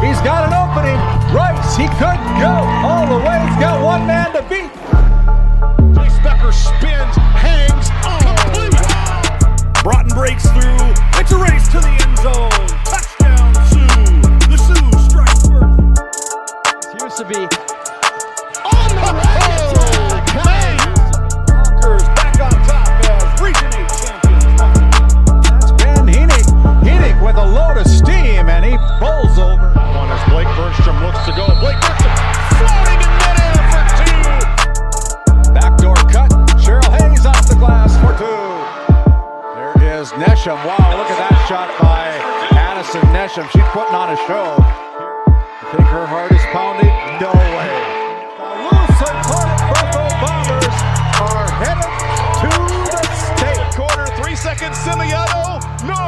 He's got an opening. Rice, he couldn't go all the way. He's got one man to beat. Chase Becker spins, hangs, complete. Broughton breaks through. It's a race to the end zone. Touchdown, Sioux. The Sioux strike first. Here's to be on the road. Conquers back on top as Region 8 champions. That's Ben Henig. Henig with a load of steam, and he bowls over. One as Blake Burnstrom looks to go. Blake Burnstrom floating in midair for two. Backdoor cut. Cheryl Hayes off the glass for two. There is Nesham. Wow, look at that shot by Addison Nesham. She's putting on a show. You think her heart is pounding? No way. The Lusitania Buffalo Bombers are headed to the state. Quarter, 3 seconds, Semiano, no.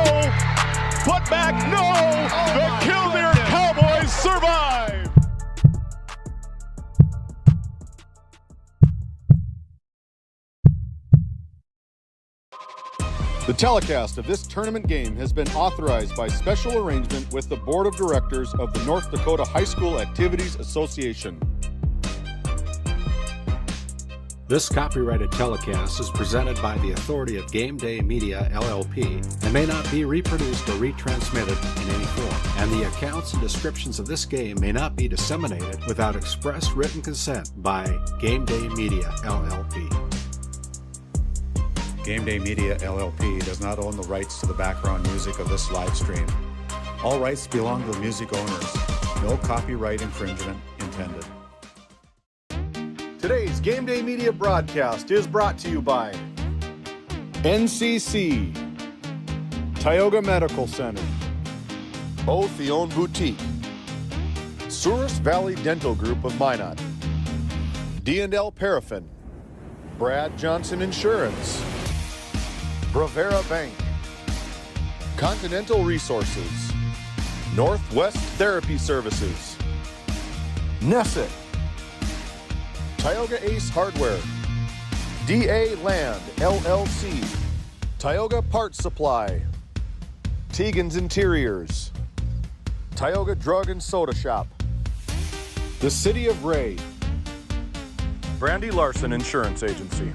Put back, no. The Killdeer Cowboys survive. The telecast of this tournament game has been authorized by special arrangement with the Board of Directors of the North Dakota High School Activities Association. This copyrighted telecast is presented by the authority of GameDay Media, LLP, and may not be reproduced or retransmitted in any form, and the accounts and descriptions of this game may not be disseminated without express written consent by GameDay Media, LLP. GameDay Media LLP does not own the rights to the background music of this live stream. All rights belong to the music owners. No copyright infringement intended. Today's GameDay Media broadcast is brought to you by NCC, Tioga Medical Center, Otheon Boutique, Souris Valley Dental Group of Minot, D&L Paraffin, Brad Johnson Insurance, Bravera Bank, Continental Resources, Northwest Therapy Services, Nesset, Tioga Ace Hardware, DA Land LLC, Tioga Parts Supply, Tegan's Interiors, Tioga Drug and Soda Shop, the City of Ray, Brandy Larson Insurance Agency,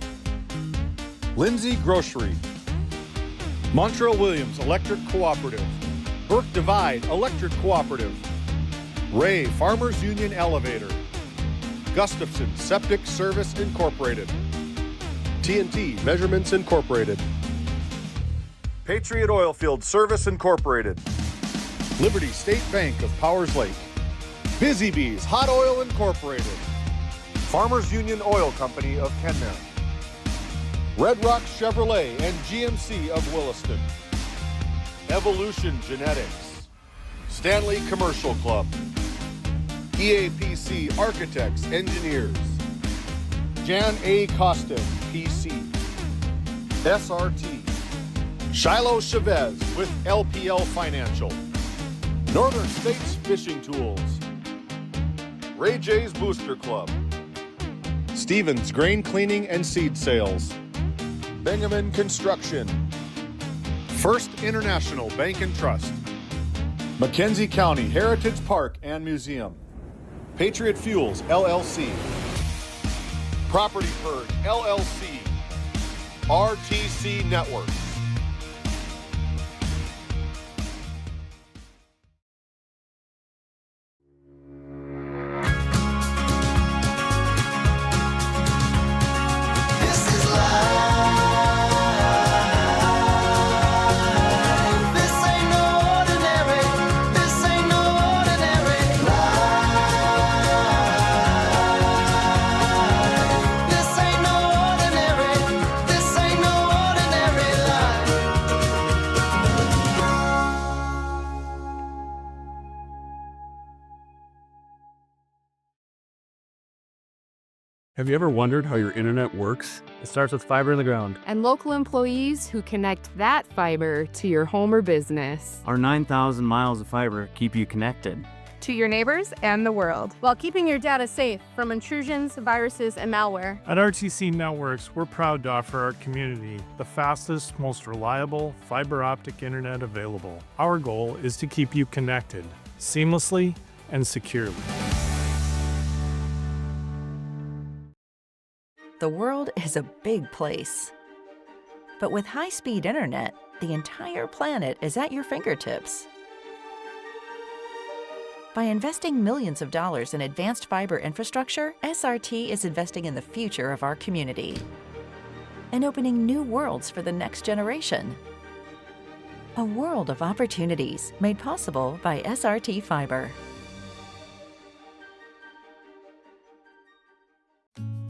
Lindsay Grocery, Montreal Williams Electric Cooperative, Burke Divide Electric Cooperative, Ray Farmers Union Elevator, Gustafson Septic Service Incorporated, TNT Measurements Incorporated, Patriot Oilfield Service Incorporated, Liberty State Bank of Powers Lake, Busy Bees Hot Oil Incorporated, Farmers Union Oil Company of Kenmare, Red Rock Chevrolet and GMC of Williston, Evolution Genetics, Stanley Commercial Club, EAPC Architects Engineers, Jan A. Costin, PC, SRT, Shiloh Chavez with LPL Financial, Northern States Fishing Tools, Ray J's Booster Club, Stevens Grain Cleaning and Seed Sales, Benjamin Construction, First International Bank and Trust, McKenzie County Heritage Park and Museum, Patriot Fuels LLC, Property Purge LLC, RTC Networks. Have you ever wondered how your internet works? It starts with fiber in the ground. And local employees who connect that fiber to your home or business. Our 9,000 miles of fiber keep you connected to your neighbors and the world, while keeping your data safe from intrusions, viruses, and malware. At RTC Networks, we're proud to offer our community the fastest, most reliable fiber optic internet available. Our goal is to keep you connected, seamlessly and securely. The world is a big place. But with high-speed internet, the entire planet is at your fingertips. By investing millions of dollars in advanced fiber infrastructure, SRT is investing in the future of our community and opening new worlds for the next generation. A world of opportunities made possible by SRT Fiber.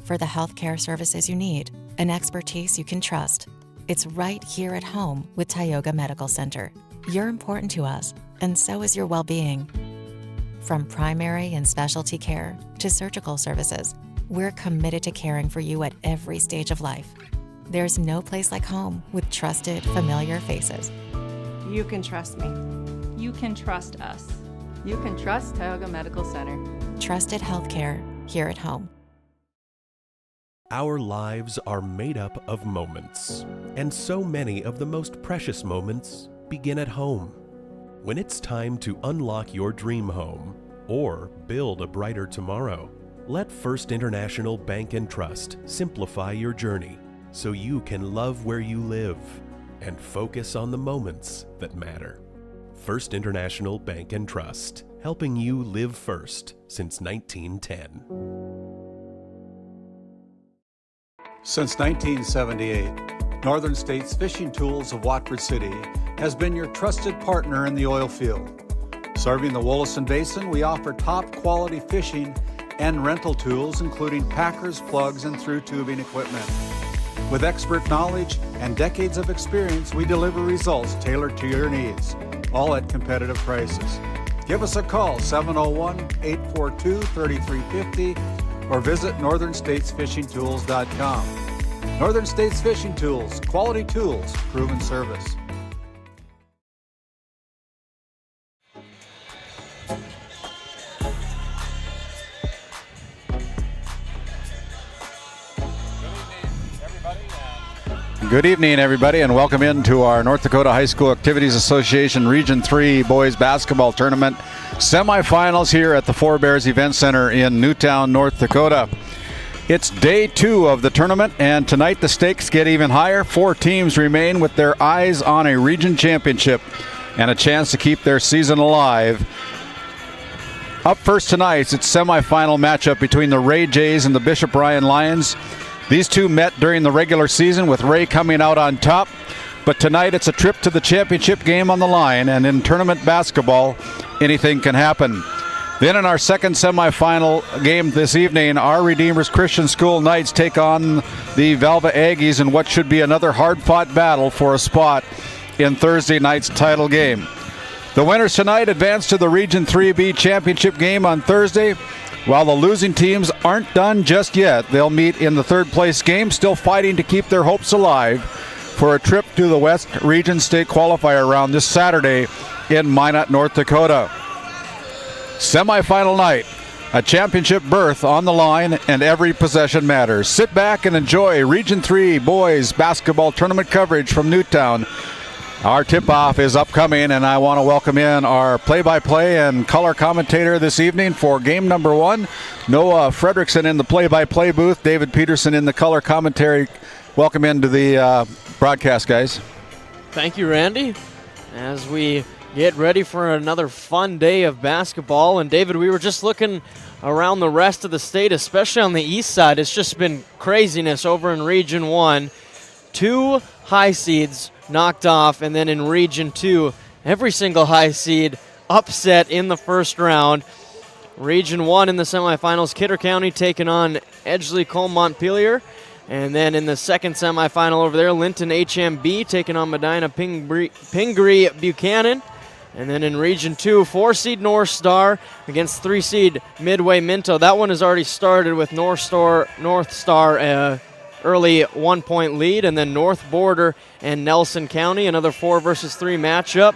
For the healthcare services you need and expertise you can trust, it's right here at home with Tioga Medical Center. You're important to us, and so is your well-being. From primary and specialty care to surgical services, we're committed to caring for you at every stage of life. There's no place like home with trusted, familiar faces. You can trust me. You can trust us. You can trust Tioga Medical Center. Trusted healthcare here at home. Our lives are made up of moments, and so many of the most precious moments begin at home. When it's time to unlock your dream home or build a brighter tomorrow, let First International Bank and Trust simplify your journey so you can love where you live and focus on the moments that matter. First International Bank and Trust, helping you live first since 1910. Since 1978, Northern States Fishing Tools of Watford City has been your trusted partner in the oil field. Serving the Wollaston Basin, we offer top quality fishing and rental tools, including packers, plugs, and through tubing equipment. With expert knowledge and decades of experience, we deliver results tailored to your needs, all at competitive prices. Give us a call, 701-842-3350, or visit northernstatesfishingtools.com. Northern States Fishing Tools, quality tools, proven service. Good evening, everybody, and welcome into our North Dakota High School Activities Association Region 3 Boys Basketball Tournament semifinals here at the Four Bears Event Center in Newtown, North Dakota. It's day 2 of the tournament, and tonight the stakes get even higher. 4 teams remain with their eyes on a region championship and a chance to keep their season alive. Up first tonight, it's semifinal matchup between the Ray Jays and the Bishop Ryan Lions. These two met during the regular season with Ray coming out on top, but tonight it's a trip to the championship game on the line, and in tournament basketball, anything can happen. Then in our second semifinal game this evening, our Redeemers Christian School Knights take on the Valva Aggies in what should be another hard-fought battle for a spot in Thursday night's title game. The winners tonight advance to the Region 3B championship game on Thursday. While the losing teams aren't done just yet, they'll meet in the third place game, still fighting to keep their hopes alive for a trip to the West Region State Qualifier round this Saturday in Minot, North Dakota. Semifinal night, a championship berth on the line, and every possession matters. Sit back and enjoy Region 3 Boys Basketball Tournament coverage from Newtown. Our tip-off is upcoming, and I want to welcome in our play-by-play and color commentator this evening for game number 1. Noah Fredrickson in the play-by-play booth, David Peterson in the color commentary. Welcome into the broadcast, guys. Thank you, Randy. As we get ready for another fun day of basketball, and David, we were just looking around the rest of the state, especially on the east side. It's just been craziness over in Region 1. 2 high seeds knocked off, and then in Region 2, every single high seed upset in the first round. Region 1 in the semifinals, Kidder County taking on Edgeley-Cole Montpelier. And then in the second semifinal over there, Linton HMB taking on Medina Pingree Buchanan. And then in Region 2, 4-seed North Star against 3-seed Midway Minto. That one has already started with North Star early 1-point lead, and then North Border and Nelson County, another 4 versus 3 matchup.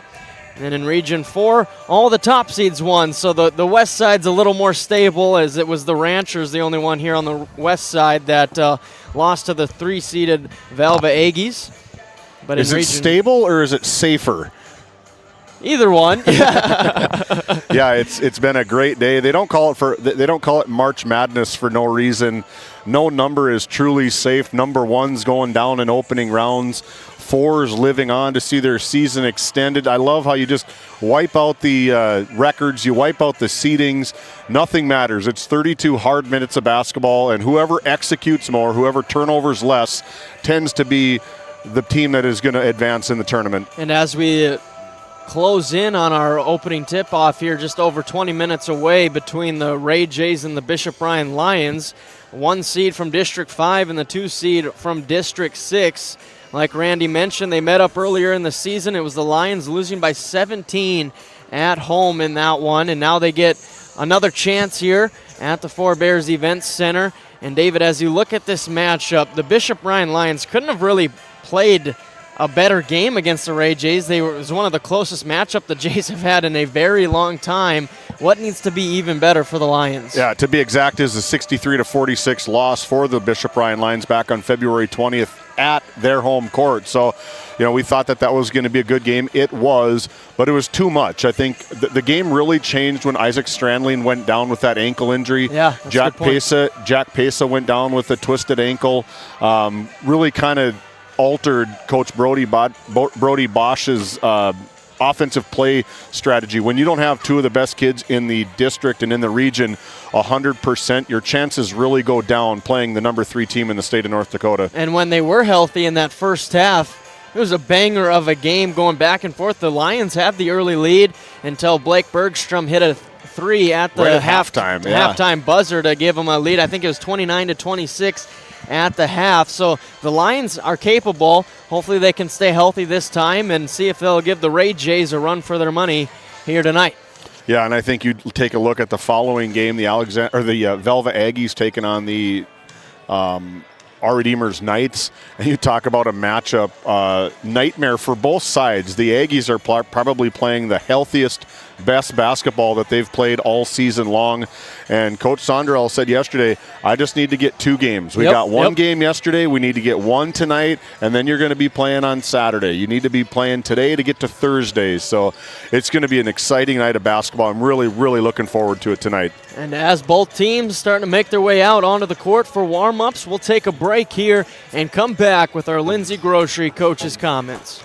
And then in Region 4, all the top seeds won, so the west side's a little more stable, as it was the Ranchers, the only one here on the west side that lost to the 3-seeded Valva Aggies. But is it stable or is it safer? Either one. Yeah, it's been a great day. They don't call it March Madness for no reason. No number is truly safe. Number one's going down in opening rounds. Fours living on to see their season extended. I love how you just wipe out the records, you wipe out the seedings. Nothing matters. It's 32 hard minutes of basketball, and whoever executes more, whoever turnovers less, tends to be the team that is going to advance in the tournament. And as we close in on our opening tip-off here, just over 20 minutes away between the Ray Jays and the Bishop Ryan Lions, 1 seed from District 5 and the 2 seed from District 6. Like Randy mentioned, they met up earlier in the season. It was the Lions losing by 17 at home in that one, and now they get another chance here at the Four Bears Events Center. And David, as you look at this matchup, the Bishop Ryan Lions couldn't have really played a better game against the Ray Jays. It was one of the closest matchup the Jays have had in a very long time. What needs to be even better for the Lions? Yeah, to be exact, is a 63-46 loss for the Bishop Ryan Lions back on February 20th at their home court. So, we thought that was going to be a good game. It was, but it was too much. I think the game really changed when Isaac Strandling went down with that ankle injury. Yeah, Jack Pesa went down with a twisted ankle. Really kind of altered Coach Brody Bosch's offensive play strategy. When you don't have two of the best kids in the district and in the region 100%, your chances really go down playing the number 3 team in the state of North Dakota. And when they were healthy in that first half, it was a banger of a game going back and forth. The Lions had the early lead until Blake Bergstrom hit a 3 at the halftime buzzer to give them a lead. I think it was 29-26 at the half. So the Lions are capable. Hopefully they can stay healthy this time and see if they'll give the Ray Jays a run for their money here tonight. Yeah, and I think you take a look at the following game, the Velva Aggies taking on the Our Redeemers Knights, and you talk about a matchup nightmare for both sides. The Aggies are probably playing the healthiest, best basketball that they've played all season long. And Coach Sonderell said yesterday, I just need to get 2 games. We got one game yesterday. We need to get one tonight, and then you're going to be playing on Saturday. You need to be playing today to get to Thursday. So it's going to be an exciting night of basketball. I'm really, really looking forward to it tonight. And as both teams starting to make their way out onto the court for warm-ups, we'll take a break here and come back with our Lindsay Grocery Coach's comments.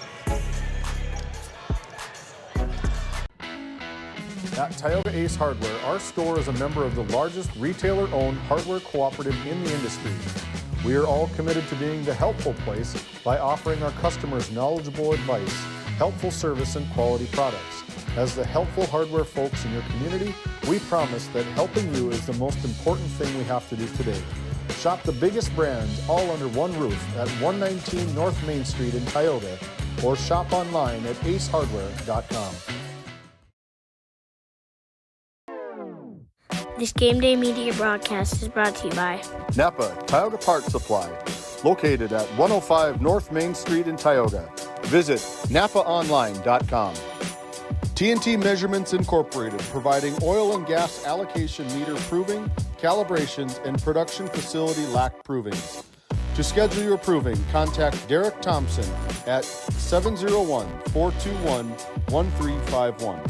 At Tioga Ace Hardware, our store is a member of the largest retailer-owned hardware cooperative in the industry. We are all committed to being the helpful place by offering our customers knowledgeable advice, helpful service, and quality products. As the helpful hardware folks in your community, we promise that helping you is the most important thing we have to do today. Shop the biggest brands all under one roof at 119 North Main Street in Tioga, or shop online at acehardware.com. This Game Day Media broadcast is brought to you by Napa Tioga Parts Supply, located at 105 North Main Street in Tioga. Visit napaonline.com. TNT Measurements Incorporated, providing oil and gas allocation meter proving, calibrations, and production facility lack provings. To schedule your proving, contact Derek Thompson at 701-421-1351.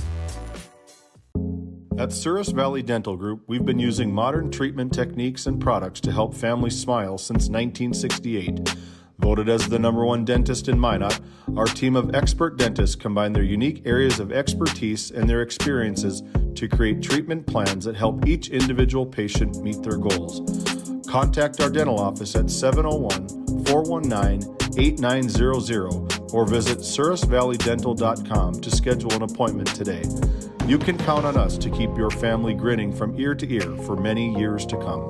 At Souris Valley Dental Group, we've been using modern treatment techniques and products to help families smile since 1968. Voted as the #1 dentist in Minot, our team of expert dentists combine their unique areas of expertise and their experiences to create treatment plans that help each individual patient meet their goals. Contact our dental office at 701-419-8900 or visit sourisvalleydental.com to schedule an appointment today. You can count on us to keep your family grinning from ear to ear for many years to come.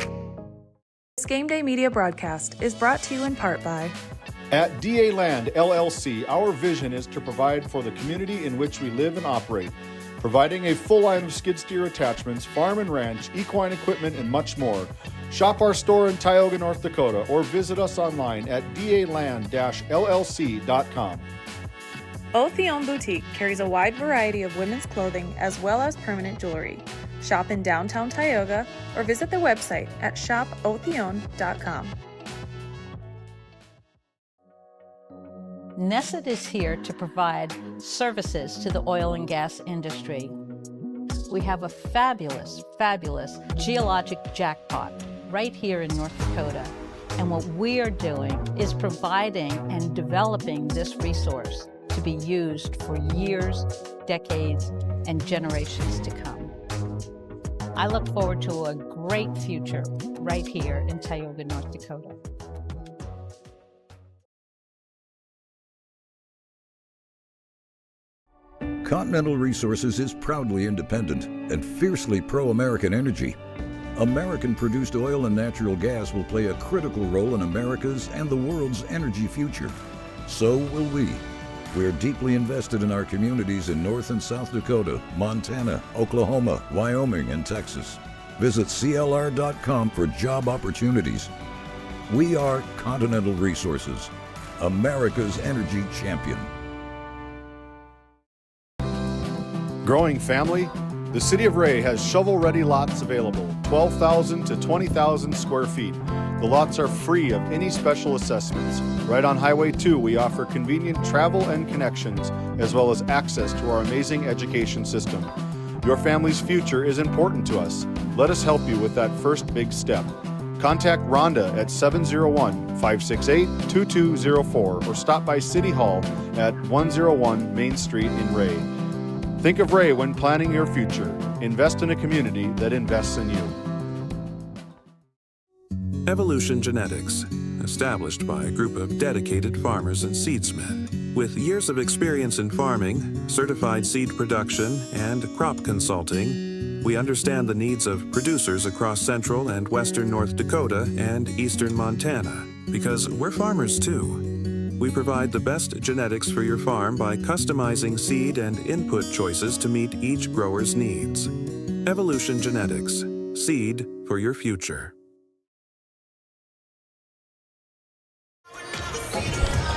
This Game Day Media broadcast is brought to you in part by At DA Land LLC, our vision is to provide for the community in which we live and operate, providing a full line of skid steer attachments, farm and ranch, equine equipment, and much more. Shop our store in Tioga, North Dakota, or visit us online at daland-llc.com. Otheon Boutique carries a wide variety of women's clothing as well as permanent jewelry. Shop in downtown Tioga or visit their website at shopotheon.com. Nesset is here to provide services to the oil and gas industry. We have a fabulous, fabulous geologic jackpot right here in North Dakota. And what we are doing is providing and developing this resource to be used for years, decades, and generations to come. I look forward to a great future right here in Tioga, North Dakota. Continental Resources is proudly independent and fiercely pro-American energy. American-produced oil and natural gas will play a critical role in America's and the world's energy future. So will we. We are deeply invested in our communities in North and South Dakota, Montana, Oklahoma, Wyoming, and Texas. Visit CLR.com for job opportunities. We are Continental Resources, America's energy champion. Growing family? The City of Ray has shovel-ready lots available, 12,000 to 20,000 square feet. The lots are free of any special assessments. Right on Highway 2, we offer convenient travel and connections, as well as access to our amazing education system. Your family's future is important to us. Let us help you with that first big step. Contact Rhonda at 701-568-2204 or stop by City Hall at 101 Main Street in Ray. Think of Ray when planning your future. Invest in a community that invests in you. Evolution Genetics, established by a group of dedicated farmers and seedsmen. With years of experience in farming, certified seed production, and crop consulting, we understand the needs of producers across central and western North Dakota and eastern Montana, because we're farmers too. We provide the best genetics for your farm by customizing seed and input choices to meet each grower's needs. Evolution Genetics, seed for your future.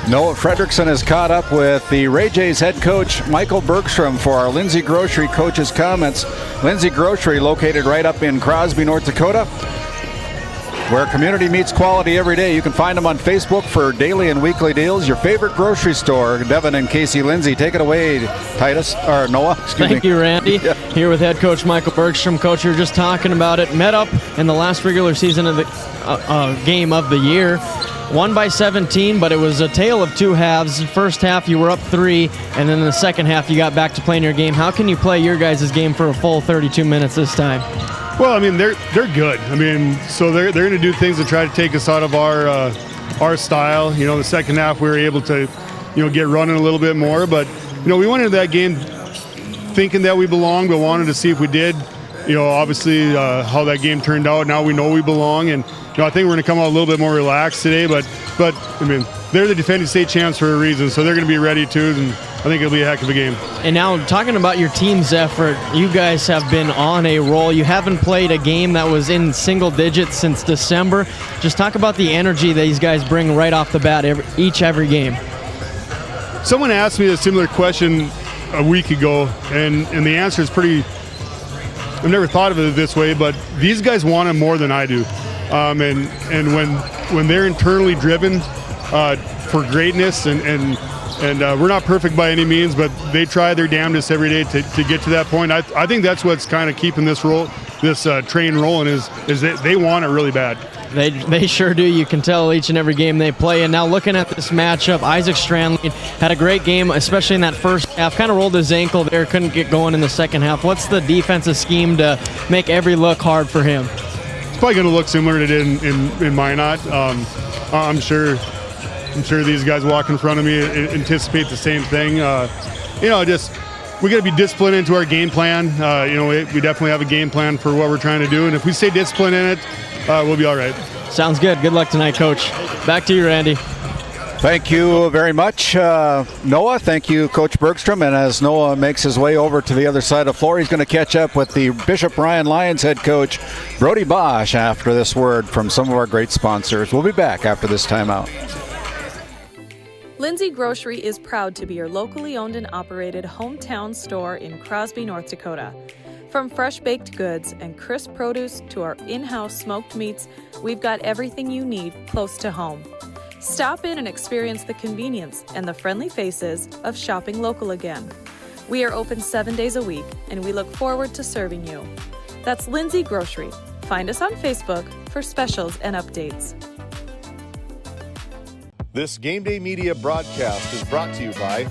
Noah Fredrickson is caught up with the Ray Jays head coach Michael Bergstrom for our Lindsay Grocery coach's comments. Lindsay Grocery, located right up in Crosby, North Dakota, where community meets quality every day. You can find them on Facebook for daily and weekly deals. Your favorite grocery store. Devin and Casey Lindsay, take it away, Titus, or Noah, excuse me. Thank you, Randy. Yeah. Here with head coach Michael Bergstrom. Coach, you're just talking about it. Met up in the last regular season of the game of the year. Won by 17, but it was a tale of two halves. First half, you were up 3, and then in the second half, you got back to playing your game. How can you play your guys' game for a full 32 minutes this time? Well, I mean, they're good. I mean, so they're going to do things to try to take us out of our style. You know, the second half we were able to, get running a little bit more. But, we went into that game thinking that we belonged, but wanted to see if we did. Obviously how that game turned out. Now we know we belong, and I think we're going to come out a little bit more relaxed today. But I mean, they're the defending state champs for a reason, so they're going to be ready too. And I think it'll be a heck of a game. And now, talking about your team's effort, you guys have been on a roll. You haven't played a game that was in single digits since December. Just talk about the energy that these guys bring right off the bat every game. Someone asked me a similar question a week ago, and the answer is pretty. I've never thought of it this way, but these guys want it more than I do. And when they're internally driven for greatness, and we're not perfect by any means, but they try their damnedest every day to get to that point. I think that's what's kind of keeping this train rolling is that they want it really bad. They sure do. You can tell each and every game they play. And now looking at this matchup, Isaac Strandley had a great game, especially in that first half. Kind of rolled his ankle there, couldn't get going in the second half. What's the defensive scheme to make every look hard for him? It's probably going to look similar to it in Minot. I'm sure these guys walk in front of me anticipate the same thing. We got to be disciplined into our game plan. We definitely have a game plan for what we're trying to do, and if we stay disciplined in it, we'll be all right. Sounds good. Good luck tonight, Coach. Back to you, Randy. Thank you very much, Noah. Thank you, Coach Bergstrom. And as Noah makes his way over to the other side of the floor, he's going to catch up with the Bishop Ryan Lions head coach, Brody Bosch, after this word from some of our great sponsors. We'll be back after this timeout. Lindsay Grocery is proud to be your locally owned and operated hometown store in Crosby, North Dakota. From fresh baked goods and crisp produce to our in-house smoked meats, we've got everything you need close to home. Stop in and experience the convenience and the friendly faces of shopping local again. We are open 7 days a week, and we look forward to serving you. That's Lindsay Grocery. Find us on Facebook for specials and updates. This Game Day Media broadcast is brought to you by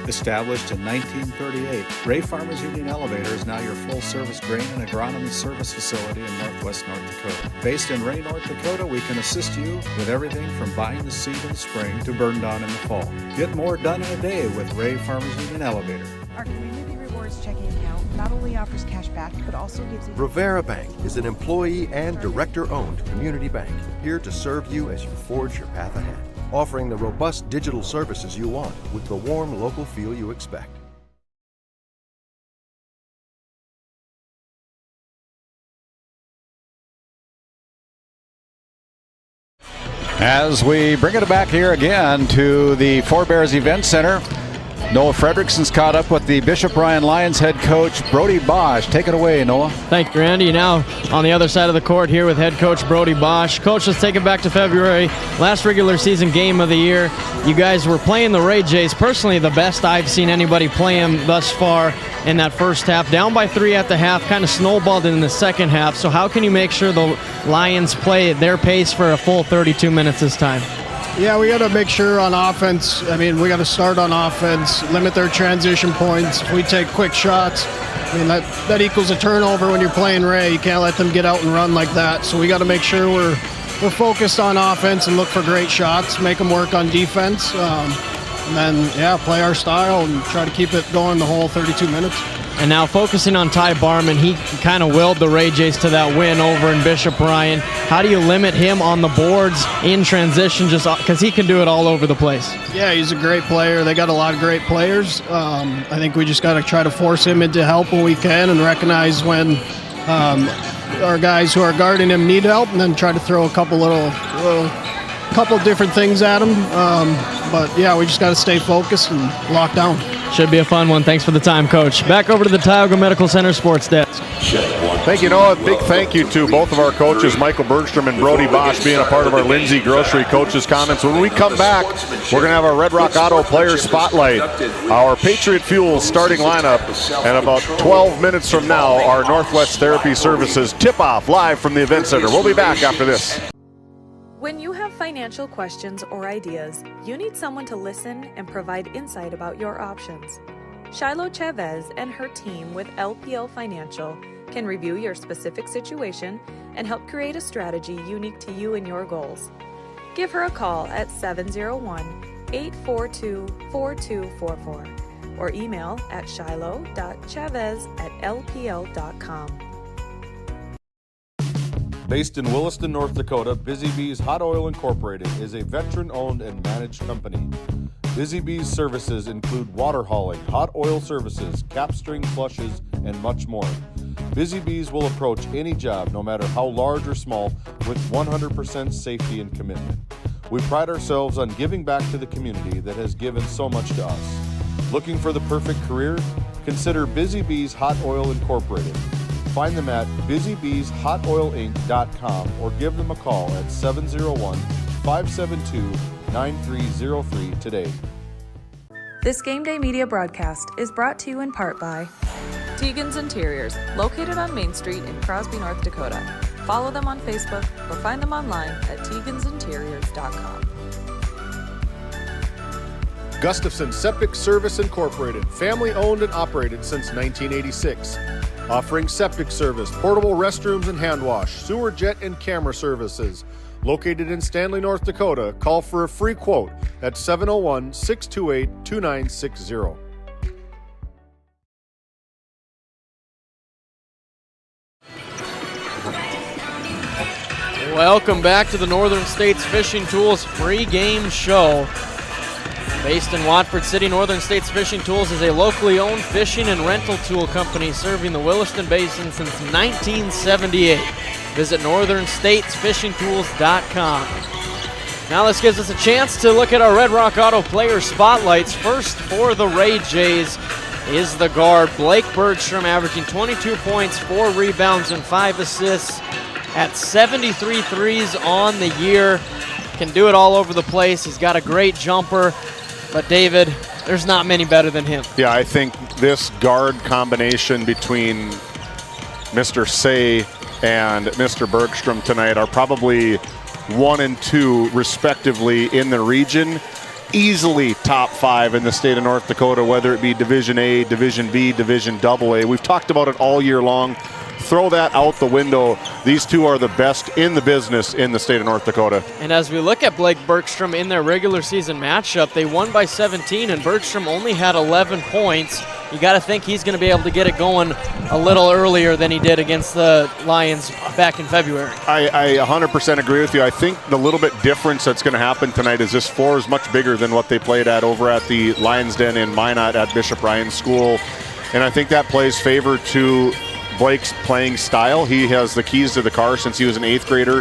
Established in 1938, Ray Farmers Union Elevator is now your full-service grain and agronomy service facility in northwest North Dakota. Based in Ray, North Dakota, we can assist you with everything from buying the seed in the spring to burn down in the fall. Get more done in a day with Ray Farmers Union Elevator. Our Community Rewards checking account not only offers cash back, but also gives you... Rivera Bank is an employee and director-owned community bank, here to serve you as you forge your path ahead, offering the robust digital services you want with the warm local feel you expect. As we bring it back here again to the Four Bears Event Center, Noah Fredrickson's caught up with the Bishop Ryan Lions head coach Brody Bosch. Take it away, Noah. Thank you, Randy. Now on the other side of the court here with head coach Brody Bosch. Coach, let's take it back to February. Last regular season game of the year. You guys were playing the Ray Jays. Personally, the best I've seen anybody play them thus far in that first half. Down by 3 at the half, kind of snowballed in the second half. So how can you make sure the Lions play at their pace for a full 32 minutes this time? Yeah, we got to make sure on offense. I mean, we got to start on offense, limit their transition points. If we take quick shots, I mean, that equals a turnover when you're playing Ray. You can't let them get out and run like that. So we got to make sure we're focused on offense and look for great shots, make them work on defense, and then, yeah, play our style and try to keep it going the whole 32 minutes. And now focusing on Ty Barman, he kind of willed the Ray Jays to that win over in Bishop Ryan. How do you limit him on the boards in transition, just because he can do it all over the place? Yeah, he's a great player. They got a lot of great players. I think we just got to try to force him into help when we can and recognize when our guys who are guarding him need help, and then try to throw a couple different things at him. But yeah, we just got to stay focused and lock down. Should be a fun one. Thanks for the time, Coach. Back over to the Tioga Medical Center Sports Desk. Thank you, Noah. Big thank you to both of our coaches, Michael Bergstrom and Brody Bosch, being a part of our Lindsay Grocery Coaches Comments. When we come back, we're going to have our Red Rock Auto Player Spotlight, our Patriot Fuel starting lineup, and about 12 minutes from now, our Northwest Therapy Services tip-off live from the Event Center. We'll be back after this. When you have financial questions or ideas, you need someone to listen and provide insight about your options. Shiloh Chavez and her team with LPL Financial can review your specific situation and help create a strategy unique to you and your goals. Give her a call at 701-842-4244 or email at shiloh.chavez@lpl.com. Based in Williston, North Dakota, Busy Bees Hot Oil Incorporated is a veteran-owned and managed company. Busy Bees services include water hauling, hot oil services, cap string flushes, and much more. Busy Bees will approach any job, no matter how large or small, with 100% safety and commitment. We pride ourselves on giving back to the community that has given so much to us. Looking for the perfect career? Consider Busy Bees Hot Oil Incorporated. Find them at busybeeshotoilinc.com or give them a call at 701-572-9303 today. This Game Day Media broadcast is brought to you in part by Tegan's Interiors, located on Main Street in Crosby, North Dakota. Follow them on Facebook or find them online at tegansinteriors.com. Gustafson Septic Service Incorporated, family-owned and operated since 1986. Offering septic service, portable restrooms and hand wash, sewer jet and camera services. Located in Stanley, North Dakota, call for a free quote at 701-628-2960. Welcome back to the Northern States Fishing Tools pregame show. Based in Watford City, Northern States Fishing Tools is a locally owned fishing and rental tool company serving the Williston Basin since 1978. Visit northernstatesfishingtools.com. Now this gives us a chance to look at our Red Rock Auto Player Spotlights. First for the Ray Jays is the guard, Blake Bergstrom, averaging 22 points, 4 rebounds, and 5 assists at 73 threes on the year. can do it all over the place. He's got a great jumper, but David, there's not many better than him. Yeah, I think this guard combination between Mr. Say and Mr. Bergstrom tonight are probably 1 and 2 respectively in the region. Easily top 5 in the state of North Dakota, whether it be Division A, Division B, Division AA. We've talked about it all year long. Throw that out the window. These two are the best in the business in the state of North Dakota. And as we look at Blake Bergstrom in their regular season matchup, they won by 17, and Bergstrom only had 11 points. You got to think he's going to be able to get it going a little earlier than he did against the Lions back in February. I 100% agree with you. I think the little bit difference that's going to happen tonight is this floor is much bigger than what they played at over at the Lions Den in Minot at Bishop Ryan School. And I think that plays favor to Blake's playing style. He has the keys to the car since he was an 8th grader.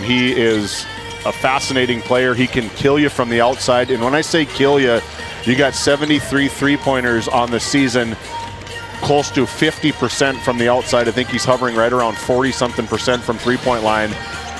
He is a fascinating player. He can kill you from the outside. And when I say kill you, you got 73 three-pointers on the season, close to 50% from the outside. I think he's hovering right around 40-something% from three-point line.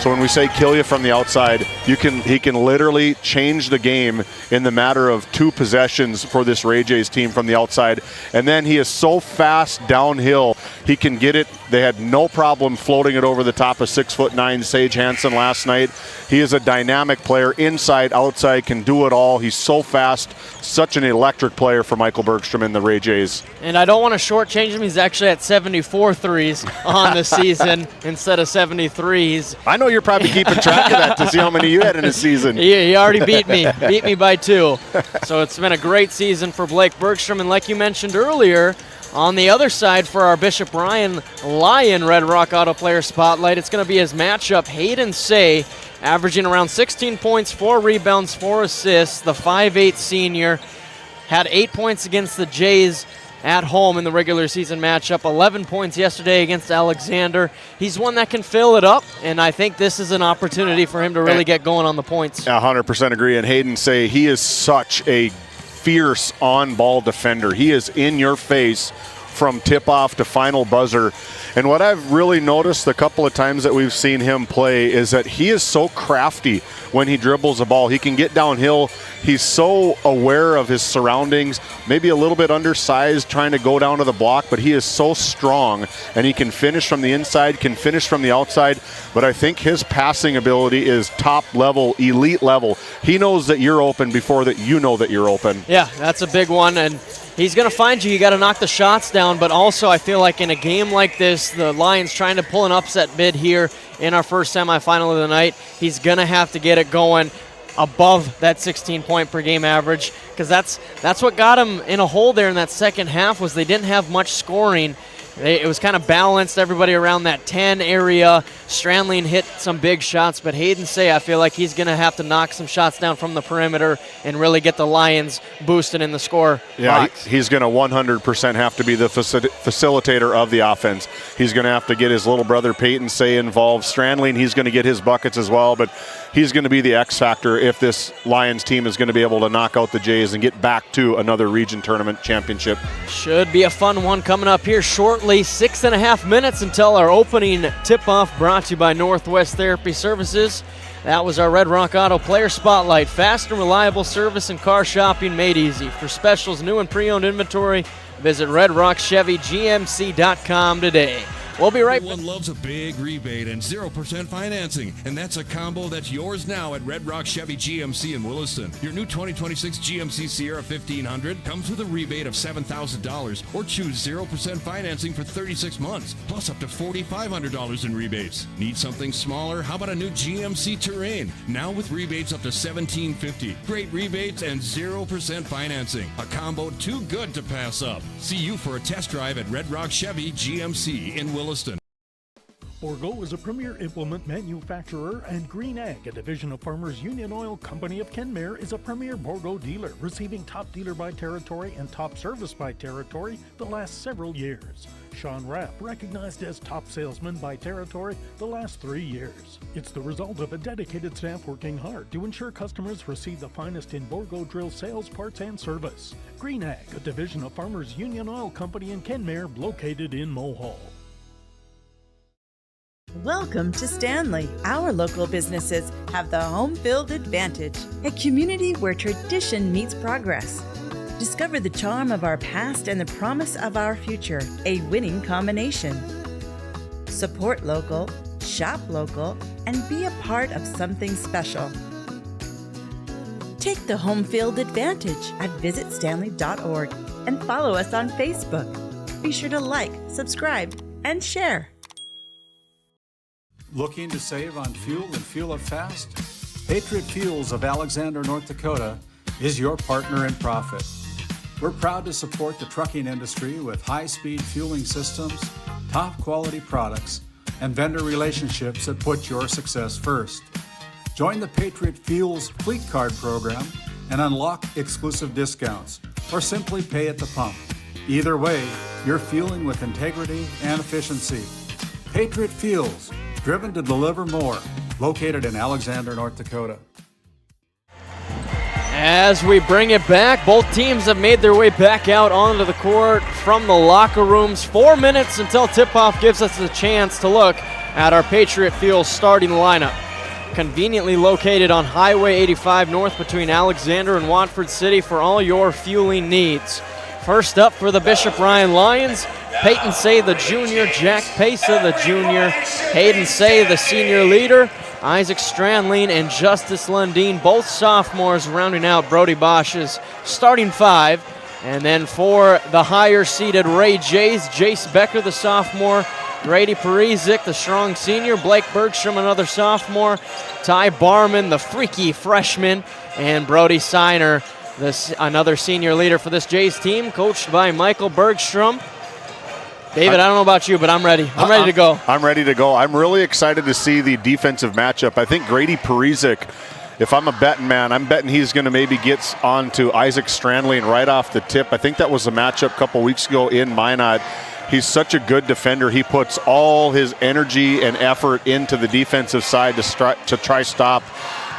So when we say kill you from the outside, he can literally change the game in the matter of 2 possessions for this Ray Jays team from the outside. And then he is so fast downhill, he can get it. They had no problem floating it over the top of 6'9" Sage Hansen last night. He is a dynamic player, inside, outside, can do it all. He's so fast, such an electric player for Michael Bergstrom in the Ray Jays. And I don't want to shortchange him. He's actually at 74 threes on the season instead of 73. I know you're probably keeping track of that to see how many you had in a season. He already beat me by 2. So it's been a great season for Blake Bergstrom. And like you mentioned earlier, on the other side for our Bishop Ryan Lion Red Rock Auto Player Spotlight, it's going to be his matchup, Hayden Say, averaging around 16 points, 4 rebounds, 4 assists. The 5'8" senior had 8 points against the Jays at home in the regular season matchup, 11 points yesterday against Alexander. He's one that can fill it up, and I think this is an opportunity for him to really get going on the points. 100% agree. And Hayden Say, he is such a fierce on-ball defender. He is in your face from tip-off to final buzzer. And what I've really noticed the couple of times that we've seen him play is that he is so crafty when he dribbles a ball. He can get downhill. He's so aware of his surroundings, maybe a little bit undersized trying to go down to the block, but he is so strong, and he can finish from the inside, can finish from the outside. But I think his passing ability is top level, elite level. He knows that you're open before that you know that you're open. Yeah, that's a big one, and he's going to find you. You got to knock the shots down, but also I feel like in a game like this, the Lions trying to pull an upset bid here in our first semifinal of the night, he's going to have to get it going above that 16-point per game average, because that's what got him in a hole there in that second half. Was they didn't have much scoring. It was kind of balanced, everybody around that 10 area. Strandling hit some big shots, but Hayden Say, I feel like he's going to have to knock some shots down from the perimeter and really get the Lions boosted in the score box. He's going to 100% have to be the facilitator of the offense. He's going to have to get his little brother Peyton Say involved. Strandling, he's going to get his buckets as well, but he's going to be the X factor if this Lions team is going to be able to knock out the Jays and get back to another region tournament championship. Should be a fun one coming up here shortly. 6.5 minutes until our opening tip-off, brought to you by Northwest Therapy Services. That was our Red Rock Auto Player Spotlight. Fast and reliable service and car shopping made easy. For specials, new and pre-owned inventory, visit redrockchevygmc.com today. We'll be right back. Everyone loves a big rebate and 0% financing, and that's a combo that's yours now at Red Rock Chevy GMC in Williston. Your new 2026 GMC Sierra 1500 comes with a rebate of $7,000, or choose 0% financing for 36 months, plus up to $4,500 in rebates. Need something smaller? How about a new GMC Terrain? Now with rebates up to $1,750. Great rebates and 0% financing. A combo too good to pass up. See you for a test drive at Red Rock Chevy GMC in Williston. Bourgault is a premier implement manufacturer, and Green Ag, a division of Farmers Union Oil Company of Kenmare, is a premier Bourgault dealer, receiving top dealer by territory and top service by territory the last several years. Sean Rapp, recognized as top salesman by territory the last 3 years. It's the result of a dedicated staff working hard to ensure customers receive the finest in Bourgault drill sales, parts, and service. Green Ag, a division of Farmers Union Oil Company in Kenmare, located in Mohall. Welcome to Stanley. Our local businesses have the home field advantage, a community where tradition meets progress. Discover the charm of our past and the promise of our future, a winning combination. Support local, shop local, and be a part of something special. Take the home field advantage at visitstanley.org and follow us on Facebook. Be sure to like, subscribe, and share. Looking to save on fuel and fuel up fast? Patriot Fuels of Alexander, North Dakota is your partner in profit. We're proud to support the trucking industry with high-speed fueling systems, top quality products, and vendor relationships that put your success first. Join the Patriot Fuels Fleet Card program and unlock exclusive discounts, or simply pay at the pump. Either way, you're fueling with integrity and efficiency. Patriot Fuels, driven to deliver more, located in Alexander, North Dakota. As we bring it back, both teams have made their way back out onto the court from the locker rooms. 4 minutes until tip-off gives us a chance to look at our Patriot Fuels starting lineup. Conveniently located on Highway 85 north between Alexander and Watford City for all your fueling needs. First up for the Bishop Ryan Lions, Peyton Say the junior, Jack Pesa the junior, Hayden Say the senior leader, Isaac Strandling and Justice Lundeen, both sophomores, rounding out Brody Bosch's starting five. And then for the higher-seeded Ray Jays, Jace Becker, the sophomore, Grady Parizic, the strong senior, Blake Bergstrom, another sophomore, Ty Barman, the freaky freshman, and Brody Siner, another senior leader for this Jays team, coached by Michael Bergstrom. David, I don't know about you, but I'm ready. I'm ready to go. I'm ready to go. I'm really excited to see the defensive matchup. I think Grady Parizic, if I'm a betting man, I'm betting he's going to maybe get on to Isaac Strandling right off the tip. I think that was a matchup a couple weeks ago in Minot. He's such a good defender. He puts all his energy and effort into the defensive side to try stop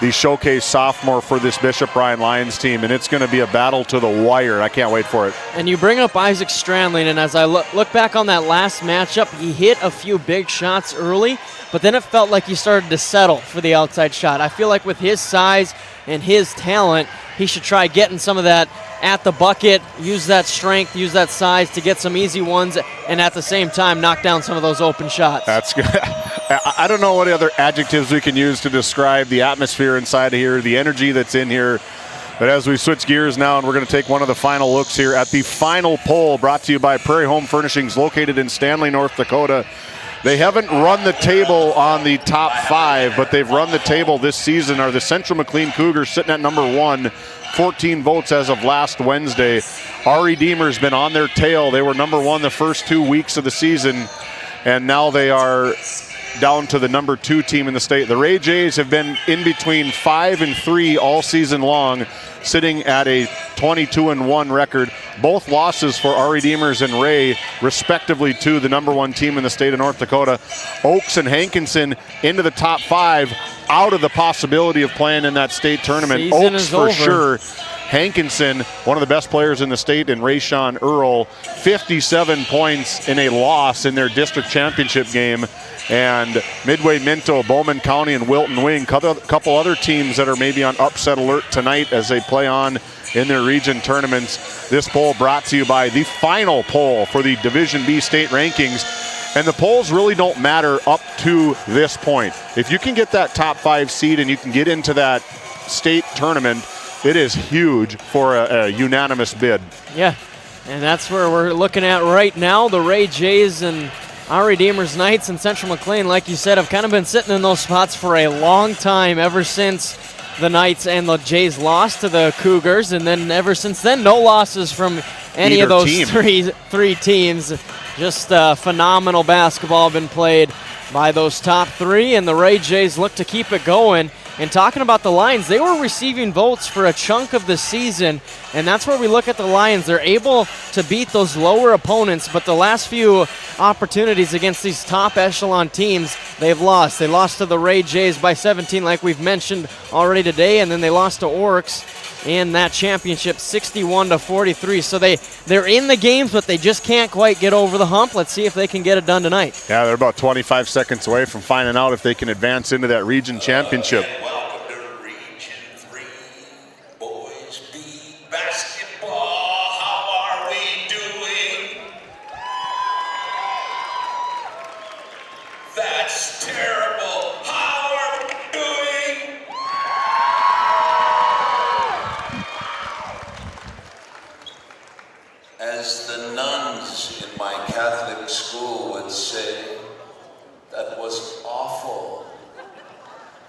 the showcase sophomore for this Bishop Ryan Lions team, and it's going to be a battle to the wire. I can't wait for it. And you bring up Isaac Strandling, and as I look back on that last matchup, he hit a few big shots early, but then it felt like he started to settle for the outside shot. I feel like with his size and his talent, he should try getting some of that at the bucket, use that strength, use that size to get some easy ones, and at the same time knock down some of those open shots. That's good. I don't know what other adjectives we can use to describe the atmosphere inside of here, the energy that's in here. But as we switch gears now, and we're going to take one of the final looks here at the final poll brought to you by Prairie Home Furnishings located in Stanley, North Dakota. They haven't run the table on the top five, but they've run the table this season. Are the Central McLean Cougars sitting at number one, 14 votes as of last Wednesday. Our Redeemers been on their tail. They were number one the first 2 weeks of the season, and now they are down to the number 2 team in the state. The Ray Jays have been in between 5 and 3 all season long, sitting at a 22-1 record. Both losses for our Redeemers and Ray, respectively, to the number 1 team in the state of North Dakota. Oaks and Hankinson into the top 5, out of the possibility of playing in that state tournament. Season Oaks is for over. sure. Hankinson, one of the best players in the state, and Rayshawn Earl, 57 points in a loss in their district championship game. And Midway Minto, Bowman County, and Wilton Wing, couple other teams that are maybe on upset alert tonight as they play on in their region tournaments. This poll brought to you by the final poll for the Division B state rankings. And the polls really don't matter up to this point. If you can get that top 5 seed and you can get into that state tournament, it is huge for a unanimous bid. Yeah, and that's where we're looking at right now. The Ray Jays and our Redeemers Knights and Central McLean, like you said, have kind of been sitting in those spots for a long time, ever since the Knights and the Jays lost to the Cougars, and then ever since then, no losses from any Either of those team. three teams. Just phenomenal basketball been played by those top 3, and the Ray Jays look to keep it going. And talking about the Lions, they were receiving votes for a chunk of the season, and that's where we look at the Lions. They're able to beat those lower opponents, but the last few opportunities against these top echelon teams, they've lost. They lost to the Ray Jays by 17, like we've mentioned already today, and then they lost to Orcs in that championship, 61-43. So they're in the games, but they just can't quite get over the hump. Let's see if they can get it done tonight. Yeah, they're about 25 seconds away from finding out if they can advance into that region championship. Welcome to Region 3 Boys B Basketball. How are we doing? That's terrible. How are we doing? As the nuns in my Catholic school would say, that was awful.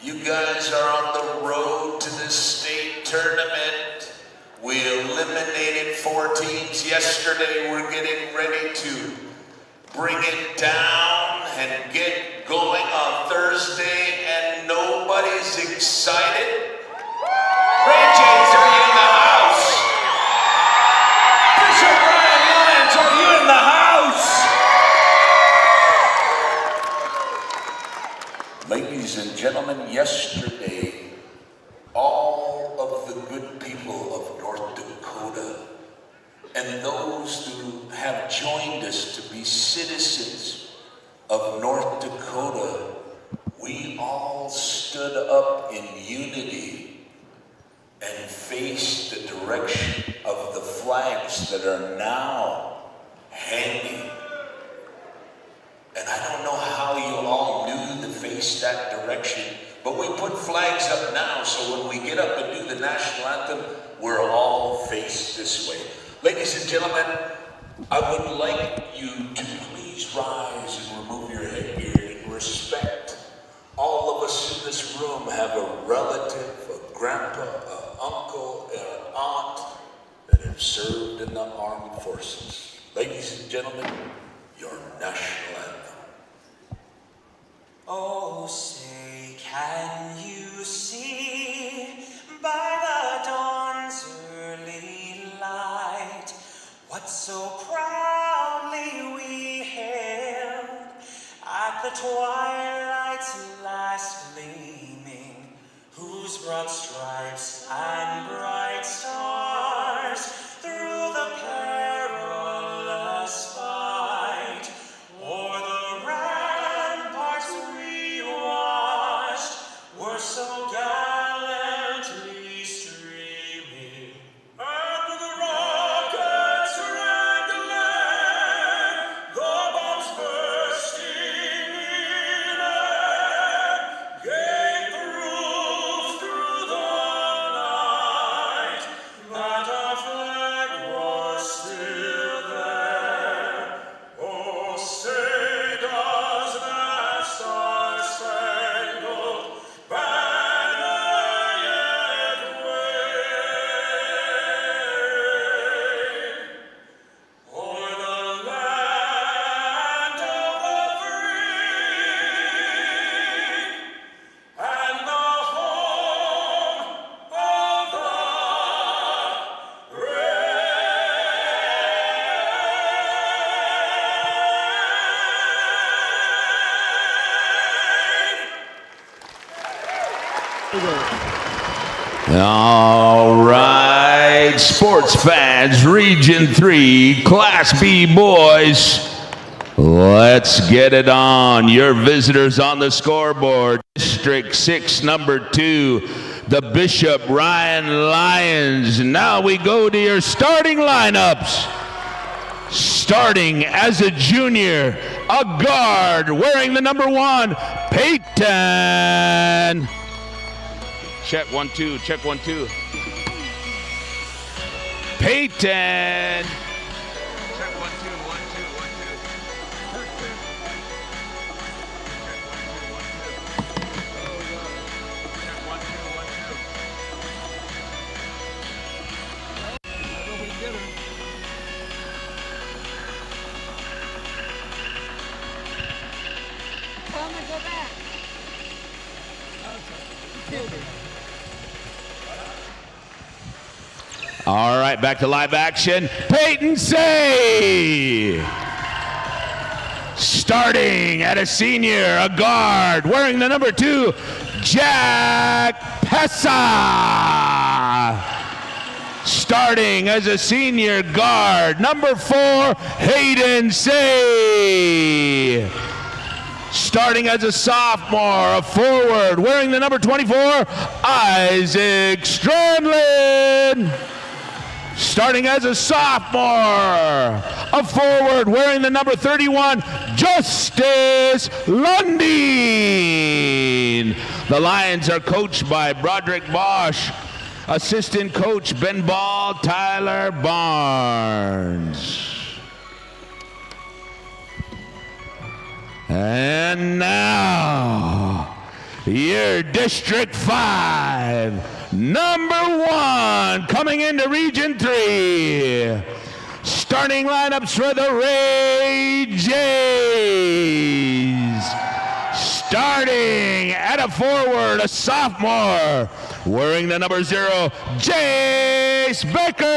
You guys are on the road to the state tournament. We eliminated 4 teams yesterday. We're getting ready to bring it down and get going on Thursday, and nobody's excited. Ray James, are you in the house? Bishop Ryan Lyons, are you in the house? Ladies and gentlemen, yesterday, all of the good people of North Dakota and those who have joined us to be citizens of North Dakota, we all stood up in unity and faced the direction of the flags that are now hanging. And I don't know how you all knew to face that direction, but we put flags up now, so when we get up and do the national anthem, we're all faced this way. Ladies and gentlemen, I would like you to please rise and remove your headgear in respect. All of us in this room have a relative, a grandpa, an uncle, and an aunt that have served in the armed forces. Ladies and gentlemen, your national anthem. Oh, say, can you see by the dawn's early light what so proudly we hailed at the twilight's last gleaming, whose broad stripes and bright stars through the perilous fight o'er the ramparts we watched were so gallantly streaming. And the rockets rattling, the bombs bursting in air, gave proof through the night that our flag was still there. Oh, say does that star-spangled banner yet wave o'er the land of the free and the home of the All right, sports fans, Region 3, Class B boys, let's get it on. Your visitors on the scoreboard, District 6, number 2, the Bishop Ryan Lions. Now we go to your starting lineups. Starting as a junior, a guard, wearing the number 1, Peyton. Check 1 2, check 1 2. Peyton. Check 1 2, 1 2, 1 All right, back to live action. Peyton Say. Starting at a senior, a guard, wearing the number 2, Jack Pessa. starting as a senior guard, number 4, Hayden Say. Starting as a sophomore, a forward, wearing the number 24, Isaac Strandlin. Starting as a sophomore, a forward, wearing the number 31, Justice Lundeen. The Lions are coached by Broderick Bosch, assistant coach Ben Ball, Tyler Barnes. And now, your District 5, number 1, coming into Region 3. Starting lineups for the Ray Jays. Starting at a forward, a sophomore, wearing the number 0, Jace Becker.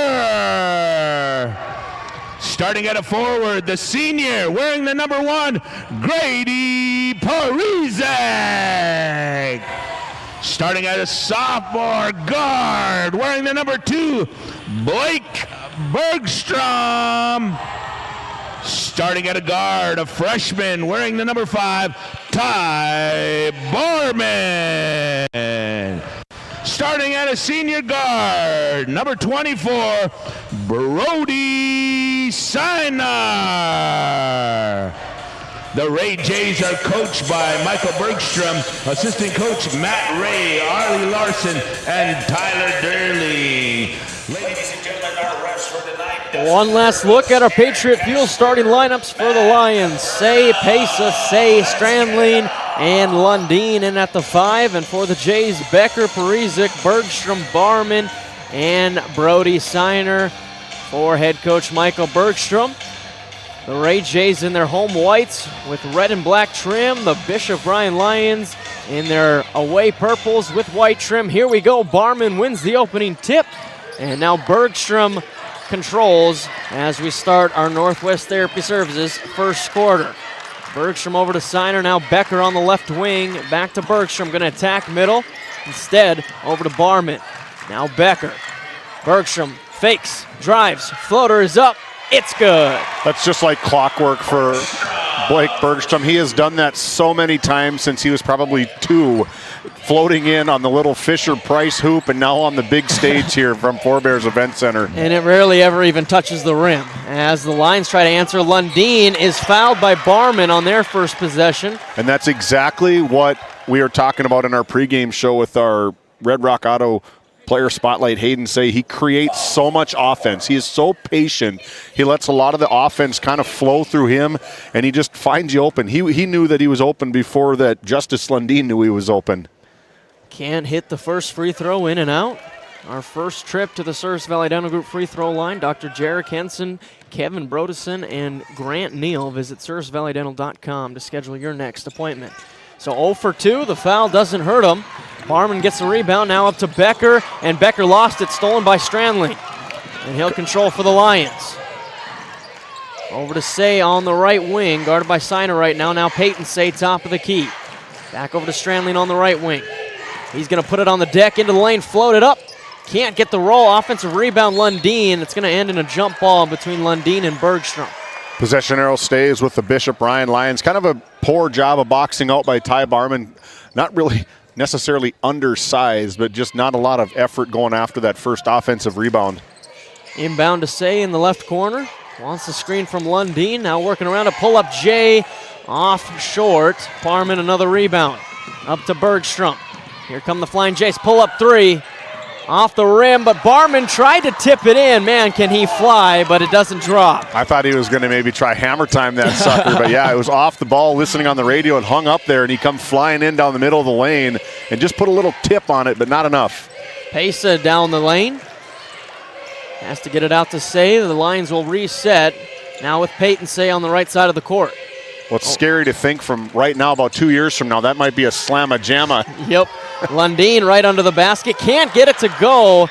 Starting at a forward, the senior, wearing the number 1, Grady Parizek. Starting at a sophomore guard, wearing the number 2, Blake Bergstrom. Starting at a guard, a freshman, wearing the number 5, Ty Barman. Starting at a senior guard, number 24, Brody Sinar. The Ray Jays are coached by Michael Bergstrom, assistant coach Matt Ray, Arlie Larson, and Tyler Durley. Ladies and gentlemen, our refs for tonight. One last look at our Patriot Fuel starting lineups for the Lions. Say, Pesa, Say, Strandling, and Lundeen in at the 5. And for the Jays, Becker, Parizek, Bergstrom, Barman, and Brody Siner. For head coach Michael Bergstrom. The Ray Jays in their home whites with red and black trim. The Bishop Bryan Lions in their away purples with white trim. Here we go. Barman wins the opening tip. And now Bergstrom controls as we start our Northwest Therapy Services first quarter. Bergstrom over to Siner. Now Becker on the left wing. Back to Bergstrom. Going to attack middle. Instead, over to Barman. Now Becker. Bergstrom fakes, drives, floater is up. It's good. That's just like clockwork for Blake Bergstrom. He has done that so many times since he was probably 2, floating in on the little Fisher-Price hoop and now on the big stage here from Forebears Event Center. And it rarely ever even touches the rim. As the Lions try to answer, Lundeen is fouled by Barman on their first possession. And that's exactly what we are talking about in our pregame show with our Red Rock Auto player spotlight. Hayden Say he creates so much offense. He is so patient. He lets a lot of the offense kind of flow through him, and he just finds you open. He knew that he was open before that Justice Lundeen knew he was open. Can't hit the first free throw, in and out. Our first trip to the Service Valley Dental Group free throw line. Dr. Jarek Henson, Kevin Brodesson, and Grant Neal. Visit servicevalleydental.com to schedule your next appointment. So 0 for 2. The foul doesn't hurt him. Barman gets the rebound, now up to Becker, and Becker lost it, stolen by Strandling. And he'll control for the Lions. Over to Say on the right wing, guarded by Siner right now. Now Peyton Say, top of the key. Back over to Strandling on the right wing. He's going to put it on the deck, into the lane, float it up. Can't get the roll. Offensive rebound, Lundeen. It's going to end in a jump ball between Lundeen and Bergstrom. Possession arrow stays with the Bishop Bryan Lions. Kind of a poor job of boxing out by Ty Barman. Not really necessarily undersized, but just not a lot of effort going after that first offensive rebound. Inbound to Say in the left corner. Wants the screen from Lundeen. Now working around to pull up Jay. Off short. Barman another rebound. Up to Bergstrom. Here come the flying Jays. Pull up 3. Off the rim, but Barman tried to tip it in. Man, can he fly, but it doesn't drop. I thought he was going to maybe try hammer time that sucker, but yeah, it was off the ball, listening on the radio, and hung up there, and he come flying in down the middle of the lane and just put a little tip on it, but not enough. Pesa down the lane. Has to get it out to Say. The Lions will reset. Now with Peyton Say on the right side of the court. Well, it's scary to think from right now, about 2 years from now, that might be a slamma-jamma. Yep. Lundeen right under the basket. Can't get it to go.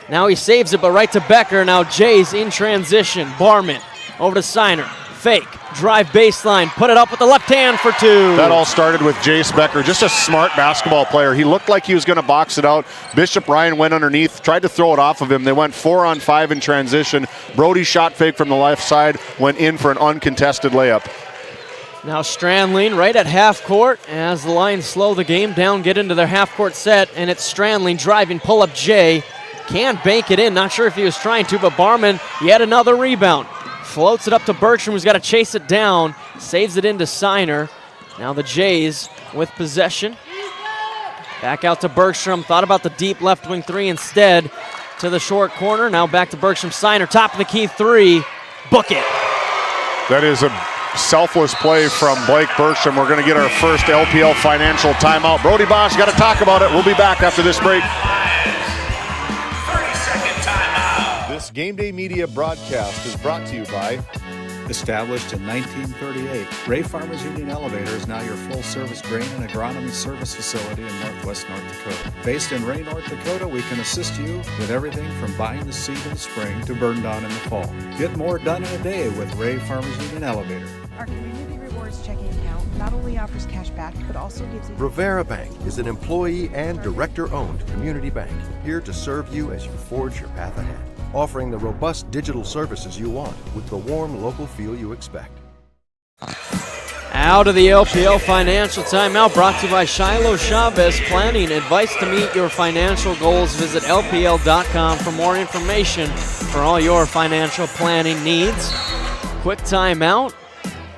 Now he saves it, but right to Becker. Now Jays in transition. Barman over to Siner. Fake. drive baseline, put it up with the left hand for two. That all started with Jace Becker, just a smart basketball player. He looked like he was going to box it out. Bishop Ryan went underneath, tried to throw it off of him. They went 4-on-5 in transition. Brody shot fake from the left side, went in for an uncontested layup. Now Strandling right at half court as the Lions slow the game down, get into their half court set, and it's Strandling driving, pull up Jay. Can't bank it in, not sure if he was trying to, but Barman, yet another rebound. Floats it up to Bergstrom, who's got to chase it down. Saves it into Signer. Now the Jays with possession. Back out to Bergstrom. Thought about the deep left wing three instead. To the short corner. Now back to Bergstrom. Signer, top of the key three. Book it. That is a selfless play from Blake Bergstrom. We're going to get our first LPL financial timeout. Brody Bosch, got to talk about it. We'll be back after this break. 30-second timeout. This Game Day Media broadcast is brought to you by Established in 1938, Ray Farmers Union Elevator is now your full-service grain and agronomy service facility in northwest North Dakota. Based in Ray, North Dakota, we can assist you with everything from buying the seed in the spring to burn down in the fall. Get more done in a day with Ray Farmers Union Elevator. Our Community Rewards checking account not only offers cash back, but also gives you... Rivera Bank is an employee and director-owned community bank, here to serve you as you forge your path ahead, offering the robust digital services you want with the warm local feel you expect. Out of the LPL Financial Timeout, brought to you by Shiloh Chavez Planning. Advice to meet your financial goals. Visit LPL.com for more information for all your financial planning needs. Quick timeout.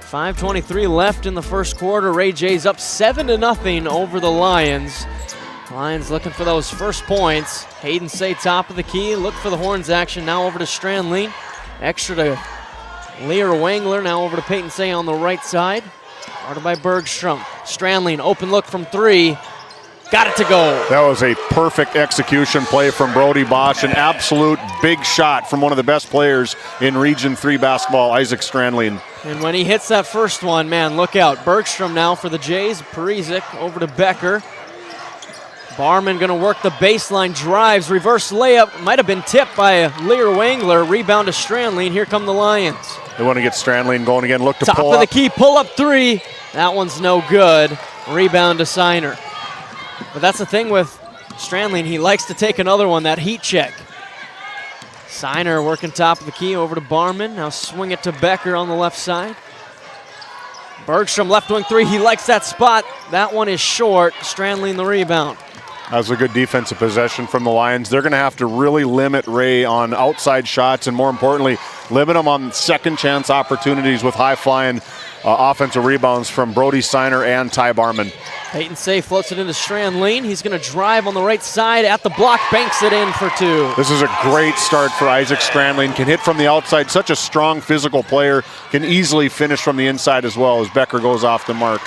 5:23 left in the first quarter. Ray Jays up 7-0 over the Lions. Lions looking for those first points. Hayden Say top of the key. Look for the horns action. Now over to Strandling. Extra to Lear Wangler. Now over to Peyton Say on the right side. Guarded by Bergstrom. Strandling, open look from three. Got it to go. That was a perfect execution play from Brody Bosch. An absolute big shot from one of the best players in Region 3 basketball, Isaac Strandling. And when he hits that first one, man, look out. Bergstrom now for the Jays. Parizek over to Becker. Barman going to work the baseline, drives, reverse layup. Might have been tipped by Lear Wangler. Rebound to Strandling. Here come the Lions. They want to get Strandling going again. Look to Top pull of up. the key, pull up three. That one's no good. Rebound to Signer. But that's the thing with Strandling. He likes to take another one, that heat check. Signer working top of the key over to Barman. Now swing it to Becker on the left side. Bergstrom left wing three. He likes that spot. That one is short. Strandling the rebound. That was a good defensive possession from the Lions. They're going to have to really limit Ray on outside shots and, more importantly, limit him on second chance opportunities with high-flying offensive rebounds from Brody Signer and Ty Barman. Peyton Say floats it into Strandling. He's going to drive on the right side at the block, banks it in for two. This is a great start for Isaac Strandling. Can hit from the outside. Such a strong physical player. Can easily finish from the inside as well as Becker goes off the mark.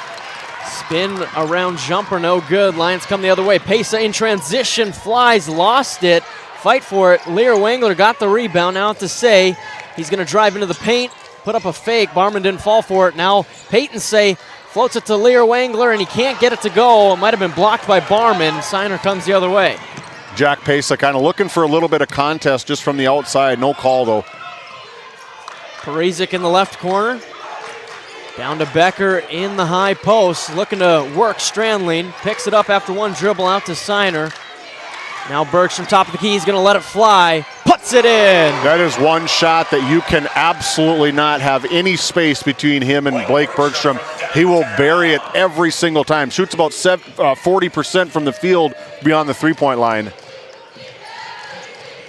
Spin around jumper, no good. Lions come the other way. Pesa in transition, flies, lost it. Fight for it. Lear Wangler got the rebound. Now to Say. He's going to drive into the paint, put up a fake. Barman didn't fall for it. Now Peyton Say floats it to Lear Wangler, and he can't get it to go. It might have been blocked by Barman. Signer comes the other way. Jack Pesa kind of looking for a little bit of contest just from the outside. No call, though. Parizek in the left corner. Down to Becker in the high post, looking to work Strandling. Picks it up after one dribble out to Signer. Now Bergstrom top of the key, he's going to let it fly. Puts it in. That is one shot that you can absolutely not have any space between him and Blake Bergstrom. He will bury it every single time. Shoots about 40% from the field beyond the three-point line.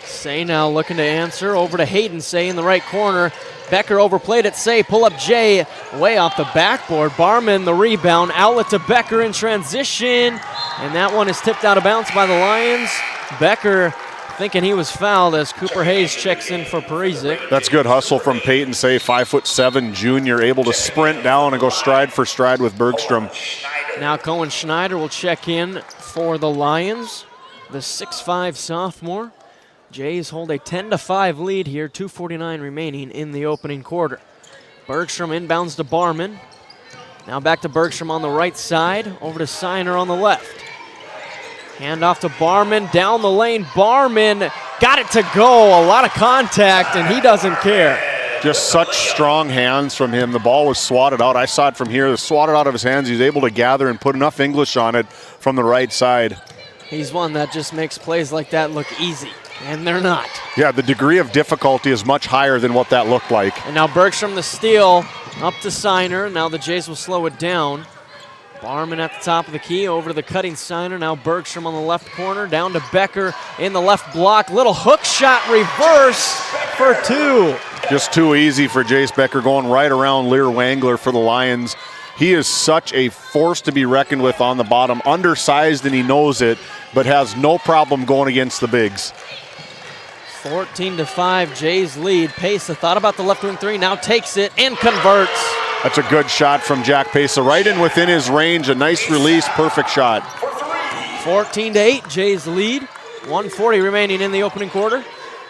Say now looking to answer. Over to Hayden Say in the right corner. Becker overplayed it. Say pull up Jay way off the backboard. Barman the rebound. Outlet to Becker in transition. And that one is tipped out of bounds by the Lions. Becker thinking he was fouled as Cooper Hayes checks in for Parizek. That's good hustle from Peyton Say, 5'7" junior, able to sprint down and go stride for stride with Bergstrom. Now Cohen Schneider will check in for the Lions. The 6'5" sophomore. Jays hold a 10-5 lead here, 2:49 remaining in the opening quarter. Bergstrom inbounds to Barman. Now back to Bergstrom on the right side, over to Signer on the left. Hand off to Barman, down the lane. Barman got it to go. A lot of contact, and he doesn't care. Just such strong hands from him. The ball was swatted out. I saw it from here. It was swatted out of his hands. He was able to gather and put enough English on it from the right side. He's one that just makes plays like that look easy, and they're not. Yeah, the degree of difficulty is much higher than what that looked like. And now Bergstrom the steal, up to Signer. Now the Jays will slow it down. Barman at the top of the key, over to the cutting Signer. Now Bergstrom on the left corner, down to Becker in the left block. Little hook shot reverse for 2. Just too easy for Jace Becker, going right around Lear Wangler for the Lions. He is such a force to be reckoned with on the bottom. Undersized and he knows it, but has no problem going against the bigs. 14-5, Jays lead. Pesa thought about the left wing 3, now takes it and converts. That's a good shot from Jack Pesa, right in within his range. A nice release, perfect shot. 14-8, Jays lead. 1:40 remaining in the opening quarter.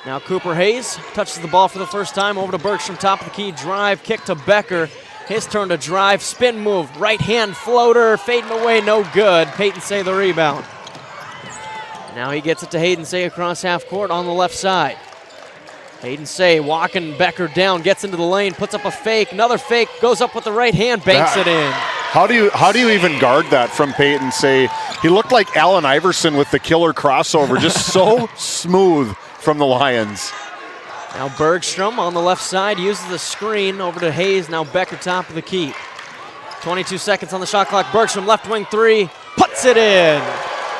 Now Cooper Hayes touches the ball for the first time, over to Bergstrom, top of the key, drive, kick to Becker. His turn to drive, spin move, right hand floater, fading away, no good. Peyton Say the rebound. Now he gets it to Hayden Say across half court on the left side. Hayden Say walking Becker down, gets into the lane, puts up a fake, another fake, goes up with the right hand, banks it in. How do you even guard that from Peyton Say? He looked like Allen Iverson with the killer crossover, just so smooth from the Lions. Now Bergstrom on the left side uses the screen over to Hayes. Now Becker top of the key. 22 seconds on the shot clock. Bergstrom left wing 3, puts it in.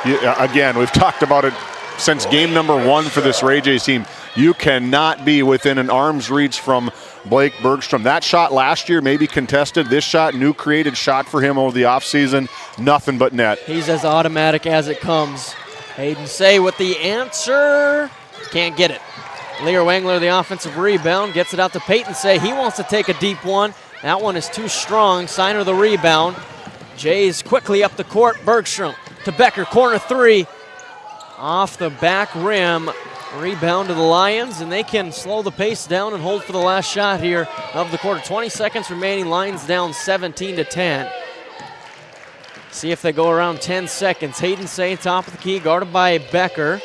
Yeah, again, we've talked about it since game number 1 for this Ray Jays team. You cannot be within an arm's reach from Blake Bergstrom. That shot last year maybe contested. This shot, new created shot for him over the offseason. Nothing but net. He's as automatic as it comes. Hayden Say with the answer. Can't get it. Lear Wangler, the offensive rebound, gets it out to Peyton Say. He wants to take a deep one. That one is too strong. Signer the rebound. Jays quickly up the court. Bergstrom to Becker, corner 3. Off the back rim. Rebound to the Lions, and they can slow the pace down and hold for the last shot here of the quarter. 20 seconds remaining. Lions down 17-10. See if they go around 10 seconds. Hayden Say, top of the key, guarded by Becker.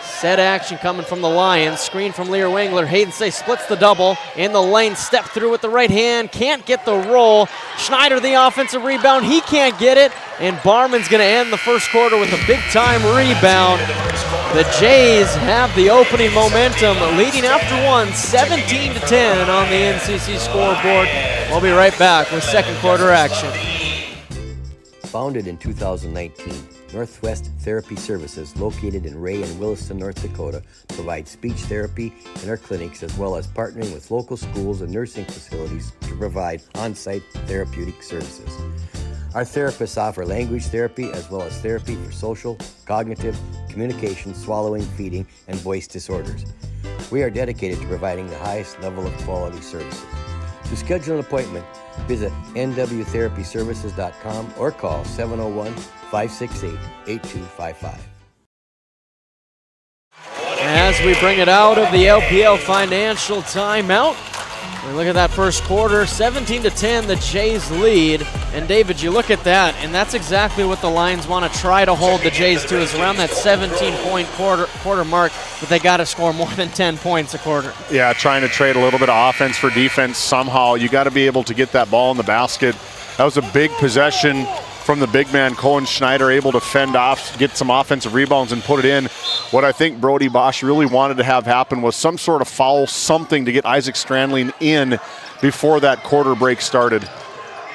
Set action coming from the Lions. Screen from Lear Wangler. Hayden Say splits the double in the lane. Step through with the right hand. Can't get the roll. Schneider the offensive rebound. He can't get it. And Barman's going to end the first quarter with a big-time rebound. The Jays have the opening momentum, leading after one, 17-10 on the NCC scoreboard. We'll be right back with second quarter action. Founded in 2019, Northwest Therapy Services, located in Ray and Williston, North Dakota, provides speech therapy in our clinics, as well as partnering with local schools and nursing facilities to provide on-site therapeutic services. Our therapists offer language therapy as well as therapy for social, cognitive, communication, swallowing, feeding, and voice disorders. We are dedicated to providing the highest level of quality services. To schedule an appointment, visit nwtherapyservices.com or call 701-568-8255. As we bring it out of the LPL financial timeout, we look at that first quarter, 17-10, the Jays lead. And David, you look at that, and that's exactly what the Lions want to try to hold the Jays to, is around that 17-point quarter mark, but they got to score more than 10 points a quarter. Yeah, trying to trade a little bit of offense for defense somehow. You got to be able to get that ball in the basket. That was a big possession from the big man, Cohen Schneider, able to fend off, get some offensive rebounds and put it in. What I think Brody Bosch really wanted to have happen was some sort of foul, something to get Isaac Strandling in before that quarter break started.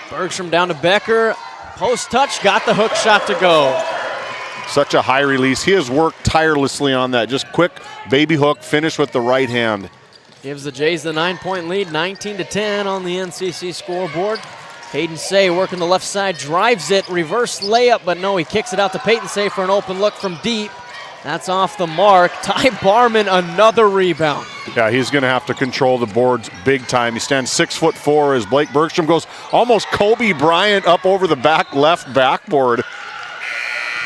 Bergstrom down to Becker. Post touch, got the hook shot to go. Such a high release. He has worked tirelessly on that. Just quick baby hook, finish with the right hand. Gives the Jays the 9-point lead, 19-10 on the NCC scoreboard. Hayden Say working the left side, drives it, reverse layup, but no, he kicks it out to Peyton Say for an open look from deep. That's off the mark. Ty Barman, another rebound. Yeah, he's going to have to control the boards big time. He stands 6'4" as Blake Bergstrom goes almost Kobe Bryant up over the back left backboard.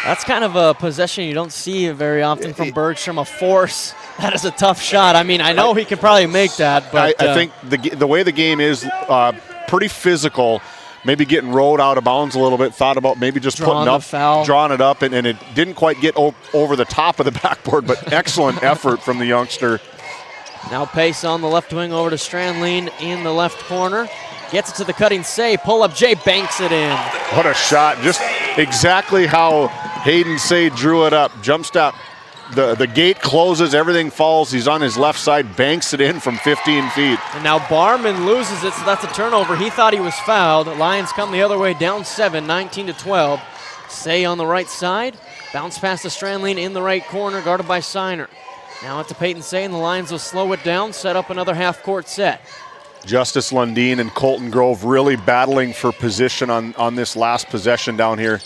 That's kind of a possession you don't see very often from Bergstrom, a force. That is a tough shot. I mean, I know he could probably make that, but I think the way the game is pretty physical. Maybe getting rode out of bounds a little bit, thought about maybe just drawing it up, and it didn't quite get over the top of the backboard, but excellent effort from the youngster. Now Pace on the left wing over to Strandline in the left corner. Gets it to the cutting Say. Pull up Jay, banks it in. What a shot. Just exactly how Hayden Say drew it up. Jump stop. The gate closes, everything falls. He's on his left side, banks it in from 15 feet. And now Barman loses it, so that's a turnover. He thought he was fouled. Lions come the other way, down 7, 19-12. Say on the right side. Bounce past the Strandline in the right corner, guarded by Siner. Now it's to Peyton Say, and the Lions will slow it down, set up another half-court set. Justice Lundeen and Colton Grove really battling for position on this last possession down here.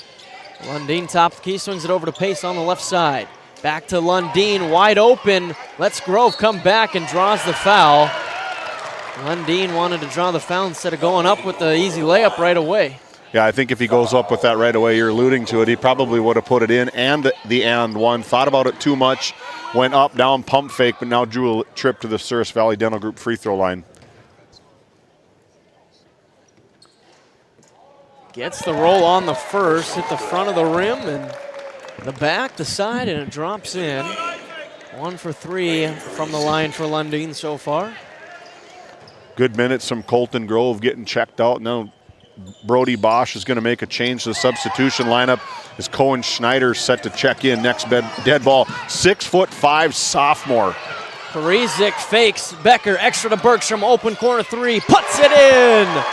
Lundeen top of the key, swings it over to Pace on the left side. Back to Lundeen, wide open. Lets Grove come back and draws the foul. Lundeen wanted to draw the foul instead of going up with the easy layup right away. Yeah, I think if he goes up with that right away, you're alluding to it, he probably would have put it in and the and one. Thought about it too much, went up, down, pump fake, but now drew a trip to the Souris Valley Dental Group free throw line. Gets the roll on the first, hit the front of the rim and the back, the side, and it drops in. 1 for 3 from the line for Lundeen so far. Good minutes from Colton Grove getting checked out. Now Brody Bosch is going to make a change to the substitution lineup as Cohen Schneider set to check in. Next dead ball, 6'5" sophomore. Parizic fakes Becker, extra to Bergstrom, open corner 3, puts it in!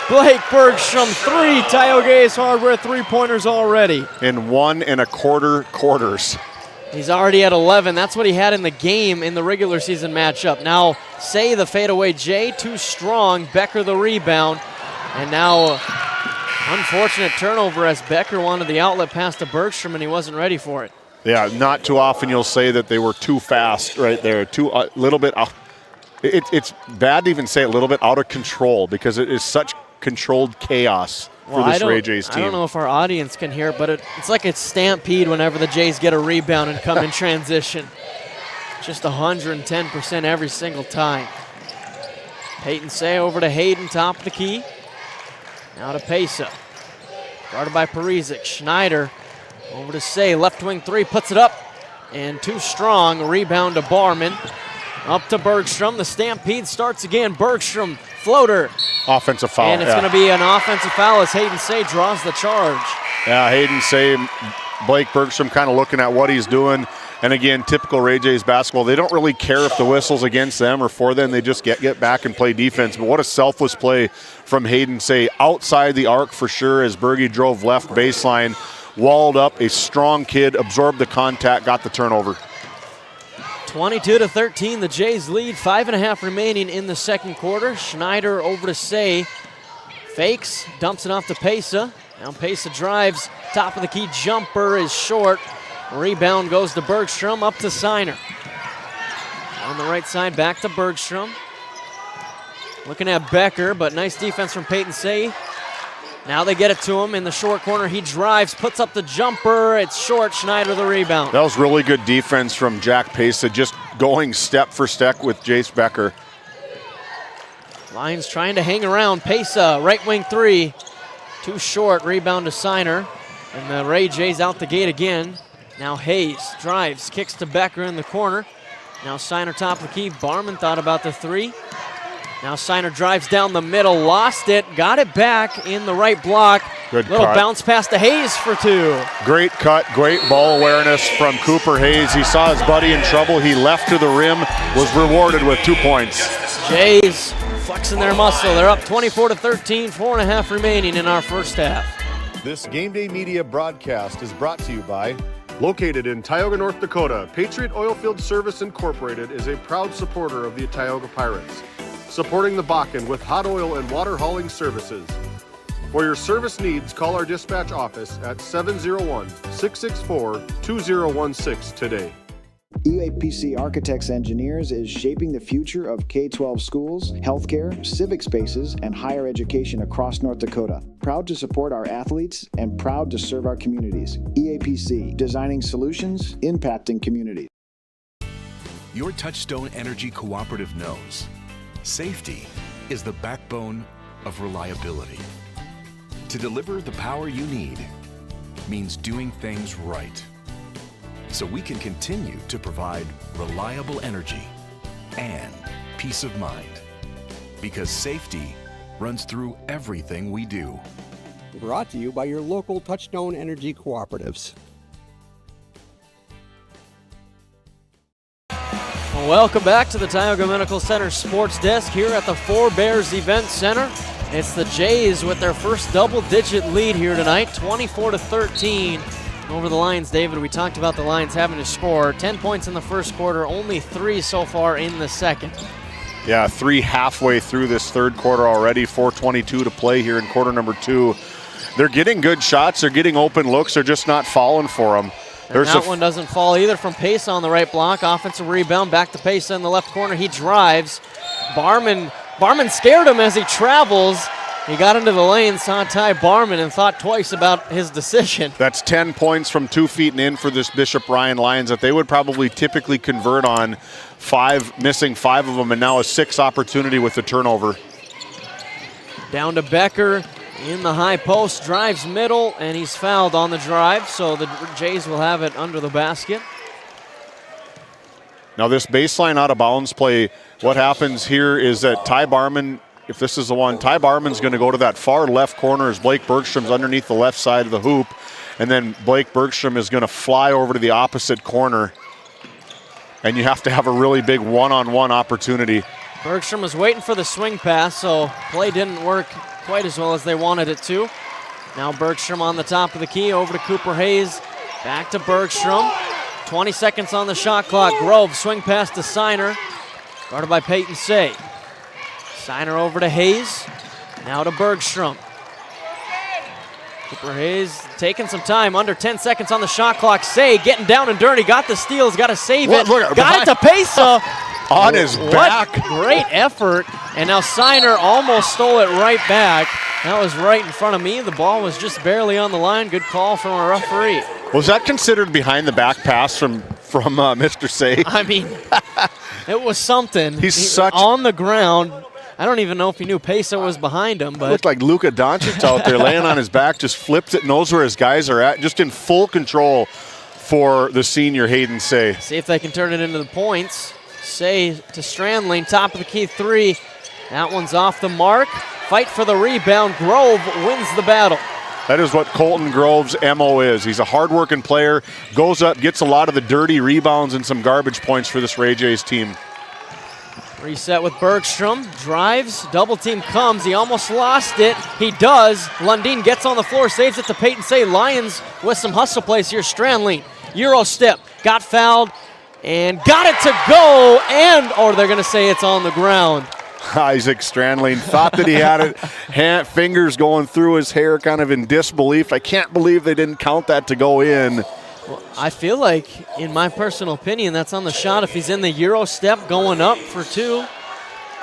Blake Bergstrom, 3 Tioga Ace Hardware three-pointers already. In 1 1/4 quarters. He's already at 11. That's what he had in the game in the regular season matchup. Now, Say the fadeaway J, too strong. Becker the rebound. And now, unfortunate turnover as Becker wanted the outlet pass to Bergstrom and he wasn't ready for it. Yeah, not too often you'll say that they were too fast right there. A little bit, it's bad to even say a little bit out of control because it is such controlled chaos for this Ray Jays team. I don't know if our audience can hear it, but it's like a stampede whenever the Jays get a rebound and come in transition. Just 110% every single time. Peyton Say over to Hayden, top of the key. Now to Pesa. Guarded by Parizic. Schneider over to Say, left wing 3, puts it up. And too strong, rebound to Barman. Up to Bergstrom, the stampede starts again. Bergstrom, floater. Offensive foul. And it's going to be an offensive foul as Hayden Say draws the charge. Yeah, Hayden Say, Blake Bergstrom kind of looking at what he's doing. And again, typical Ray Jays basketball, they don't really care if the whistle's against them or for them. They just get back and play defense. But what a selfless play from Hayden Say. Outside the arc for sure as Berge drove left baseline, walled up, a strong kid, absorbed the contact, got the turnover. 22-13, the Jays lead, 5.5 remaining in the second quarter. Schneider over to Say, fakes, dumps it off to Pesa. Now Pesa drives, top of the key jumper is short. Rebound goes to Bergstrom, up to Siner. On the right side, back to Bergstrom. Looking at Becker, but nice defense from Peyton Say. Now they get it to him in the short corner. He drives, puts up the jumper. It's short. Schneider the rebound. That was really good defense from Jack Pesa, just going step for step with Jace Becker. Lions trying to hang around. Pesa, right wing 3. Too short. Rebound to Siner. And the Ray Jays out the gate again. Now Hayes drives, kicks to Becker in the corner. Now Siner top of the key. Barman thought about the 3. Now Siner drives down the middle, lost it, got it back in the right block. Good little cut. Bounce pass to Hayes for 2. Great cut, great ball awareness from Cooper Hayes. He saw his buddy in trouble. He left to the rim, was rewarded with 2 points. Jays flexing their muscle. They're up 24-13, 4.5 remaining in our first half. This GameDay Media broadcast is brought to you by... Located in Tioga, North Dakota, Patriot Oilfield Service Incorporated is a proud supporter of the Tioga Pirates, supporting the Bakken with hot oil and water hauling services. For your service needs, call our dispatch office at 701-664-2016 today. EAPC Architects Engineers is shaping the future of K-12 schools, healthcare, civic spaces, and higher education across North Dakota. Proud to support our athletes and proud to serve our communities. EAPC, designing solutions, impacting communities. Your Touchstone Energy Cooperative knows safety is the backbone of reliability. To deliver the power you need means doing things right, so we can continue to provide reliable energy and peace of mind. Because safety runs through everything we do. Brought to you by your local Touchstone Energy Cooperatives. Welcome back to the Tioga Medical Center Sports Desk here at the Four Bears Event Center. It's the Jays with their first double-digit lead here tonight, 24-13 over the Lions. David, we talked about the Lions having to score 10 points in the first quarter, only 3 so far in the second. Yeah, 3 halfway through this third quarter already, 4:22 to play here in quarter number 2. They're getting good shots, they're getting open looks, they're just not falling for them. And that one doesn't fall either from Pesa on the right block. Offensive rebound, back to Pesa in the left corner. He drives. Barman scared him as he travels. He got into the lane, saw Ty Barman, and thought twice about his decision. That's 10 points from 2 feet and in for this Bishop Ryan Lions that they would probably typically convert on. 5, missing 5 of them, and now a 6 opportunity with the turnover. Down to Becker in the high post, drives middle, and he's fouled on the drive, so the Jays will have it under the basket. Now this baseline out of bounds play, what happens here is that Ty Barman, if this is the one, Ty Barman's going to go to that far left corner as Blake Bergstrom's underneath the left side of the hoop, and then Blake Bergstrom is going to fly over to the opposite corner, and you have to have a really big one-on-one opportunity. Bergstrom was waiting for the swing pass, so play didn't work quite as well as they wanted it to. Now Bergstrom on the top of the key, over to Cooper Hayes, back to Bergstrom. 20 seconds on the shot clock. Grove swing pass to Siner, guarded by Peyton Say. Siner over to Hayes, now to Bergstrom. Cooper Hayes taking some time, under 10 seconds on the shot clock. Say getting down and dirty, got the steals, got to save it. Got it to Pesa. On his back. Great effort. And now Siner almost stole it right back. That was right in front of me. The ball was just barely on the line. Good call from a referee. Was that considered behind the back pass from Mr. Say? I mean, it was something. He's such on the ground. I don't even know if he knew Pesa was behind him, but looked like Luka Doncic out there laying on his back, just flips it, knows where his guys are at, just in full control for the senior Hayden Say. See if they can turn it into the points. Say to Strandling, top of the key 3. That one's off the mark. Fight for the rebound. Grove wins the battle. That is what Colton Grove's MO is. He's a hard-working player, goes up, gets a lot of the dirty rebounds and some garbage points for this Ray Jays team. Reset with Bergstrom, drives, double team comes, he almost lost it, he does. Lundin gets on the floor, saves it to Peyton Say. Lions with some hustle plays here. Strandling, Euro step, got fouled, and got it to go, or they're gonna say it's on the ground. Isaac Strandling thought that he had it, fingers going through his hair, kind of in disbelief. I can't believe they didn't count that to go in. Well, I feel like, in my personal opinion, that's on the shot. If he's in the Euro step going up for 2.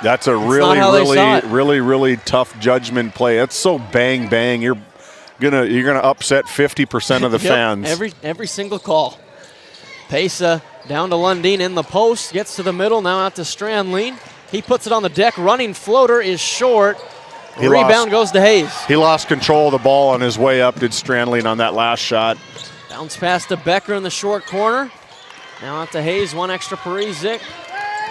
That's a really tough judgment play. That's so bang bang. You're gonna upset 50% of the fans. Every single call. Pesa down to Lundin in the post, gets to the middle, now out to Strandling. He puts it on the deck, running floater is short. Rebound goes to Hayes. He lost control of the ball on his way up, did Strandling on that last shot. Bounce pass to Becker in the short corner. Now out to Hayes, one extra Parizek.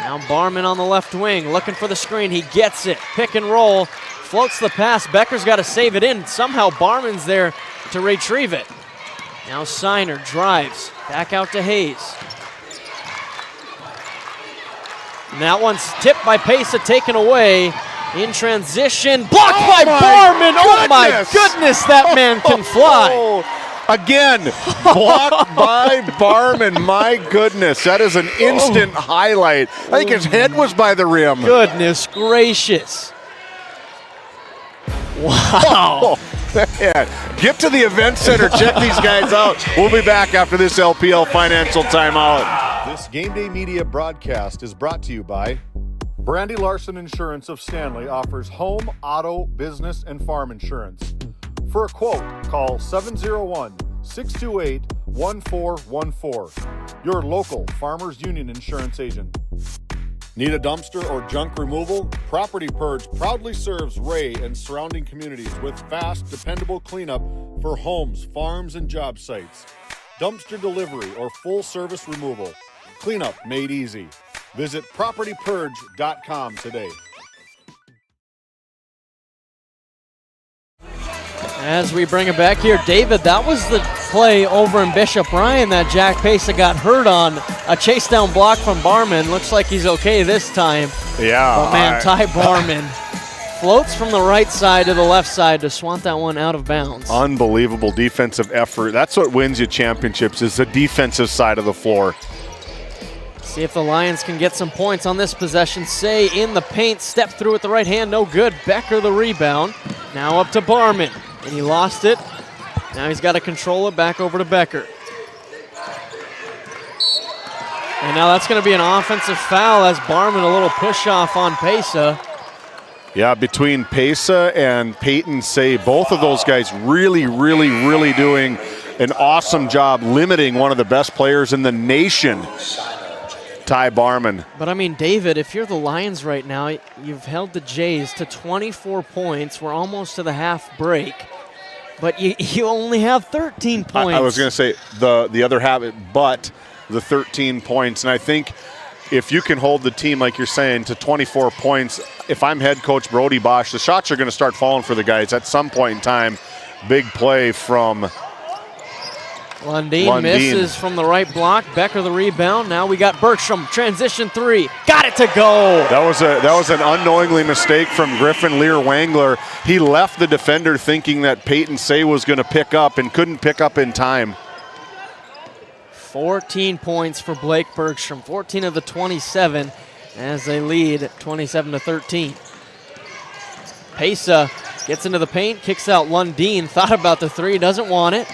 Now Barman on the left wing, looking for the screen. He gets it, pick and roll, floats the pass. Becker's got to save it in. Somehow Barman's there to retrieve it. Now Siner drives, back out to Hayes. And that one's tipped by Pesa, taken away. In transition, blocked by Barman. Oh my goodness, that man can fly. Again, blocked by Barman. My goodness, that is an instant highlight. I think his head was by the rim. Goodness gracious. Wow. Man. Get to the event center, check these guys out. We'll be back after this LPL financial timeout. This Game Day Media broadcast is brought to you by Brandy Larson Insurance of Stanley offers home, auto, business, and farm insurance. For a quote, call 701-628-1414. Your local Farmers Union insurance agent. Need a dumpster or junk removal? Property Purge proudly serves Ray and surrounding communities with fast, dependable cleanup for homes, farms, and job sites. Dumpster delivery or full service removal. Cleanup made easy. Visit PropertyPurge.com today. As we bring it back here, David, that was the play over in Bishop Ryan that Jack Pesa got hurt on. A chase down block from Barman. Looks like he's okay this time. Yeah. But man, Ty Barman floats from the right side to the left side to swat that one out of bounds. Unbelievable defensive effort. That's what wins you championships, is the defensive side of the floor. See if the Lions can get some points on this possession. Say in the paint, step through with the right hand, no good. Becker the rebound. Now up to Barman, and he lost it. Now he's got to control it, back over to Becker. And now that's going to be an offensive foul as Barman a little push off on Pesa. Yeah, between Pesa and Peyton Say, both of those guys really doing an awesome job limiting one of the best players in the nation, Ty Barman. But I mean, David, if you're the Lions right now, you've held the Jays to 24 points. We're almost to the half break, but you only have 13 points. I was going to say the other half, but the 13 points. And I think if you can hold the team, like you're saying, to 24 points, if I'm head coach Brody Bosch, the shots are going to start falling for the guys at some point in time. Big play from Lundeen misses from the right block. Becker the rebound. Now we got Bergstrom. Transition three. Got it to go. That was an unknowingly mistake from Griffin Lear Wangler. He left the defender thinking that Peyton Say was going to pick up and couldn't pick up in time. 14 points for Blake Bergstrom. 14 of the 27 as they lead 27-13. Pesa gets into the paint, kicks out Lundeen. Thought about the three, doesn't want it.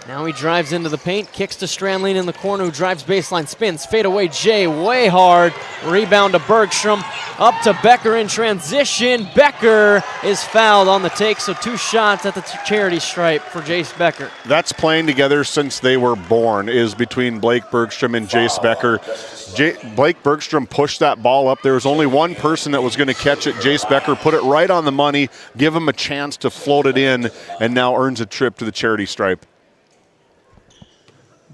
Now he drives into the paint, kicks to Strandling in the corner, who drives baseline, spins, fade away Jay, way hard. Rebound to Bergstrom, up to Becker in transition. Becker is fouled on the take, so 2 shots at the charity stripe for Jace Becker. That's playing together since they were born, is between Blake Bergstrom and Jace Becker. Blake Bergstrom pushed that ball up. There was only one person that was going to catch it. Jace Becker put it right on the money, give him a chance to float it in, and now earns a trip to the charity stripe.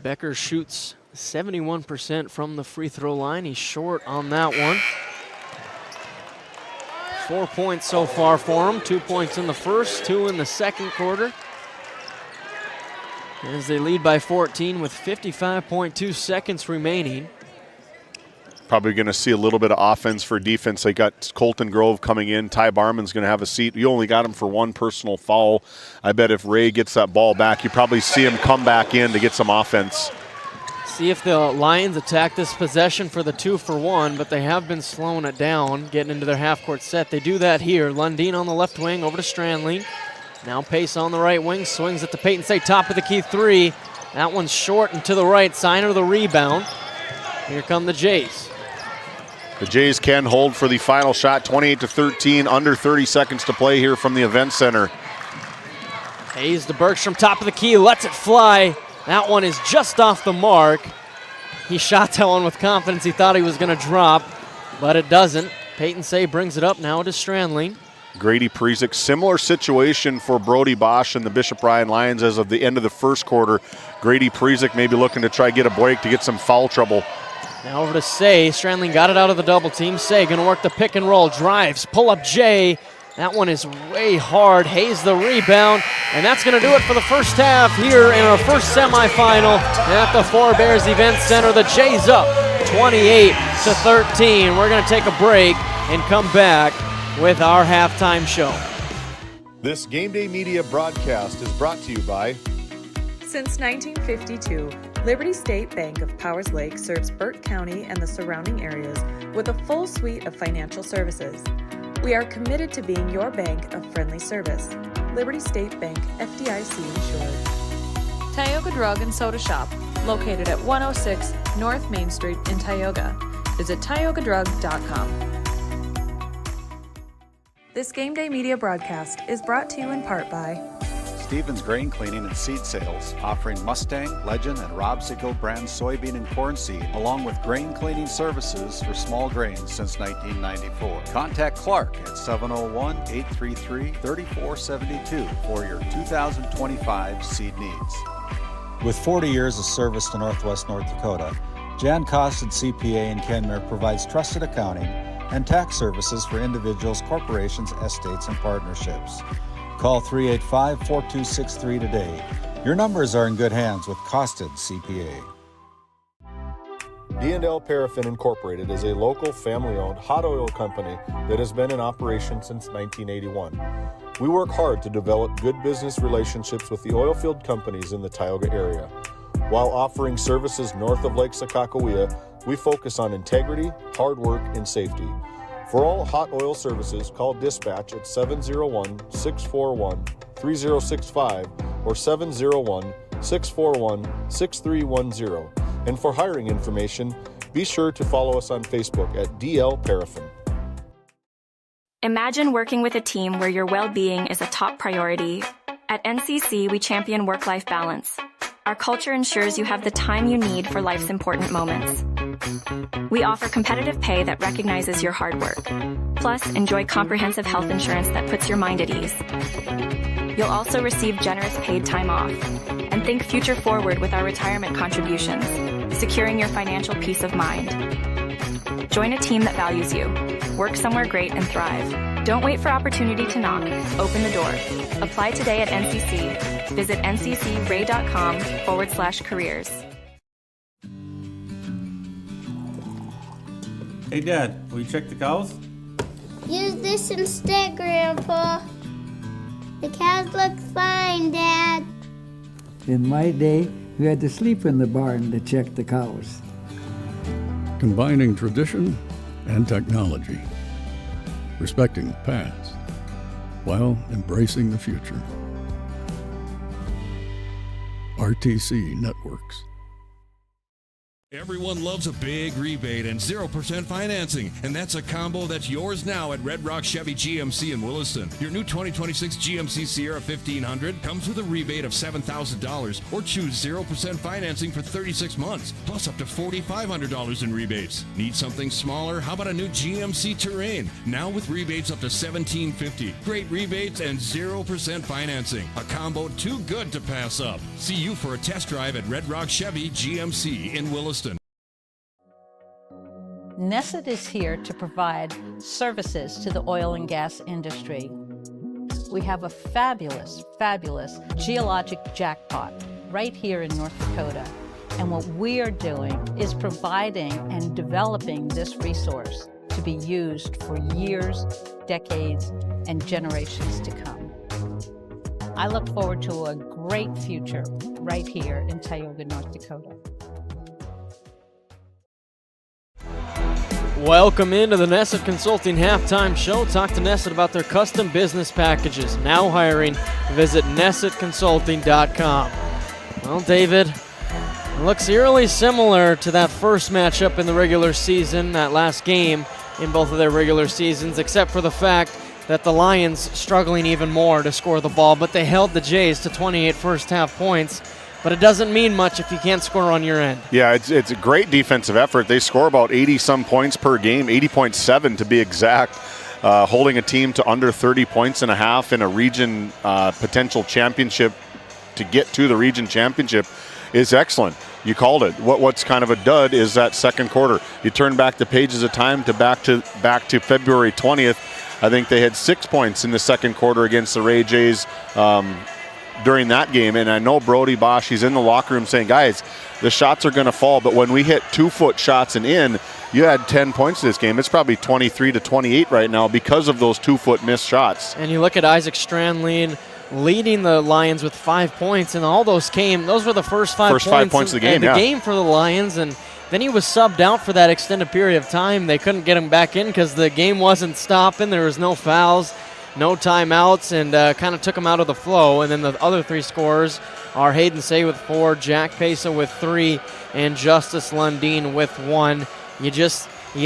Becker shoots 71% from the free throw line. He's short on that one. 4 points so far for him. 2 points in the first, 2 in the second quarter. As they lead by 14 with 55.2 seconds remaining. Probably going to see a little bit of offense for defense. They got Colton Grove coming in. Ty Barman's going to have a seat. You only got him for 1 personal foul. I bet if Ray gets that ball back, you probably see him come back in to get some offense. See if the Lions attack this possession for the 2-for-1, but they have been slowing it down, getting into their half-court set. They do that here. Lundeen on the left wing, over to Strandling. Now Pace on the right wing, swings it to Peyton Say, top of the key 3. That one's short and to the right, Signer the rebound. Here come the Jays. The Jays can hold for the final shot, 28-13, under 30 seconds to play here from the event center. Hayes to Bergstrom, top of the key, lets it fly. That one is just off the mark. He shot that one with confidence. He thought he was going to drop, but it doesn't. Peyton Say brings it up now to Strandling. Grady Prezick, similar situation for Brody Bosch and the Bishop Ryan Lions as of the end of the first quarter. Grady Prezick maybe looking to try get a break to get some foul trouble. Now over to Say. Strandling got it out of the double team. Say going to work the pick and roll. Drives, pull up Jay. That one is way hard. Hayes the rebound. And that's going to do it for the first half here in our first semifinal at the Four Bears Event Center. The Jays up 28-13. We're going to take a break and come back with our halftime show. This GameDay Media broadcast is brought to you by... Since 1952, Liberty State Bank of Powers Lake serves Burt County and the surrounding areas with a full suite of financial services. We are committed to being your bank of friendly service. Liberty State Bank, FDIC insured. Tioga Drug and Soda Shop, located at 106 North Main Street in Tioga. Visit tiogadrug.com. This Game Day Media broadcast is brought to you in part by Stevens Grain Cleaning and Seed Sales, offering Mustang, Legend, and Rob Sigel brand soybean and corn seed, along with grain cleaning services for small grains since 1994. Contact Clark at 701-833-3472 for your 2025 seed needs. With 40 years of service to Northwest North Dakota, Jan Costed CPA in Kenmare provides trusted accounting and tax services for individuals, corporations, estates, and partnerships. Call 385-4263 today. Your numbers are in good hands with Costed CPA. D&L Paraffin Incorporated is a local family-owned hot oil company that has been in operation since 1981. We work hard to develop good business relationships with the oilfield companies in the Tioga area. While offering services north of Lake Sakakawea, we focus on integrity, hard work, and safety. For all hot oil services, call dispatch at 701-641-3065 or 701-641-6310. And for hiring information, be sure to follow us on Facebook at DL Paraffin. Imagine working with a team where your well-being is a top priority. At NCC, we champion work-life balance. Our culture ensures you have the time you need for life's important moments. We offer competitive pay that recognizes your hard work. Plus, enjoy comprehensive health insurance that puts your mind at ease. You'll also receive generous paid time off. And think future forward with our retirement contributions, securing your financial peace of mind. Join a team that values you. Work somewhere great and thrive. Don't wait for opportunity to knock. Open the door. Apply today at NCC. Visit nccray.com/careers. Hey, Dad, will you check the cows? Use this instead, Grandpa. The cows look fine, Dad. In my day, we had to sleep in the barn to check the cows. Combining tradition and technology, respecting the past while embracing the future. RTC Networks. Everyone loves a big rebate and 0% financing, and that's a combo that's yours now at Red Rock Chevy GMC in Williston. Your new 2026 GMC Sierra 1500 comes with a rebate of $7,000 or choose 0% financing for 36 months, plus up to $4,500 in rebates. Need something smaller? How about a new GMC Terrain? Now with rebates up to $1,750. Great rebates and 0% financing. A combo too good to pass up. See you for a test drive at Red Rock Chevy GMC in Williston. Nesset is here to provide services to the oil and gas industry. We have a fabulous, fabulous geologic jackpot right here in North Dakota. And what we are doing is providing and developing this resource to be used for years, decades, and generations to come. I look forward to a great future right here in Tioga, North Dakota. Welcome into the Nesset Consulting Halftime Show. Talk to Nesset about their custom business packages. Now hiring. Visit NessetConsulting.com. Well, David, it looks eerily similar to that first matchup in the regular season, that last game in both of their regular seasons, except for the fact that the Lions struggling even more to score the ball, but they held the Jays to 28 first half points. But it doesn't mean much if you can't score on your end. Yeah, it's a great defensive effort. They score about 80-some points per game, 80.7 to be exact, holding a team to under 30 points and a half in a region potential championship. To get to the region championship is excellent. You called it. What's kind of a dud is that second quarter. You turn back the pages of time to back to February 20th. I think they had 6 points in the second quarter against the Ray Jays. During that game, and I know Brody Bosch, he's in the locker room saying, guys, the shots are going to fall, but when we hit 2-foot shots and in, you had 10 points in this game. It's probably 23-28 right now because of those 2-foot missed shots. And you look at Isaac Strandline leading the Lions with 5 points, and all those were the first 5 points. 5 points of the game, game for the Lions, and then he was subbed out for that extended period of time. They couldn't get him back in because the game wasn't stopping. There was no fouls, no timeouts, and kind of took him out of the flow. And then the other three scorers are Hayden Say with 4, Jack Pesa with 3, and Justice Lundeen with 1. You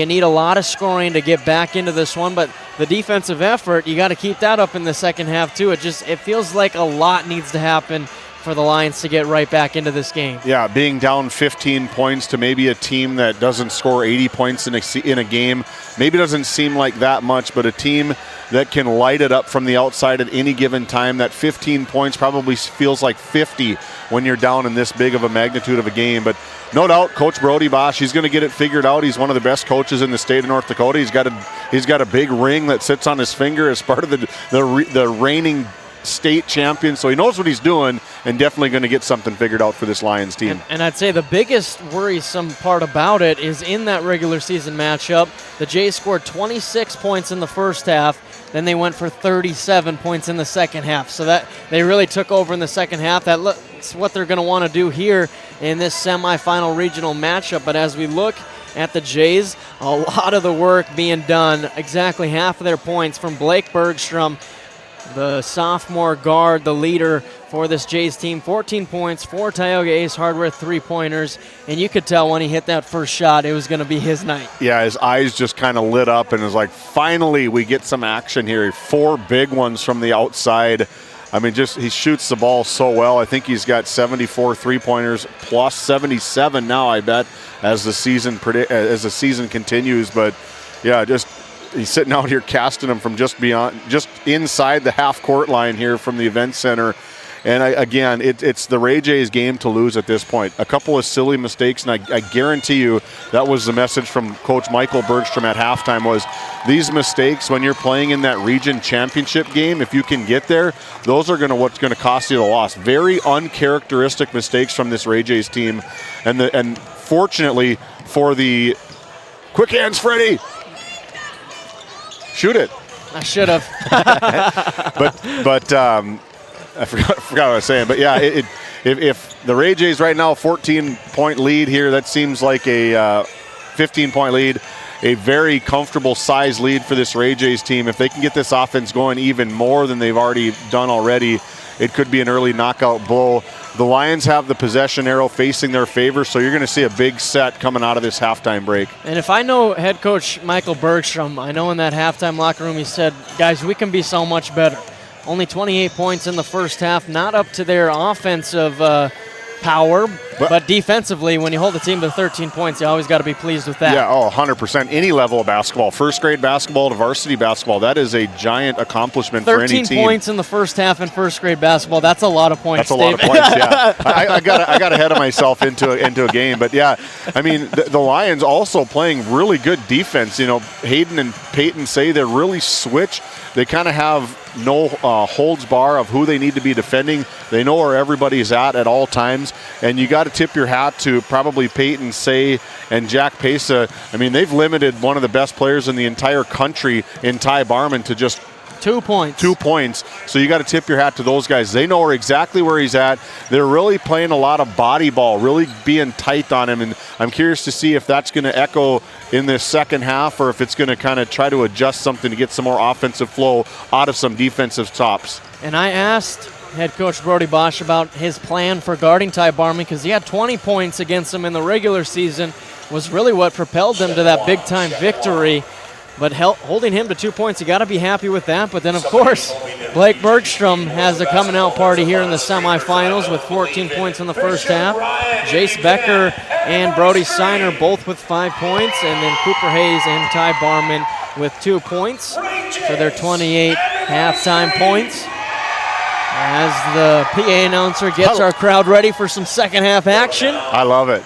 need a lot of scoring to get back into this one, but the defensive effort, you got to keep that up in the second half too. It feels like a lot needs to happen for the Lions to get right back into this game. Yeah, being down 15 points to maybe a team that doesn't score 80 points in a game, maybe doesn't seem like that much, but a team that can light it up from the outside at any given time, that 15 points probably feels like 50 when you're down in this big of a magnitude of a game. But no doubt, Coach Brody Bosch, he's going to get it figured out. He's one of the best coaches in the state of North Dakota. He's got a big ring that sits on his finger as part of the reigning state champion, so he knows what he's doing and definitely going to get something figured out for this Lions team. And I'd say the biggest worrisome part about it is in that regular season matchup, the Jays scored 26 points in the first half, then they went for 37 points in the second half. So that they really took over in the second half. That's what they're going to want to do here in this semifinal regional matchup. But as we look at the Jays, a lot of the work being done, exactly half of their points from Blake Bergstrom, the sophomore guard, the leader for this Jays team. 14 points, 4 Tioga Ace Hardware three-pointers, and you could tell when he hit that first shot it was going to be his night. Yeah, his eyes just kind of lit up and was like, finally we get some action here. 4 big ones from the outside. I mean, just he shoots the ball so well. I think he's got 74 three-pointers plus 77 now, I bet, as the season continues. But yeah, just he's sitting out here casting them from just inside the half-court line here from the event center. And again, it's the Ray Jays game to lose at this point. A couple of silly mistakes, and I guarantee you that was the message from Coach Michael Bergstrom at halftime was these mistakes when you're playing in that region championship game, if you can get there, those are what's going to cost you the loss. Very uncharacteristic mistakes from this Ray Jays team. And fortunately for the quick hands, Freddie. Shoot it. I should have. but I forgot what I was saying. But yeah, if the Ray Jays right now 14-point lead here, that seems like a 15-point lead, a very comfortable size lead for this Ray Jays team. If they can get this offense going even more than they've already done already, it could be an early knockout blow. The Lions have the possession arrow facing their favor, so you're going to see a big set coming out of this halftime break. And if I know head coach Michael Bergstrom, I know in that halftime locker room he said, guys, we can be so much better. Only 28 points in the first half, not up to their offensive power, but defensively, when you hold the team to 13 points, you always got to be pleased with that. Yeah, 100%. Any level of basketball, first grade basketball to varsity basketball, that is a giant accomplishment for any team. 13 points in the first half in first grade basketball, that's a lot of points, That's a lot of points, yeah. I got ahead of myself into a game, but yeah, I mean, the Lions also playing really good defense. You know, Hayden and Peyton say they're really switch. They kind of have no holds bar of who they need to be defending. They know where everybody's at all times, and you got to tip your hat to probably Peyton Say and Jack Pesa. I mean, they've limited one of the best players in the entire country in Ty Barman to just 2 points. 2 points. So you got to tip your hat to those guys. They know exactly where he's at. They're really playing a lot of body ball, really being tight on him. And I'm curious to see if that's going to echo in this second half or if it's going to kind of try to adjust something to get some more offensive flow out of some defensive stops. And I asked head coach Brody Bosch about his plan for guarding Ty Barman because he had 20 points against him in the regular season, was really what propelled them to that big-time victory. But holding him to 2 points, you got to be happy with that. But then, of course, Blake Bergstrom has a coming-out party here in the semifinals with 14 points in the first half. Jace Becker and Brody Steiner both with 5 points, and then Cooper Hayes and Ty Barman with 2 points for their 28 halftime points. As the PA announcer gets our crowd ready for some second-half action. I love it.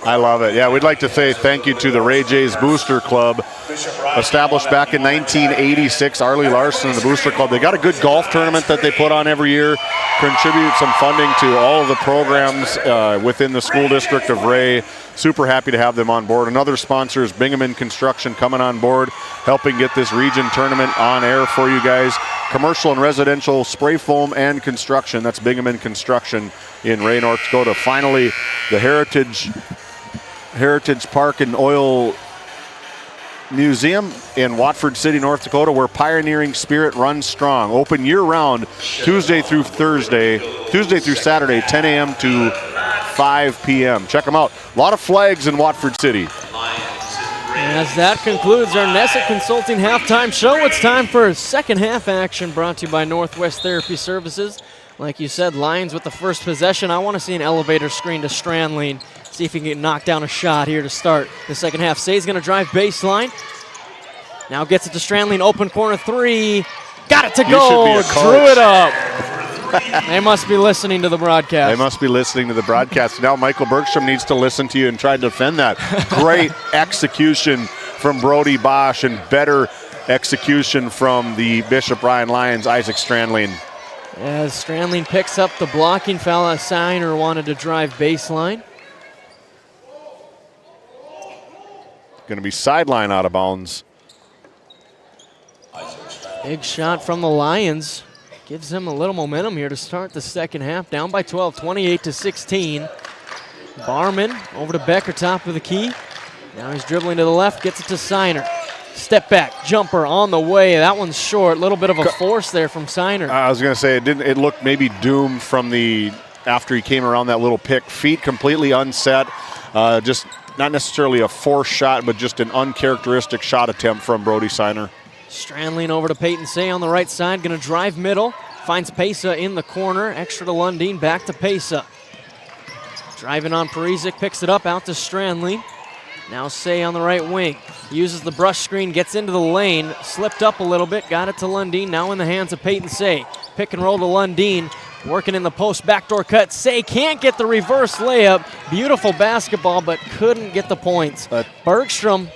I love it. Yeah, we'd like to say thank you to the Ray Jays Booster Club, established back in 1986. Arlie Larson and the Booster Club. They got a good golf tournament that they put on every year, contribute some funding to all of the programs within the school district of Ray. Super happy to have them on board. Another sponsor is Bingaman Construction coming on board, helping get this region tournament on air for you guys. Commercial and residential spray foam and construction. That's Bingaman Construction in Ray, North Dakota. Finally, the Heritage Park and Oil Museum in Watford City, North Dakota, where pioneering spirit runs strong. Open year-round, Tuesday through Saturday, 10 a.m. to 5 p.m. Check them out. A lot of flags in Watford City. As that concludes our Nessa Consulting halftime show, it's time for second half action brought to you by Northwest Therapy Services. Like you said, Lions with the first possession. I want to see an elevator screen to Strandling. See if he can knock down a shot here to start the second half. Say's going to drive baseline. Now gets it to Strandling, open corner three. Got it to go, drew it up. They must be listening to the broadcast. They must be listening to the broadcast. Now Michael Bergstrom needs to listen to you and try to defend that. Great execution from Brody Bosch and better execution from the Bishop Ryan Lions, Isaac Strandling. As Strandling picks up the blocking foul, Signer wanted to drive baseline. Going to be sideline out of bounds. Big shot from the Lions. Gives them a little momentum here to start the second half. Down by 12, 28-16. Barman over to Becker, top of the key. Now he's dribbling to the left, gets it to Signer. Step back, jumper on the way. That one's short. A little bit of a force there from Signer. I was going to say it looked maybe doomed from after he came around that little pick. Feet completely unset. Just not necessarily a forced shot, but just an uncharacteristic shot attempt from Brody Signer. Strandling over to Peyton Say on the right side, going to drive middle. Finds Pesa in the corner, extra to Lundin, back to Pesa. Driving on Parizek, picks it up, out to Strandling. Now Say on the right wing. Uses the brush screen, gets into the lane, slipped up a little bit, got it to Lundin, now in the hands of Peyton Say. Pick and roll to Lundin, working in the post, backdoor cut. Say can't get the reverse layup. Beautiful basketball, but couldn't get the points. Bergstrom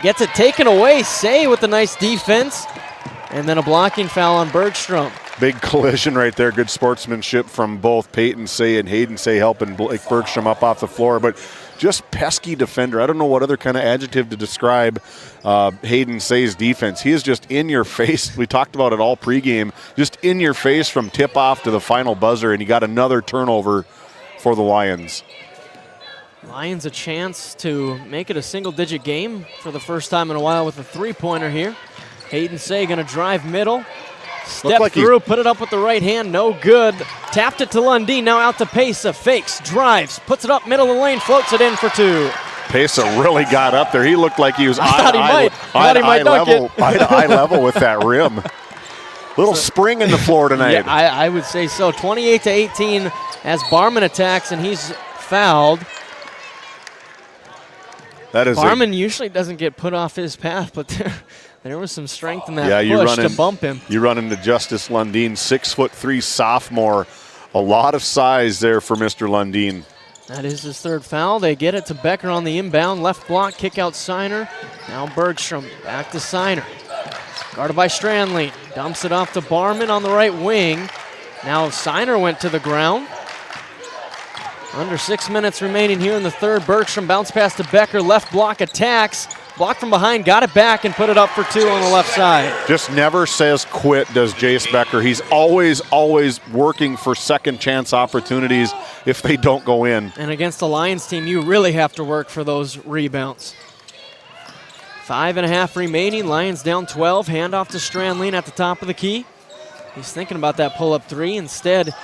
gets it taken away. Say with the nice defense. And then a blocking foul on Bergstrom. Big collision right there. Good sportsmanship from both Peyton Say and Hayden Say helping Blake Bergstrom up off the floor. But just pesky defender. I don't know what other kind of adjective to describe Hayden Say's defense. He is just in your face. We talked about it all pregame. Just in your face from tip-off to the final buzzer. And he got another turnover for the Lions. Lions a chance to make it a single-digit game for the first time in a while with a three-pointer here. Hayden Say going to drive middle. Step through, put it up with the right hand, no good. Tapped it to Lundin, now out to Pesa. Fakes, drives, puts it up middle of the lane, floats it in for two. Pesa really got up there. He looked like he was eye level with that rim. Little spring in the floor tonight. Yeah, I would say so. 28-18 as Barman attacks, and he's fouled. Barman usually doesn't get put off his path, but there was some strength in that push to bump him. You run into Justice Lundin, 6'3" sophomore. A lot of size there for Mr. Lundin. That is his third foul. They get it to Becker on the inbound. Left block, kick out Signer. Now Bergstrom, back to Signer. Guarded by Strandling. Dumps it off to Barman on the right wing. Now Signer went to the ground. Under 6 minutes remaining here in the third. Bergstrom bounce pass to Becker. Left block attacks. Blocked from behind, got it back and put it up for two on the left side. Just never says quit, does Jace Becker. He's always working for second chance opportunities if they don't go in. And against the Lions team, you really have to work for those rebounds. 5.5 remaining. Lions down 12. Handoff to Strandling at the top of the key. He's thinking about that pull-up three. Instead,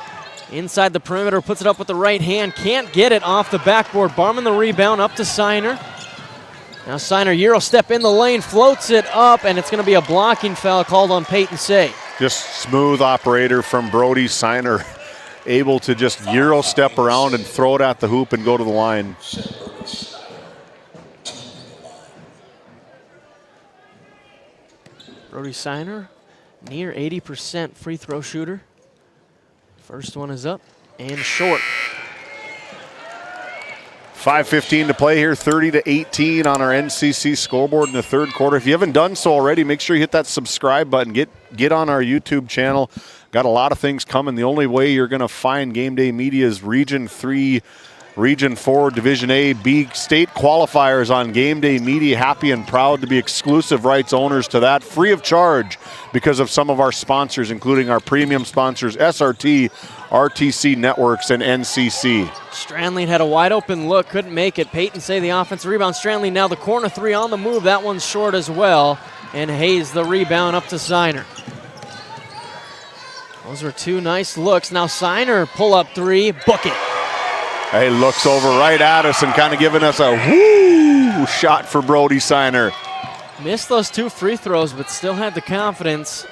inside the perimeter, puts it up with the right hand. Can't get it off the backboard. Barman the rebound up to Signer. Now Signer, Euro step in the lane, floats it up, and it's going to be a blocking foul called on Peyton Say. Just smooth operator from Brody Signer, able to just Euro step around and throw it at the hoop and go to the line. Brody Signer, near 80% free throw shooter. First one is up and short. 5:15 to play here, 30-18 on our NCC scoreboard in the third quarter. If you haven't done so already, make sure you hit that subscribe button. Get on our YouTube channel. Got a lot of things coming. The only way you're going to find GameDay Media's Region 3, Region 4, Division A, B state qualifiers on GameDay Media. Happy and proud to be exclusive rights owners to that, free of charge because of some of our sponsors, including our premium sponsors, SRT, RTC Networks, and NCC. Strandling had a wide open look, couldn't make it. Peyton Say the offensive rebound. Strandling now the corner three on the move. That one's short as well. And Hayes the rebound up to Signer. Those were two nice looks. Now Signer pull up three, book it. He looks over right at us and kind of giving us a woo shot for Brody Signer. Missed those two free throws, but still had the confidence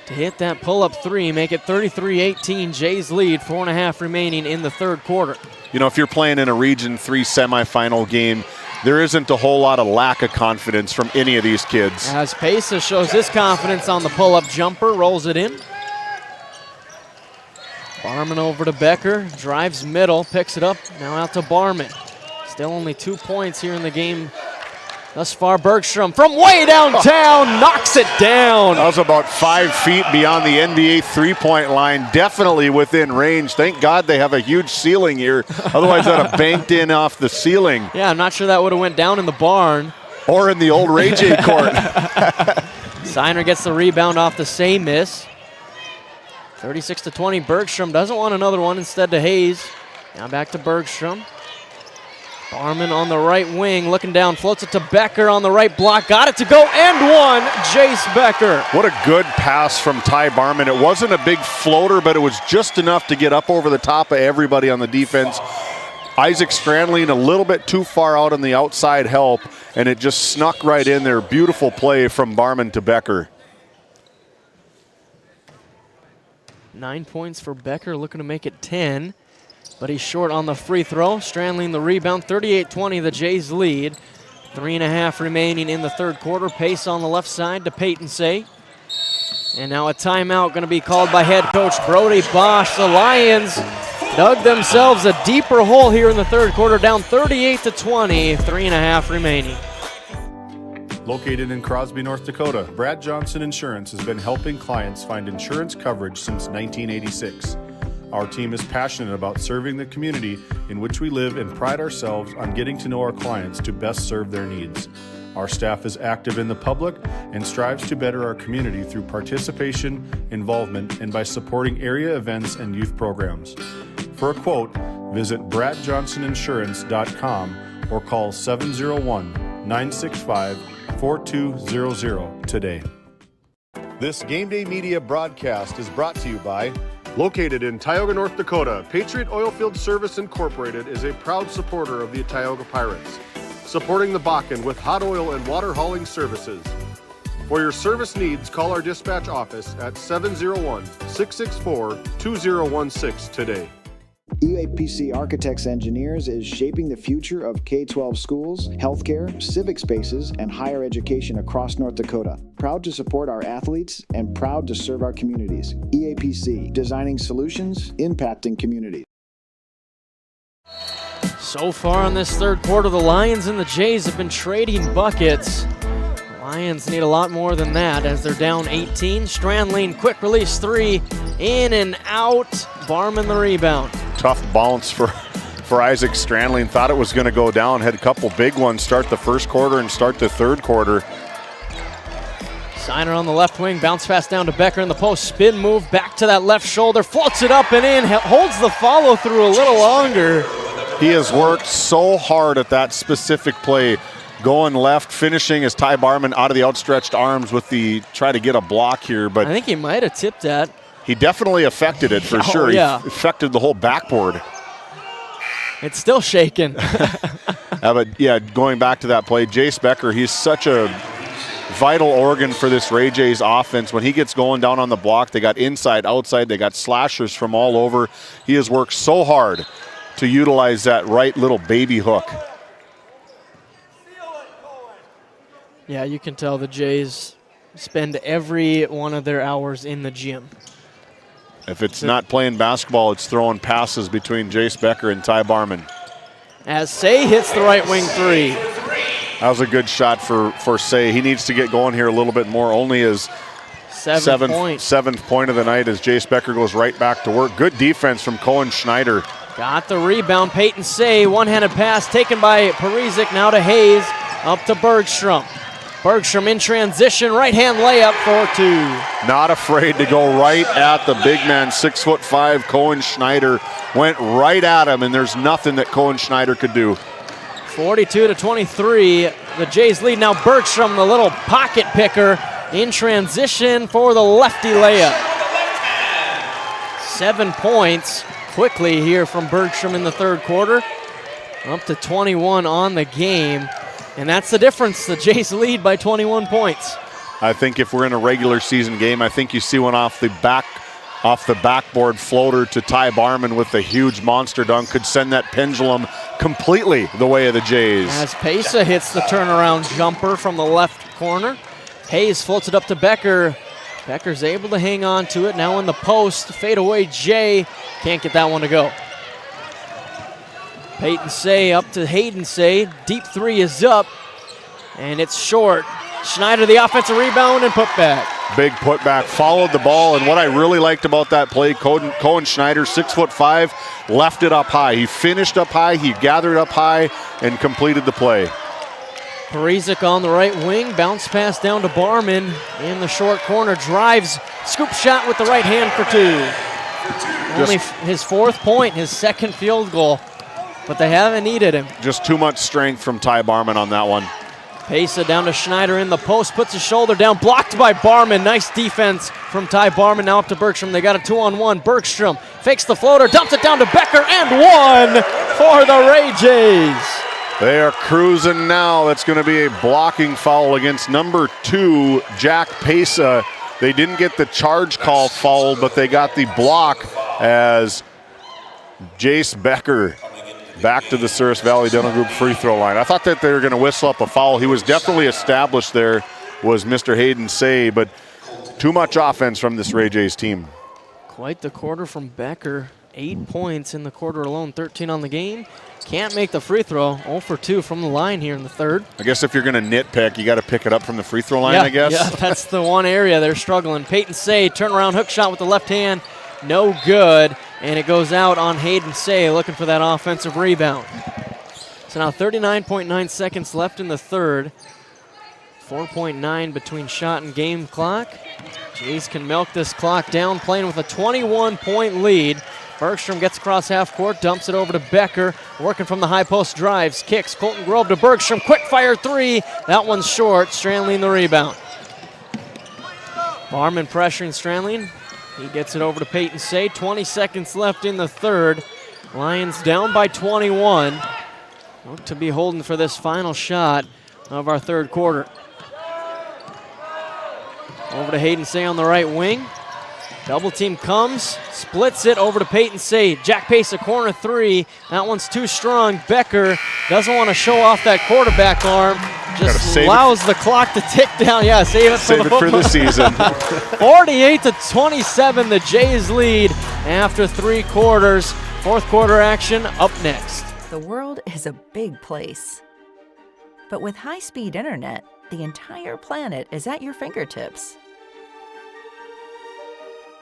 to hit that pull-up three, make it 33-18. Jays lead, 4.5 remaining in the third quarter. You know, if you're playing in a Region 3 semifinal game, there isn't a whole lot of lack of confidence from any of these kids. As Pesa shows his confidence on the pull-up jumper, rolls it in. Barman over to Becker, drives middle, picks it up, now out to Barman. Still only 2 points here in the game thus far. Bergstrom from way downtown knocks it down. That was about 5 feet beyond the NBA three-point line, definitely within range. Thank God they have a huge ceiling here. Otherwise, that would have banked in off the ceiling. Yeah, I'm not sure that would have went down in the barn. Or in the old Ray J court. Signer gets the rebound off the same miss. 36-20, Bergstrom doesn't want another one, instead to Hayes. Now back to Bergstrom. Barman on the right wing, looking down, floats it to Becker on the right block, got it to go, and one, Jace Becker. What a good pass from Ty Barman. It wasn't a big floater, but it was just enough to get up over the top of everybody on the defense. Isaac Strandling a little bit too far out on the outside help, and it just snuck right in there. Beautiful play from Barman to Becker. 9 points for Becker, looking to make it 10. But he's short on the free throw. Strandling the rebound, 38-20, the Jays lead. 3.5 remaining in the third quarter. Pace on the left side to Peyton Say. And now a timeout going to be called by head coach Brody Bosch. The Lions dug themselves a deeper hole here in the third quarter, down 38-20, 3.5 remaining. Located in Crosby, North Dakota, Brad Johnson Insurance has been helping clients find insurance coverage since 1986. Our team is passionate about serving the community in which we live and pride ourselves on getting to know our clients to best serve their needs. Our staff is active in the public and strives to better our community through participation, involvement, and by supporting area events and youth programs. For a quote, visit bradjohnsoninsurance.com or call 701-965-4200 today. This GameDay Media broadcast is brought to you by, located in Tioga, North Dakota, Patriot Oilfield Service Incorporated is a proud supporter of the Tioga Pirates, supporting the Bakken with hot oil and water hauling services. For your service needs, call our dispatch office at 701-664-2016 today. EAPC Architects Engineers is shaping the future of K-12 schools, healthcare, civic spaces, and higher education across North Dakota. Proud to support our athletes and proud to serve our communities. EAPC, designing solutions, impacting communities. So far in this third quarter, the Lions and the Jays have been trading buckets. The Lions need a lot more than that as they're down 18. Strandling, quick release three, in and out. Barman the rebound. Tough bounce for Isaac Strandling. Thought it was going to go down. Had a couple big ones start the first quarter and start the third quarter. Signer on the left wing, bounce pass down to Becker in the post. Spin move back to that left shoulder, floats it up and in, holds the follow through a little longer. He has worked so hard at that specific play. Going left, finishing as Ty Barman out of the outstretched arms with the try to get a block here. But I think he might have tipped that. He definitely affected it for sure. Yeah. He affected the whole backboard. It's still shaking. But yeah, going back to that play, Jace Becker, he's such a vital organ for this Ray Jays offense. When he gets going down on the block, they got inside, outside, they got slashers from all over. He has worked so hard to utilize that right little baby hook. Yeah, you can tell the Jays spend every one of their hours in the gym. If it's not playing basketball, it's throwing passes between Jace Becker and Ty Barman. As Say hits the right wing three. That was a good shot for Say. He needs to get going here a little bit more. Only his seventh point of the night as Jace Becker goes right back to work. Good defense from Cohen Schneider. Got the rebound. Peyton Say, one-handed pass taken by Parizek, now to Hayes, up to Bergstrom. Bergstrom in transition, right-hand layup for two. Not afraid to go right at the big man, 6'5", Cohen Schneider. Went right at him, and there's nothing that Cohen Schneider could do. 42-23, the Jays lead. Now Bergstrom, the little pocket picker, in transition for the lefty layup. 7 points quickly here from Bergstrom in the third quarter. Up to 21 on the game. And that's the difference. The Jays lead by 21 points. I think if we're in a regular season game, I think you see one off the backboard floater to Ty Barman with a huge monster dunk could send that pendulum completely the way of the Jays. As Pesa hits the turnaround jumper from the left corner. Hayes floats it up to Becker. Becker's able to hang on to it. Now in the post, fadeaway Jay. Can't get that one to go. Peyton Say up to Hayden Say. Deep three is up, and it's short. Schneider the offensive rebound and put back. Big putback, followed the ball, and what I really liked about that play, Cohen Schneider, 6'5", left it up high. He finished up high, he gathered up high, and completed the play. Parizek on the right wing, bounce pass down to Barman in the short corner, drives, scoop shot with the right hand for two. Only his 4th point, his 2nd field goal, but they haven't needed him. Just too much strength from Ty Barman on that one. Pesa down to Schneider in the post, puts his shoulder down, blocked by Barman. Nice defense from Ty Barman, now up to Bergstrom. They got a 2-on-1. Bergstrom fakes the floater, dumps it down to Becker, and one for the Ray Jays. They are cruising now. That's going to be a blocking foul against number 2, Jack Pesa. They didn't get the charge call fouled, but they got the block as Jace Becker back to the Souris Valley Dental Group free throw line. I thought that they were going to whistle up a foul. He was definitely established there, was Mr. Hayden Say, but too much offense from this Ray Jays team. Quite the quarter from Becker. 8 points in the quarter alone, 13 on the game. Can't make the free throw. 0 for 2 from the line here in the third. I guess if you're going to nitpick, you got to pick it up from the free throw line, I guess. Yeah, that's the one area they're struggling. Peyton Say, turnaround hook shot with the left hand. No good, and it goes out on Hayden Say, looking for that offensive rebound. So now 39.9 seconds left in the third. 4.9 between shot and game clock. Jays can milk this clock down, playing with a 21-point lead. Bergstrom gets across half court, dumps it over to Becker, working from the high post, drives, kicks. Colton Grove to Bergstrom, quick fire three. That one's short, Stranling the rebound. Barman pressuring Stranling. He gets it over to Peyton Say. 20 seconds left in the third. Lions down by 21. Look to be holding for this final shot of our third quarter. Over to Hayden Say on the right wing. Double team comes, splits it over to Peyton Say. Jack Pace, a corner three. That one's too strong. Becker doesn't want to show off that quarterback arm. Just allows the clock to tick down. Yeah, save it for the season. 48-27, the Jays lead after 3 quarters. Fourth quarter action up next. The world is a big place. But with high-speed internet, the entire planet is at your fingertips.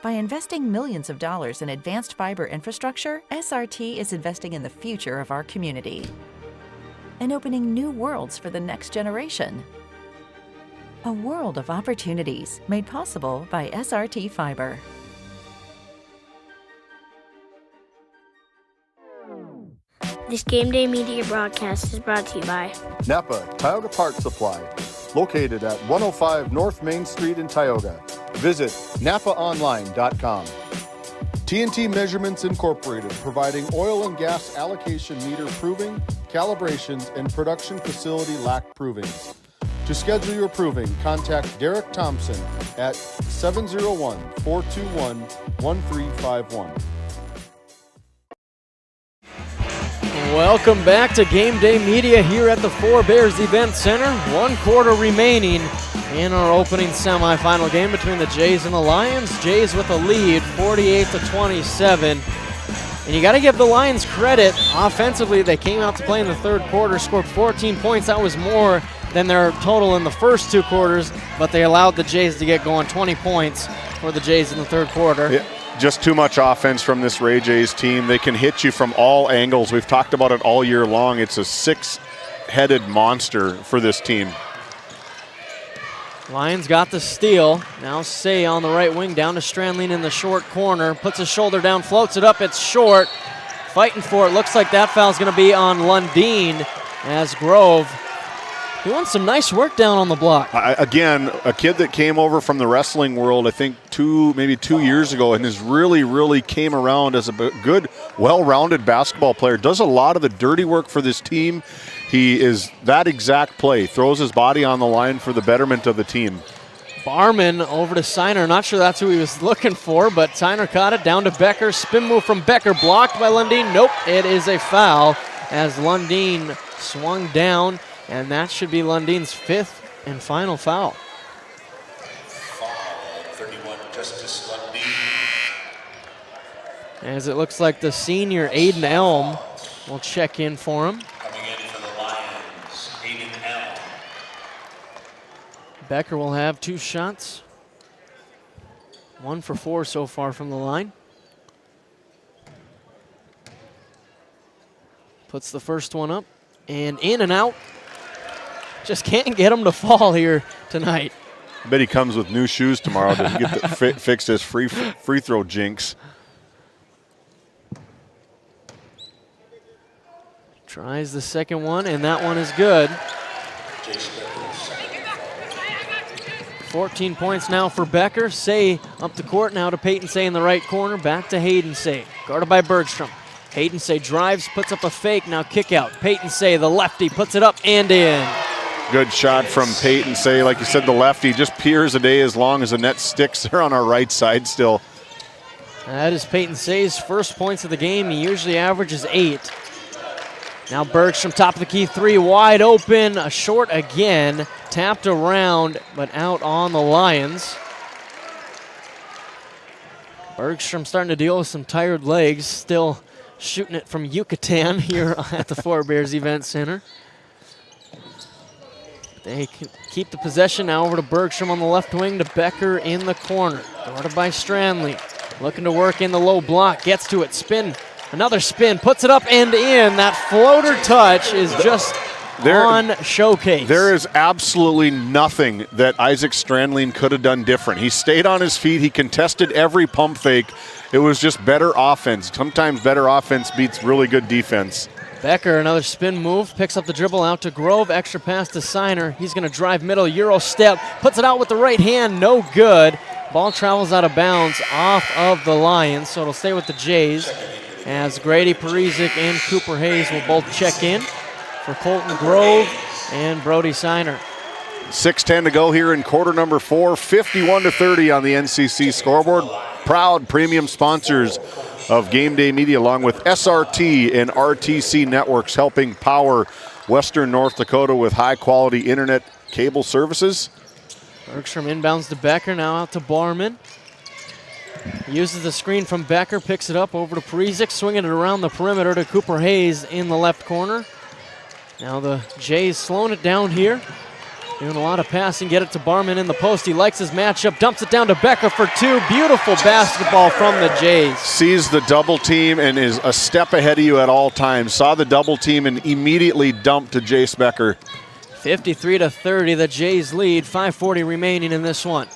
By investing millions of dollars in advanced fiber infrastructure, SRT is investing in the future of our community and opening new worlds for the next generation. A world of opportunities made possible by SRT Fiber. This GameDay Media broadcast is brought to you by Napa Tioga Parts Supply, located at 105 North Main Street in Tioga. Visit napaonline.com. TNT Measurements Incorporated, providing oil and gas allocation meter proving, calibrations, and production facility lack provings. To schedule your proving, contact Derek Thompson at 701-421-1351. Welcome back to GameDay Media here at the Four Bears Event Center. 1 quarter remaining in our opening semifinal game between the Jays and the Lions. Jays with a lead, 48-27. And you got to give the Lions credit. Offensively, they came out to play in the third quarter, scored 14 points. That was more than their total in the first 2 quarters, but they allowed the Jays to get going. 20 points for the Jays in the third quarter. Yeah. Just too much offense from this Ray Jays team. They can hit you from all angles. We've talked about it all year long. It's a 6-headed monster for this team. Lions got the steal. Now Say on the right wing, down to Stranling in the short corner. Puts his shoulder down, floats it up. It's short. Fighting for it. Looks like that foul's going to be on Lundeen as Grove doing some nice work down on the block. Again, a kid that came over from the wrestling world, I think maybe 2 years ago, and has really came around as a good, well-rounded basketball player. Does a lot of the dirty work for this team. He is that exact play. Throws his body on the line for the betterment of the team. Barman over to Seiner. Not sure that's who he was looking for, but Seiner caught it. Down to Becker. Spin move from Becker. Blocked by Lundin. Nope, it is a foul as Lundin swung down, and that should be Lundin's 5th and final foul. Foul, 31, Justice Lundin. As it looks like the senior Aiden Elm will check in for him. Coming in for the Lions, Aiden Elm. Becker will have 2 shots. 1 for 4 so far from the line. Puts the first one up and in and out. Just can't get him to fall here tonight. I bet he comes with new shoes tomorrow to get the fix his free throw jinx. Tries the second one, and that one is good. 14 points now for Becker. Say up the court now to Peyton Say in the right corner. Back to Hayden Say, guarded by Bergstrom. Hayden Say drives, puts up a fake, now kick out. Peyton Say, the lefty, puts it up and in. Good shot from Peyton Say. Like you said, the lefty just peers a day as long as the net sticks there on our right side still. That is Peyton Say's first points of the game. He usually averages 8. Now Bergstrom, top of the key 3, wide open, a short again. Tapped around, but out on the Lions. Bergstrom starting to deal with some tired legs, still shooting it from Yucatan here at the Forebears Event Center. They can keep the possession now over to Bergstrom on the left wing to Becker in the corner. Guarded by Stranley. Looking to work in the low block, gets to it, spin. Another spin, puts it up and in. That floater touch is just on showcase. There is absolutely nothing that Isaac Strandling could have done different. He stayed on his feet. He contested every pump fake. It was just better offense. Sometimes better offense beats really good defense. Becker, another spin move, picks up the dribble out to Grove, extra pass to Seiner. He's going to drive middle, Euro step, puts it out with the right hand, no good. Ball travels out of bounds off of the Lions, so it'll stay with the Jays as Grady Parizek and Cooper Hayes will both check in for Colton Grove and Brody Seiner. 6:10 to go here in quarter number 4, 51-30 on the NCC scoreboard. Proud premium sponsors of GameDay Media, along with SRT and RTC Networks, helping power Western North Dakota with high-quality internet cable services. Bergstrom inbounds to Becker, now out to Barman. He uses the screen from Becker, picks it up over to Parizek, swinging it around the perimeter to Cooper Hayes in the left corner. Now the Jays slowing it down here. Doing a lot of passing, get it to Barman in the post. He likes his matchup, dumps it down to Becker for 2. Beautiful basketball from the Jays. Sees the double team and is a step ahead of you at all times. Saw the double team and immediately dumped to Jace Becker. 53-30, the Jays lead. 5:40 remaining in this one.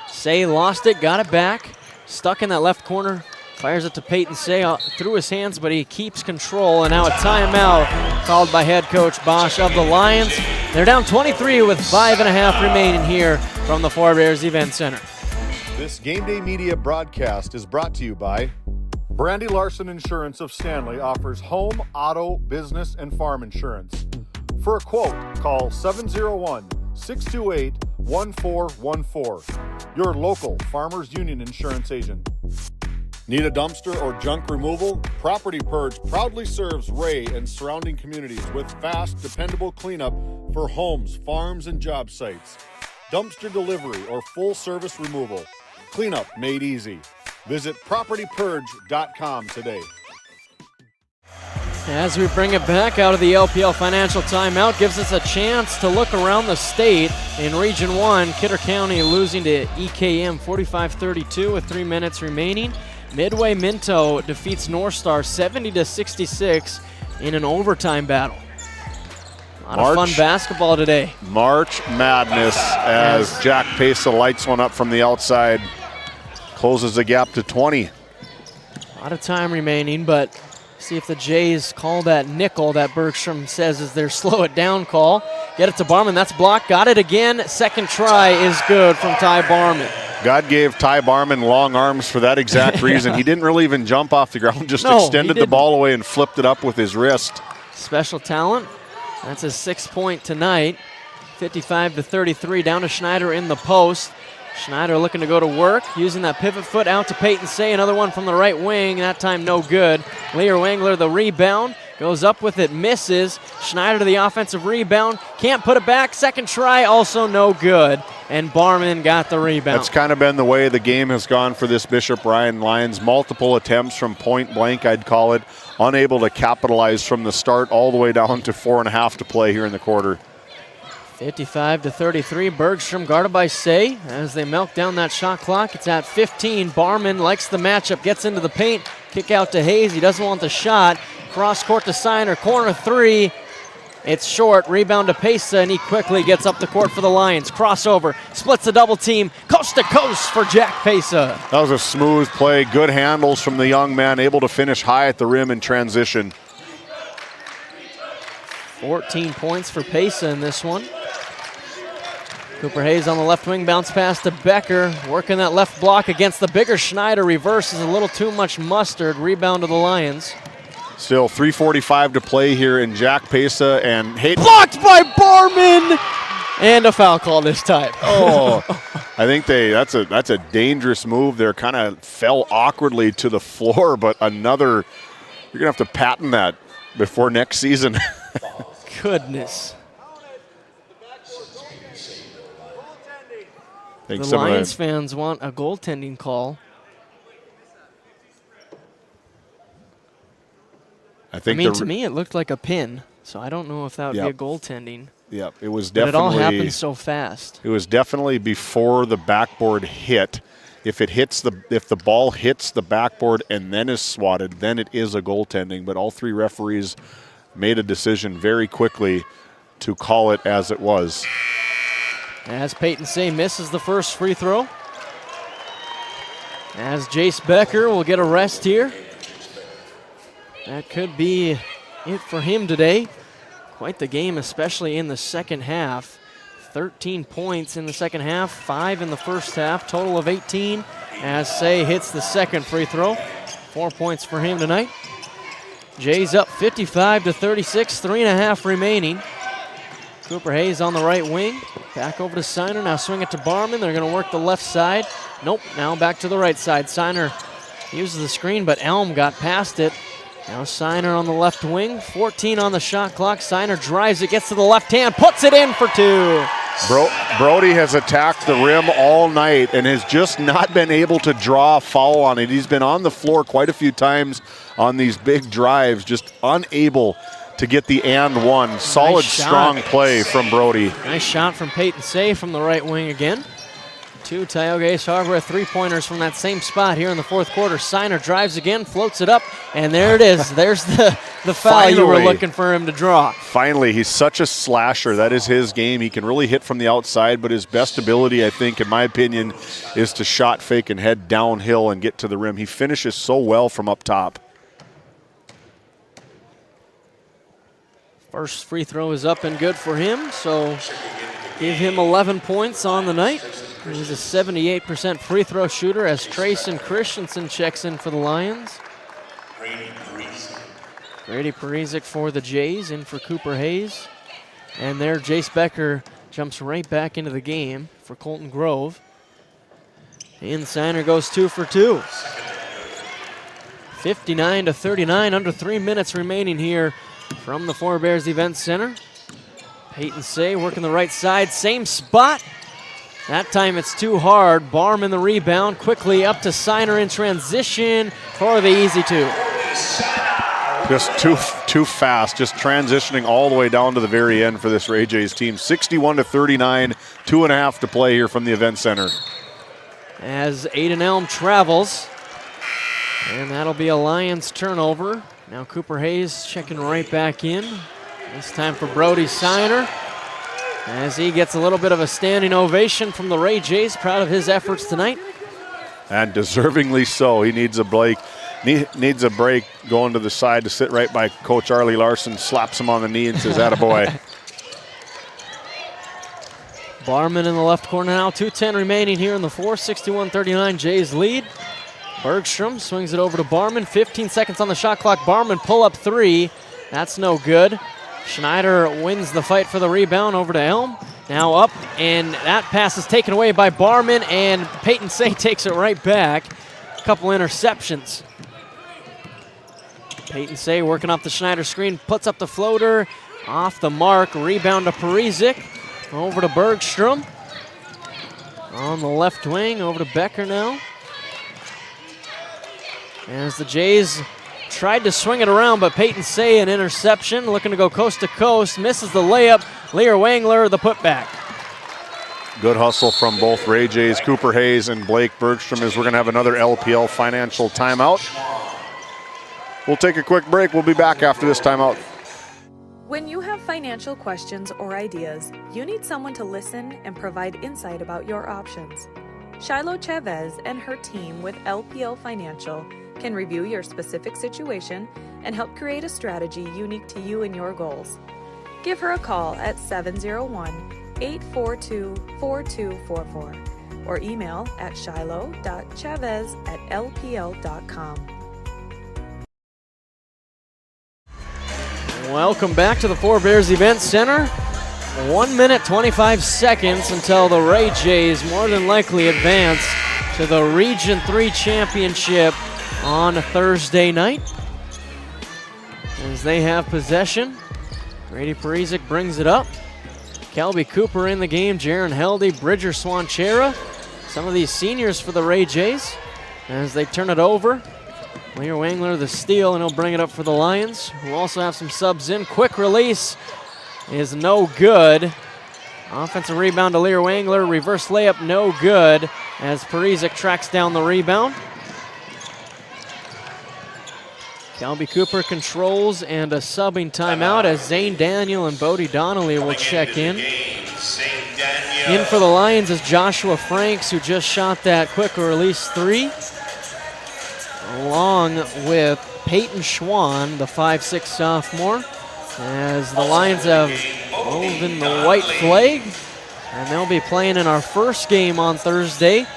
Say lost it, got it back. Stuck in that left corner. Fires it to Peyton Say through his hands, but he keeps control. And now a timeout called by head coach Bosch of the Lions. They're down 23 with 5.5 remaining here from the Forebears Event Center. This GameDay Media broadcast is brought to you by Brandy Larson Insurance of Stanley offers home, auto, business, and farm insurance. For a quote, call 701-628-1414. Your local Farmers Union insurance agent. Need a dumpster or junk removal? Property Purge proudly serves Ray and surrounding communities with fast, dependable cleanup for homes, farms, and job sites. Dumpster delivery or full service removal. Cleanup made easy. Visit propertypurge.com today. As we bring it back out of the LPL financial timeout, gives us a chance to look around the state. In Region 1, Kidder County losing to EKM 45-32 with 3 minutes remaining. Midway Minto defeats North Star 70-66 in an overtime battle. A lot of fun basketball today. March Madness as Jack Pesa lights one up from the outside. Closes the gap to 20. A lot of time remaining, but see if the Jays call that nickel that Bergstrom says is their slow it down call. Get it to Barman, that's blocked, got it again. Second try is good from Ty Barman. God gave Ty Barman long arms for that exact reason. He didn't really even jump off the ground, just extended the ball away and flipped it up with his wrist. Special talent. That's his 6th point tonight. 55-33, down to Schneider in the post. Schneider looking to go to work, using that pivot foot out to Peyton Say. Another one from the right wing, that time no good. Lear Wangler the rebound, goes up with it, misses. Schneider to the offensive rebound, can't put it back. Second try, also no good. And Barman got the rebound. That's kind of been the way the game has gone for this Bishop Ryan Lions. Multiple attempts from point blank, I'd call it. Unable to capitalize from the start all the way down to 4.5 to play here in the quarter. 55-33, Bergstrom guarded by Say as they milk down that shot clock. It's at 15. Barman likes the matchup, gets into the paint, kick out to Hayes. He doesn't want the shot. Cross court to Signer, corner three. It's short, rebound to Pesa, and he quickly gets up the court for the Lions. Crossover, splits the double team, coast to coast for Jack Pesa. That was a smooth play, good handles from the young man, able to finish high at the rim in transition. 14 points for Pesa in this one. Cooper Hayes on the left wing, bounce pass to Becker, working that left block against the bigger Schneider. Reverses a little too much mustard, rebound to the Lions. Still 3:45 to play here in Jack Pesa and Hayden. Blocked by Barman! And a foul call this time. Oh, I think that's a dangerous move there. Kind of fell awkwardly to the floor, but another, you're going to have to patent that before next season. Goodness. The Lions fans want a goaltending call. I mean, to me, it looked like a pin, so I don't know if that would be a goaltending. Yep, it was But definitely. it all happened so fast. It was definitely before the backboard hit. If the ball hits the backboard and then is swatted, then it is a goaltending. But all three referees made a decision very quickly to call it as it was. As Peyton Say misses the first free throw. As Jace Becker will get a rest here. That could be it for him today. Quite the game, especially in the second half. 13 points in the second half, 5 in the first half, total of 18. As Say hits the second free throw. 4 points for him tonight. Jays up 55-36, 3.5 remaining. Cooper Hayes on the right wing. Back over to Signer. Now swing it to Barman. They're going to work the left side. Nope, now back to the right side. Signer uses the screen, but Elm got past it. Now Signer on the left wing. 14 on the shot clock. Signer drives it, gets to the left hand, puts it in for two. Brody has attacked the rim all night and has just not been able to draw a foul on it. He's been on the floor quite a few times on these big drives, just unable to get the and one. Solid, Nice strong shot. play from Brody. Nice shot from Peyton Say from the right wing again. 2 Tioga Ace Hardware three-pointers from that same spot here in the fourth quarter. Signer drives again, floats it up, and there it is. There's the foul you were Finally. looking for him to draw. Finally, he's such a slasher. That is his game. He can really hit from the outside, but his best ability, I think, in my opinion, is to shot fake and head downhill and get to the rim. He finishes so well from up top. First free throw is up and good for him, so give him 11 points on the night. He's a 78% free throw shooter as Trayson Christensen checks in for the Lions. Grady Parizek for the Jays, in for Cooper Hayes. And there, Jace Becker jumps right back into the game for Colton Grove. And Signer goes 2 for 2. 59-39, under 3 minutes remaining here from the Four Bears Event Center. Peyton Say working the right side, same spot. That time it's too hard. Barman the rebound, quickly up to Signer in transition for the easy two. Just too fast, just transitioning all the way down to the very end for this Ray Jays team. 61-39, 2.5 to play here from the Event Center. As Aiden Elm travels, and that'll be a Lions turnover. Now Cooper Hayes checking right back in. This time for Brody Signer, as he gets a little bit of a standing ovation from the Ray Jays. Proud of his efforts tonight. And deservingly so. He needs a break. Needs a break going to the side to sit right by Coach Arlie Larson, slaps him on the knee and says, attaboy. Barman in the left corner now. 2:10 remaining here in the fourth. 61-39 Jays lead. Bergstrom swings it over to Barman. 15 seconds on the shot clock. Barman pull up three. That's no good. Schneider wins the fight for the rebound over to Elm. Now up, and that pass is taken away by Barman, and Peyton Say takes it right back. A couple interceptions. Peyton Say working off the Schneider screen, puts up the floater, off the mark, rebound to Parizek, over to Bergstrom. On the left wing, over to Becker now. As the Jays tried to swing it around, but Peyton Say an interception, looking to go coast to coast, misses the layup. Lear Wangler, the putback. Good hustle from both Ray Jays, Cooper Hayes and Blake Bergstrom, as we're going to have another LPL financial timeout. We'll take a quick break. We'll be back after this timeout. When you have financial questions or ideas, you need someone to listen and provide insight about your options. Shiloh Chavez and her team with LPL Financial can review your specific situation and help create a strategy unique to you and your goals. Give her a call at 701-842-4244 or email at shiloh.chavez@lpl.com. Welcome back to the Four Bears Event Center. 1 minute, 25 seconds until the Ray Jays more than likely advance to the Region 3 Championship on Thursday night. As they have possession, Grady Parizek brings it up. Kelby Cooper in the game, Jaron Heldy, Bridger Swanchera. Some of these seniors for the Ray Jays as they turn it over. Lear Wangler the steal, and he'll bring it up for the Lions, who also have some subs in. Quick release is no good. Offensive rebound to Lear Wangler. Reverse layup, no good, as Parizek tracks down the rebound. Kelby Cooper controls, and a subbing timeout as Zane Daniel and Bodie Donnelly will check in. In for the Lions is Joshua Franks, who just shot that quick release three, along with Peyton Schwann, the 5'6" sophomore, as the Lions have woven the white flag, and they'll be playing in our first game on Thursday,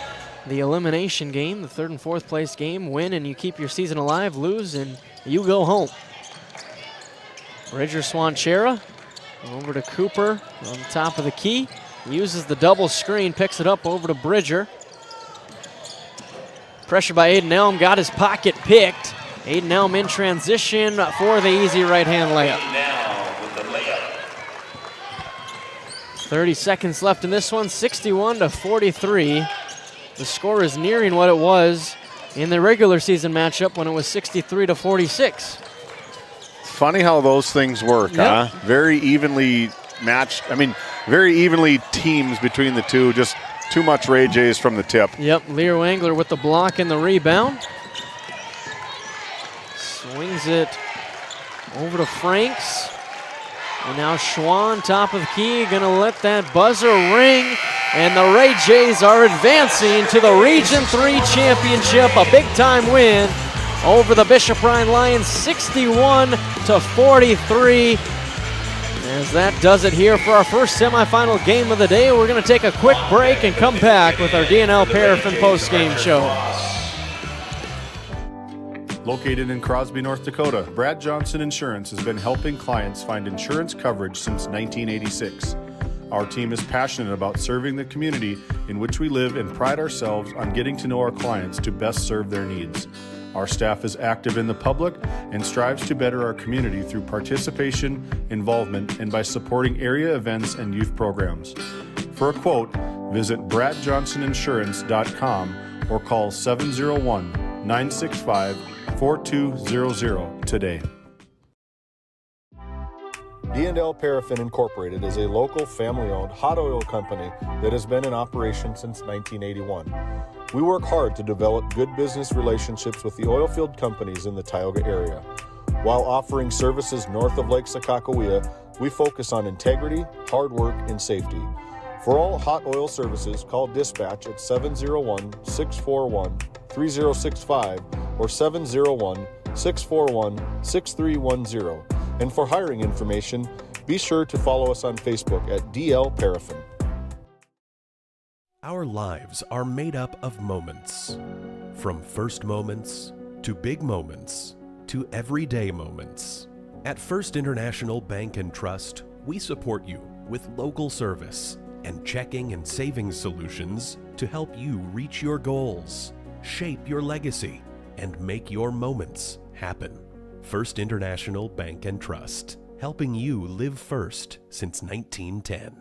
the elimination game, the third and fourth place game. Win and you keep your season alive, lose and you go home. Bridger Swanchera over to Cooper on top of the key, uses the double screen, picks it up over to Bridger. Pressure by Aiden Elm, got his pocket picked. Aiden Elm in transition for the easy right-hand layup. 30 seconds left in this one, 61-43. The score is nearing what it was in the regular season matchup when it was 63-46. Funny how those things work, huh? Very evenly matched. I mean, very evenly teams between the two. Just too much Ray Jays from the tip. Yep, Lear Wangler with the block and the rebound. Swings it over to Franks. And now Schwann, top of the key, gonna let that buzzer ring. And the Ray Jays are advancing to the Region 3 Championship, a big-time win over the Bishop Ryan Lions, 61-43. As that does it here for our first semifinal game of the day. We're gonna take a quick break and come back with our DNL Paraffin post-game show. Located in Crosby, North Dakota, Brad Johnson Insurance has been helping clients find insurance coverage since 1986. Our team is passionate about serving the community in which we live and pride ourselves on getting to know our clients to best serve their needs. Our staff is active in the public and strives to better our community through participation, involvement, and by supporting area events and youth programs. For a quote, visit bradjohnsoninsurance.com or call 701-965-4200 today. D&L Paraffin Incorporated is a local family-owned hot oil company that has been in operation since 1981. We work hard to develop good business relationships with the oil field companies in the Tioga area. While offering services north of Lake Sakakawea, we focus on integrity, hard work, and safety. For all hot oil services, call dispatch at 701-641-3065 or 701-641-6310. And for hiring information, be sure to follow us on Facebook at DL Paraffin. Our lives are made up of moments. From first moments, to big moments, to everyday moments. At First International Bank and Trust, we support you with local service and checking and savings solutions to help you reach your goals, shape your legacy, and make your moments happen. First International Bank and Trust, helping you live first since 1910.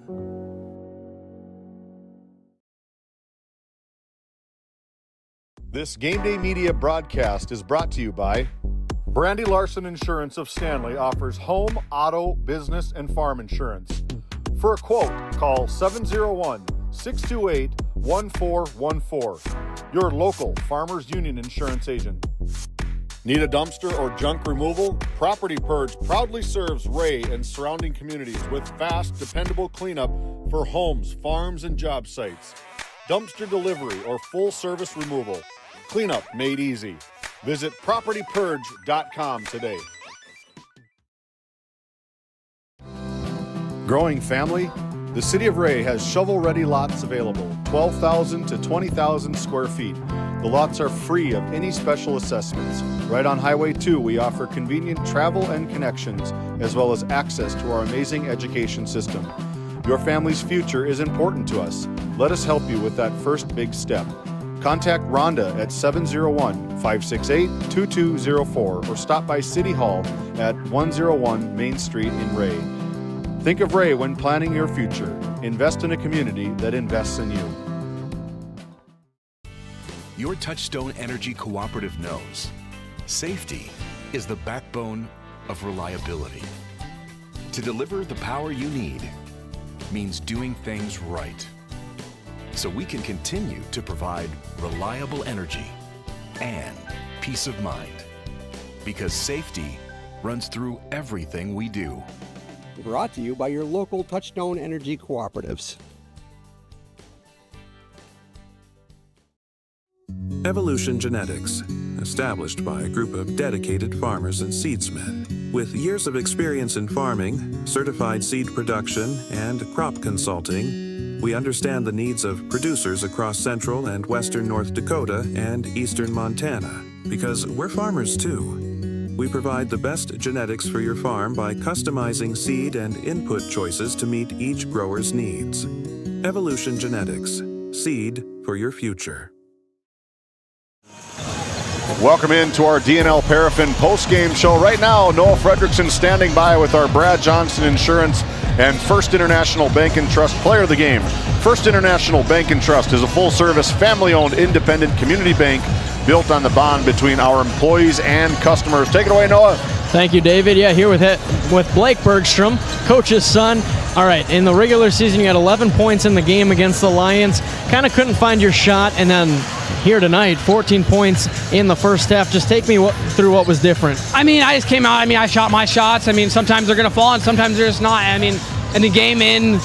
This GameDay Media broadcast is brought to you by Brandy Larson Insurance of Stanley offers home, auto, business, and farm insurance. For a quote, call 701-628-1414. Your local Farmers Union insurance agent. Need a dumpster or junk removal? Property Purge proudly serves Ray and surrounding communities with fast, dependable cleanup for homes, farms, and job sites. Dumpster delivery or full service removal. Cleanup made easy. Visit propertypurge.com today. Growing family? The City of Ray has shovel-ready lots available, 12,000 to 20,000 square feet. The lots are free of any special assessments. Right on Highway 2, we offer convenient travel and connections, as well as access to our amazing education system. Your family's future is important to us. Let us help you with that first big step. Contact Rhonda at 701-568-2204 or stop by City Hall at 101 Main Street in Ray. Think of Ray when planning your future. Invest in a community that invests in you. Your Touchstone Energy Cooperative knows safety is the backbone of reliability. To deliver the power you need means doing things right, so we can continue to provide reliable energy and peace of mind, because safety runs through everything we do. Brought to you by your local Touchstone Energy Cooperatives. Evolution Genetics, established by a group of dedicated farmers and seedsmen. With years of experience in farming, certified seed production, and crop consulting, we understand the needs of producers across central and western North Dakota and eastern Montana, because we're farmers too. We provide the best genetics for your farm by customizing seed and input choices to meet each grower's needs. Evolution Genetics, seed for your future. Welcome into our DNL Paraffin post-game show. Right now, Noah Fredrickson standing by with our Brad Johnson Insurance and First International Bank and Trust Player of the Game. First International Bank and Trust is a full-service, family-owned, independent community bank built on the bond between our employees and customers. Take it away, Noah. Thank you, David. Yeah, here with Blake Bergstrom, coach's son. All right, in the regular season, you had 11 points in the game against the Lions. Kind of couldn't find your shot, and then here tonight, 14 points in the first half. Just take me through what was different. I just came out. I shot my shots. Sometimes they're going to fall, and sometimes they're just not. In the game in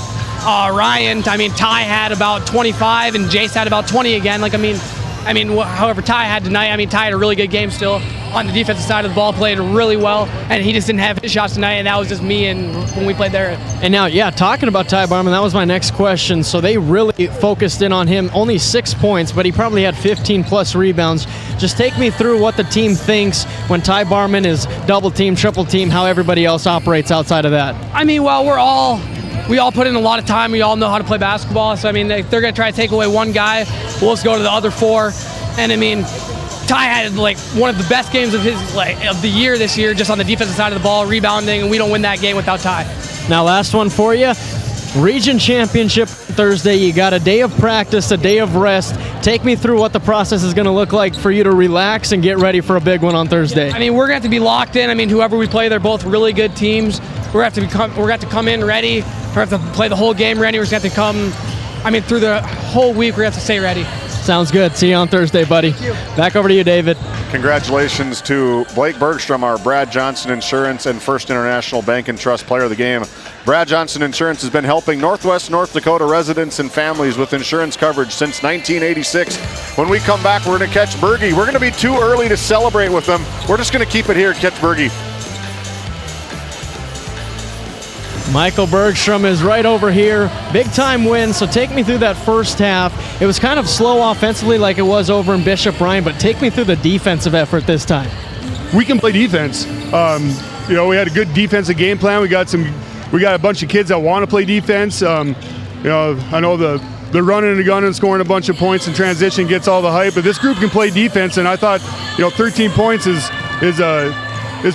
Ryan, Ty had about 25, and Jace had about 20 again. However Ty had tonight, Ty had a really good game still on the defensive side of the ball, played really well, and he just didn't have his shots tonight, and that was just me and when we played there. And now, talking about Ty Barman, that was my next question. So they really focused in on him, only 6 points, but he probably had 15-plus rebounds. Just take me through what the team thinks when Ty Barman is double-team, triple-team, how everybody else operates outside of that. We all put in a lot of time. We all know how to play basketball. So, they're going to try to take away one guy. We'll just go to the other four. And, Ty had, one of the best games of the year this year, just on the defensive side of the ball, rebounding, and we don't win that game without Ty. Now, last one for you. Region Championship Thursday. You got a day of practice, a day of rest. Take me through what the process is going to look like for you to relax and get ready for a big one on Thursday. We're going to have to be locked in. Whoever we play, they're both really good teams. We're going to have to come in ready. We're going to have to play the whole game ready. We're going to have to come, through the whole week, we're going to have to stay ready. Sounds good. See you on Thursday, buddy. Thank you. Back over to you, David. Congratulations to Blake Bergstrom, our Brad Johnson Insurance and First International Bank and Trust Player of the Game. Brad Johnson Insurance has been helping Northwest North Dakota residents and families with insurance coverage since 1986. When we come back, we're going to catch Bergie. We're going to be too early to celebrate with them. We're just going to keep it here, catch Bergie. Michael Bergstrom is right over here. Big time win, so take me through that first half. It was kind of slow offensively like it was over in Bishop Ryan, but take me through the defensive effort this time. We can play defense. We had a good defensive game plan. We got some we got a bunch of kids that want to play defense. I know the running and the gun and scoring a bunch of points in transition gets all the hype, but this group can play defense, and I thought 13 points is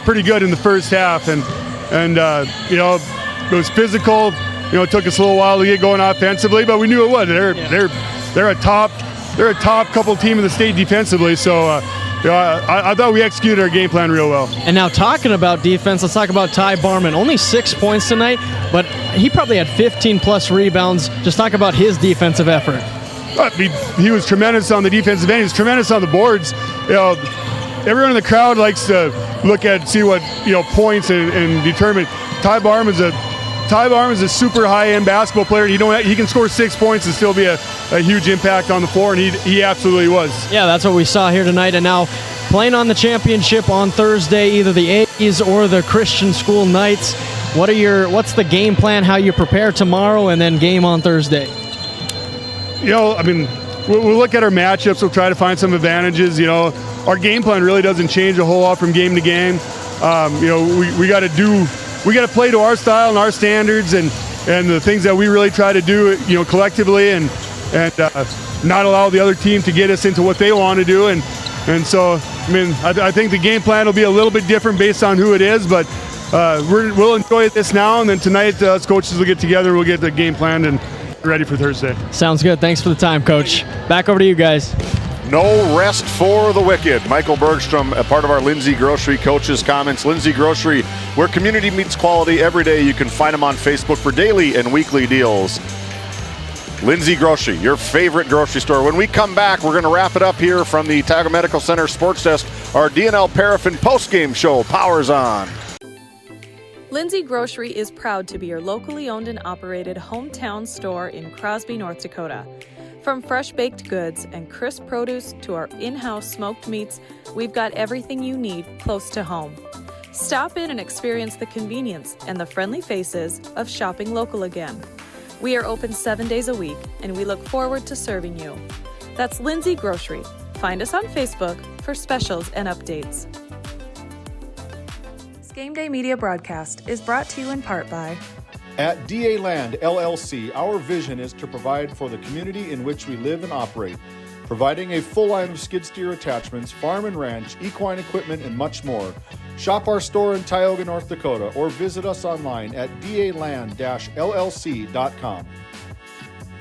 pretty good in the first half, and it was physical. It took us a little while to get going offensively, but we knew it would. They're a top couple team in the state defensively, so I thought we executed our game plan real well. And now talking about defense, let's talk about Ty Barman. Only 6 points tonight, but he probably had 15 plus rebounds. Just talk about his defensive effort. He was tremendous on the defensive end. He was tremendous on the boards. Everyone in the crowd likes to see what points and determine. Ty Barman's a super high-end basketball player. He can score 6 points and still be a huge impact on the floor, and he absolutely was. Yeah, that's what we saw here tonight. And now playing on the championship on Thursday, either the Aggies or the Christian School Knights. What's the game plan? How you prepare tomorrow and then game on Thursday? We'll look at our matchups. We'll try to find some advantages. Our game plan really doesn't change a whole lot from game to game. We got to play to our style and our standards and the things that we really try to do, collectively and not allow the other team to get us into what they want to do. And so, I think the game plan will be a little bit different based on who it is, but we'll enjoy this now, and then tonight us coaches will get together, we'll get the game planned and ready for Thursday. Sounds good. Thanks for the time, Coach. Back over to you guys. No rest for the wicked. Michael Bergstrom, a part of our Lindsay Grocery Coaches Comments. Lindsay Grocery, where community meets quality every day. You can find them on Facebook for daily and weekly deals. Lindsay Grocery, your favorite grocery store. When we come back, we're going to wrap it up here from the Tioga Medical Center Sports Desk. Our DNL Paraffin postgame show powers on. Lindsay Grocery is proud to be your locally owned and operated hometown store in Crosby, North Dakota. From fresh baked goods and crisp produce to our in-house smoked meats, we've got everything you need close to home. Stop in and experience the convenience and the friendly faces of shopping local again. We are open 7 days a week, and we look forward to serving you. That's Lindsay Grocery. Find us on Facebook for specials and updates. This GameDay Media broadcast is brought to you in part by At DA Land LLC, our vision is to provide for the community in which we live and operate, providing a full line of skid steer attachments, farm and ranch, equine equipment, and much more. Shop our store in Tioga, North Dakota, or visit us online at daland-llc.com.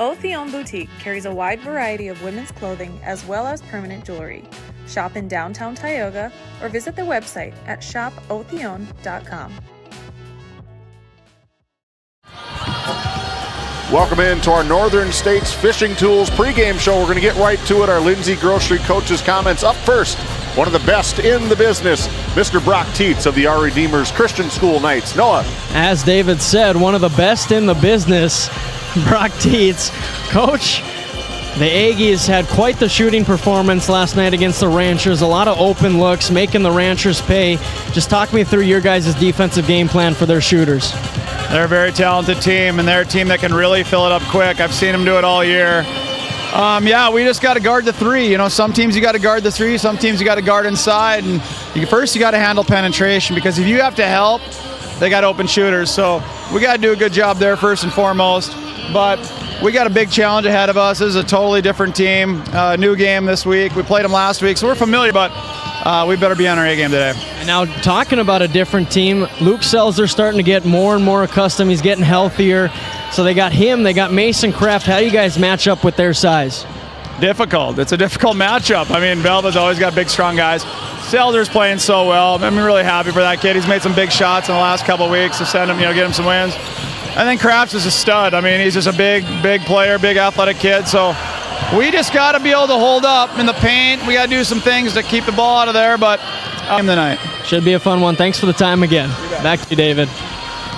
Otheon Boutique carries a wide variety of women's clothing as well as permanent jewelry. Shop in downtown Tioga or visit their website at shopotheon.com. Welcome into our Northern States Fishing Tools pregame show. We're going to get right to it. Our Lindsay Grocery Coaches Comments. Up first, one of the best in the business, Mr. Brock Tietz of the Our Redeemers Christian School Knights. Noah. As David said, one of the best in the business, Brock Tietz. Coach, the Aggies had quite the shooting performance last night against the Ranchers. A lot of open looks, making the Ranchers pay. Just talk me through your guys' defensive game plan for their shooters. They're a very talented team, and they're a team that can really fill it up quick. I've seen them do it all year. We just got to guard the three. Some teams you got to guard the three, some teams you got to guard inside. And first you got to handle penetration, because if you have to help, they got open shooters. So we got to do a good job there first and foremost. But we got a big challenge ahead of us. This is a totally different team. New game this week. We played them last week, so we're familiar, but we better be on our A game today. And now, talking about a different team, Luke Selzer starting to get more and more accustomed. He's getting healthier. So they got him, they got Mason Kraft. How do you guys match up with their size? Difficult. It's a difficult matchup. Velva's always got big, strong guys. Selzer's playing so well. I'm really happy for that kid. He's made some big shots in the last couple of weeks to send him, get him some wins. And then Kraft is a stud. He's just a big player, big athletic kid. So we just got to be able to hold up in the paint. We got to do some things to keep the ball out of there, but tonight. Should be a fun one. Thanks for the time again. Back to you, David.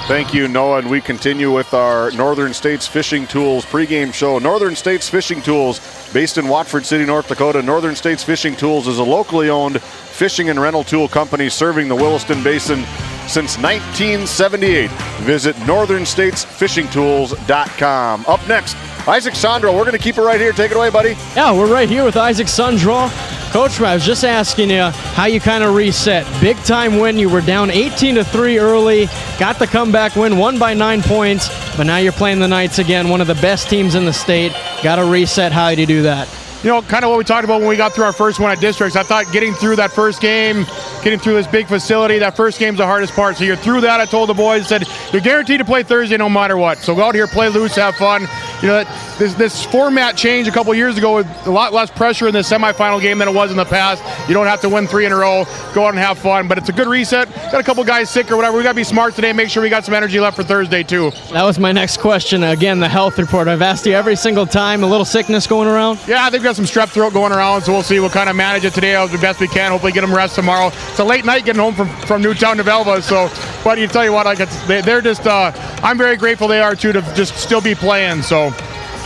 Thank you, Noah, and we continue with our Northern States Fishing Tools pregame show. Northern States Fishing Tools, based in Watford City, North Dakota. Northern States Fishing Tools is a locally owned fishing and rental tool company serving the Williston Basin since 1978. Visit northernstatesfishingtools.com. Up next, Isaac Sondro. We're going to keep it right here. Take it away, buddy. Yeah, we're right here with Isaac Sondro. Coach, I was just asking you how you kind of reset. Big time win. You were down 18-3 early, got the comeback win, won by 9 points, but now you're playing the Knights again, one of the best teams in the state. Got to reset. How do you do that? You know, kind of what we talked about when we got through our first one at districts. I thought getting through that first game, getting through this big facility, that first game's the hardest part. So you're through that. I told the boys, said, you're guaranteed to play Thursday no matter what. So go out here, play loose, have fun. You know, this format change a couple years ago with a lot less pressure in this semifinal game than it was in the past. You don't have to win 3 in a row. Go out and have fun. But it's a good reset. Got a couple guys sick or whatever. We got to be smart today. Make sure we got some energy left for Thursday too. That was my next question. Again, the health report. I've asked you every single time. A little sickness going around? Yeah, they've got some strep throat going around, so we'll see. We'll kind of manage it today as the best we can. Hopefully get them rest tomorrow. It's a late night getting home from Newtown to Velva, so, but you tell you what, like they're just, I'm very grateful they are too to just still be playing, so.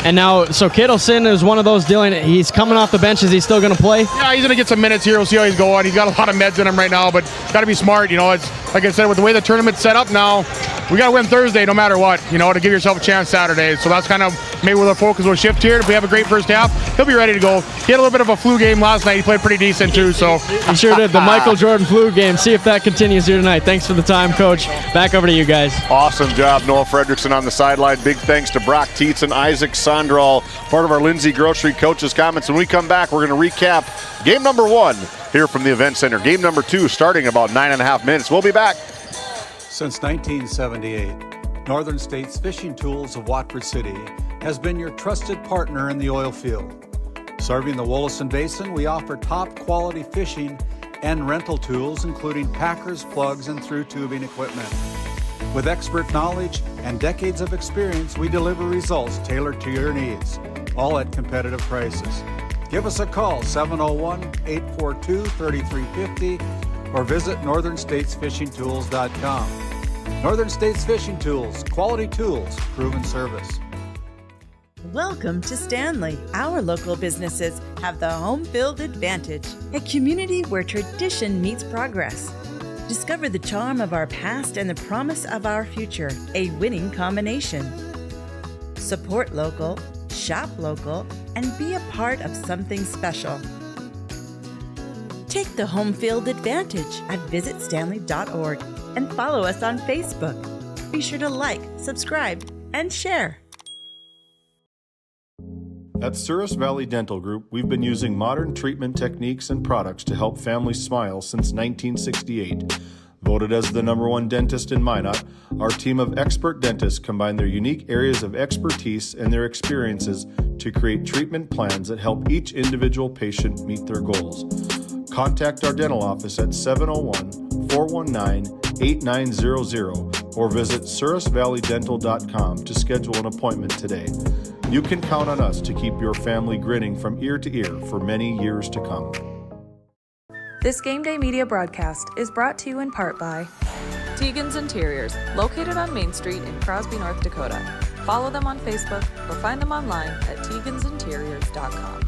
And now, so Kittleson is one of those dealing, he's coming off the bench. Is he still going to play? Yeah, he's going to get some minutes here. We'll see how he's going. He's got a lot of meds in him right now, but got to be smart. You know, it's like I said, with the way the tournament's set up now, we got to win Thursday no matter what, you know, to give yourself a chance Saturday. So that's kind of maybe where the focus will shift here. If we have a great first half, he'll be ready to go. He had a little bit of a flu game last night. He played pretty decent too, so. He sure did, the Michael Jordan flu game. See if that continues here tonight. Thanks for the time, Coach. Back over to you guys. Awesome job, Noah Fredrickson on the sideline. Big thanks to Brock Tietz and Isaac Sondral, part of our Lindsay Grocery Coaches Comments. When we come back, we're going to recap game number 1 here from the Event Center. Game number 2 starting about 9.5 minutes. We'll be back. Since 1978, Northern States Fishing Tools of Watford City has been your trusted partner in the oil field. Serving the Wollaston Basin, we offer top quality fishing and rental tools, including packers, plugs, and through tubing equipment. With expert knowledge and decades of experience, we deliver results tailored to your needs, all at competitive prices. Give us a call, 701-842-3350, or visit northernstatesfishingtools.com. Northern States Fishing Tools, quality tools, proven service. Welcome to Stanley. Our local businesses have the home field advantage, a community where tradition meets progress. Discover the charm of our past and the promise of our future, a winning combination. Support local, shop local, and be a part of something special. Take the home field advantage at visitstanley.org and follow us on Facebook. Be sure to like, subscribe, and share. At Souris Valley Dental Group, we've been using modern treatment techniques and products to help families smile since 1968. Voted as the #1 dentist in Minot, our team of expert dentists combine their unique areas of expertise and their experiences to create treatment plans that help each individual patient meet their goals. Contact our dental office at 701-419-8900 or visit sourisvalleydental.com to schedule an appointment today. You can count on us to keep your family grinning from ear to ear for many years to come. This GameDay Media broadcast is brought to you in part by Tegan's Interiors, located on Main Street in Crosby, North Dakota. Follow them on Facebook or find them online at tegansinteriors.com.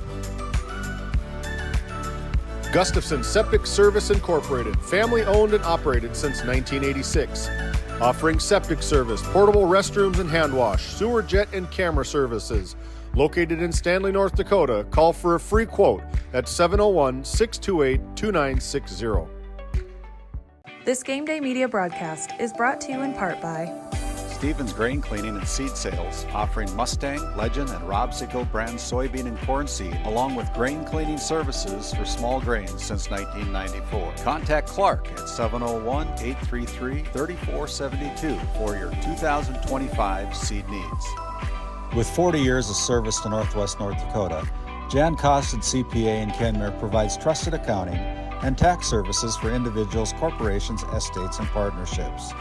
Gustafson Septic Service Incorporated, family owned and operated since 1986. Offering septic service, portable restrooms and hand wash, sewer jet and camera services. Located in Stanley, North Dakota, call for a free quote at 701-628-2960. This GameDay Media broadcast is brought to you in part by Stevens Grain Cleaning and Seed Sales, offering Mustang, Legend, and Rob Sickle brand soybean and corn seed, along with grain cleaning services for small grains since 1994. Contact Clark at 701-833-3472 for your 2025 seed needs. With 40 years of service to Northwest North Dakota, Jan Costin CPA in Kenmare provides trusted accounting and tax services for individuals, corporations, estates, and partnerships.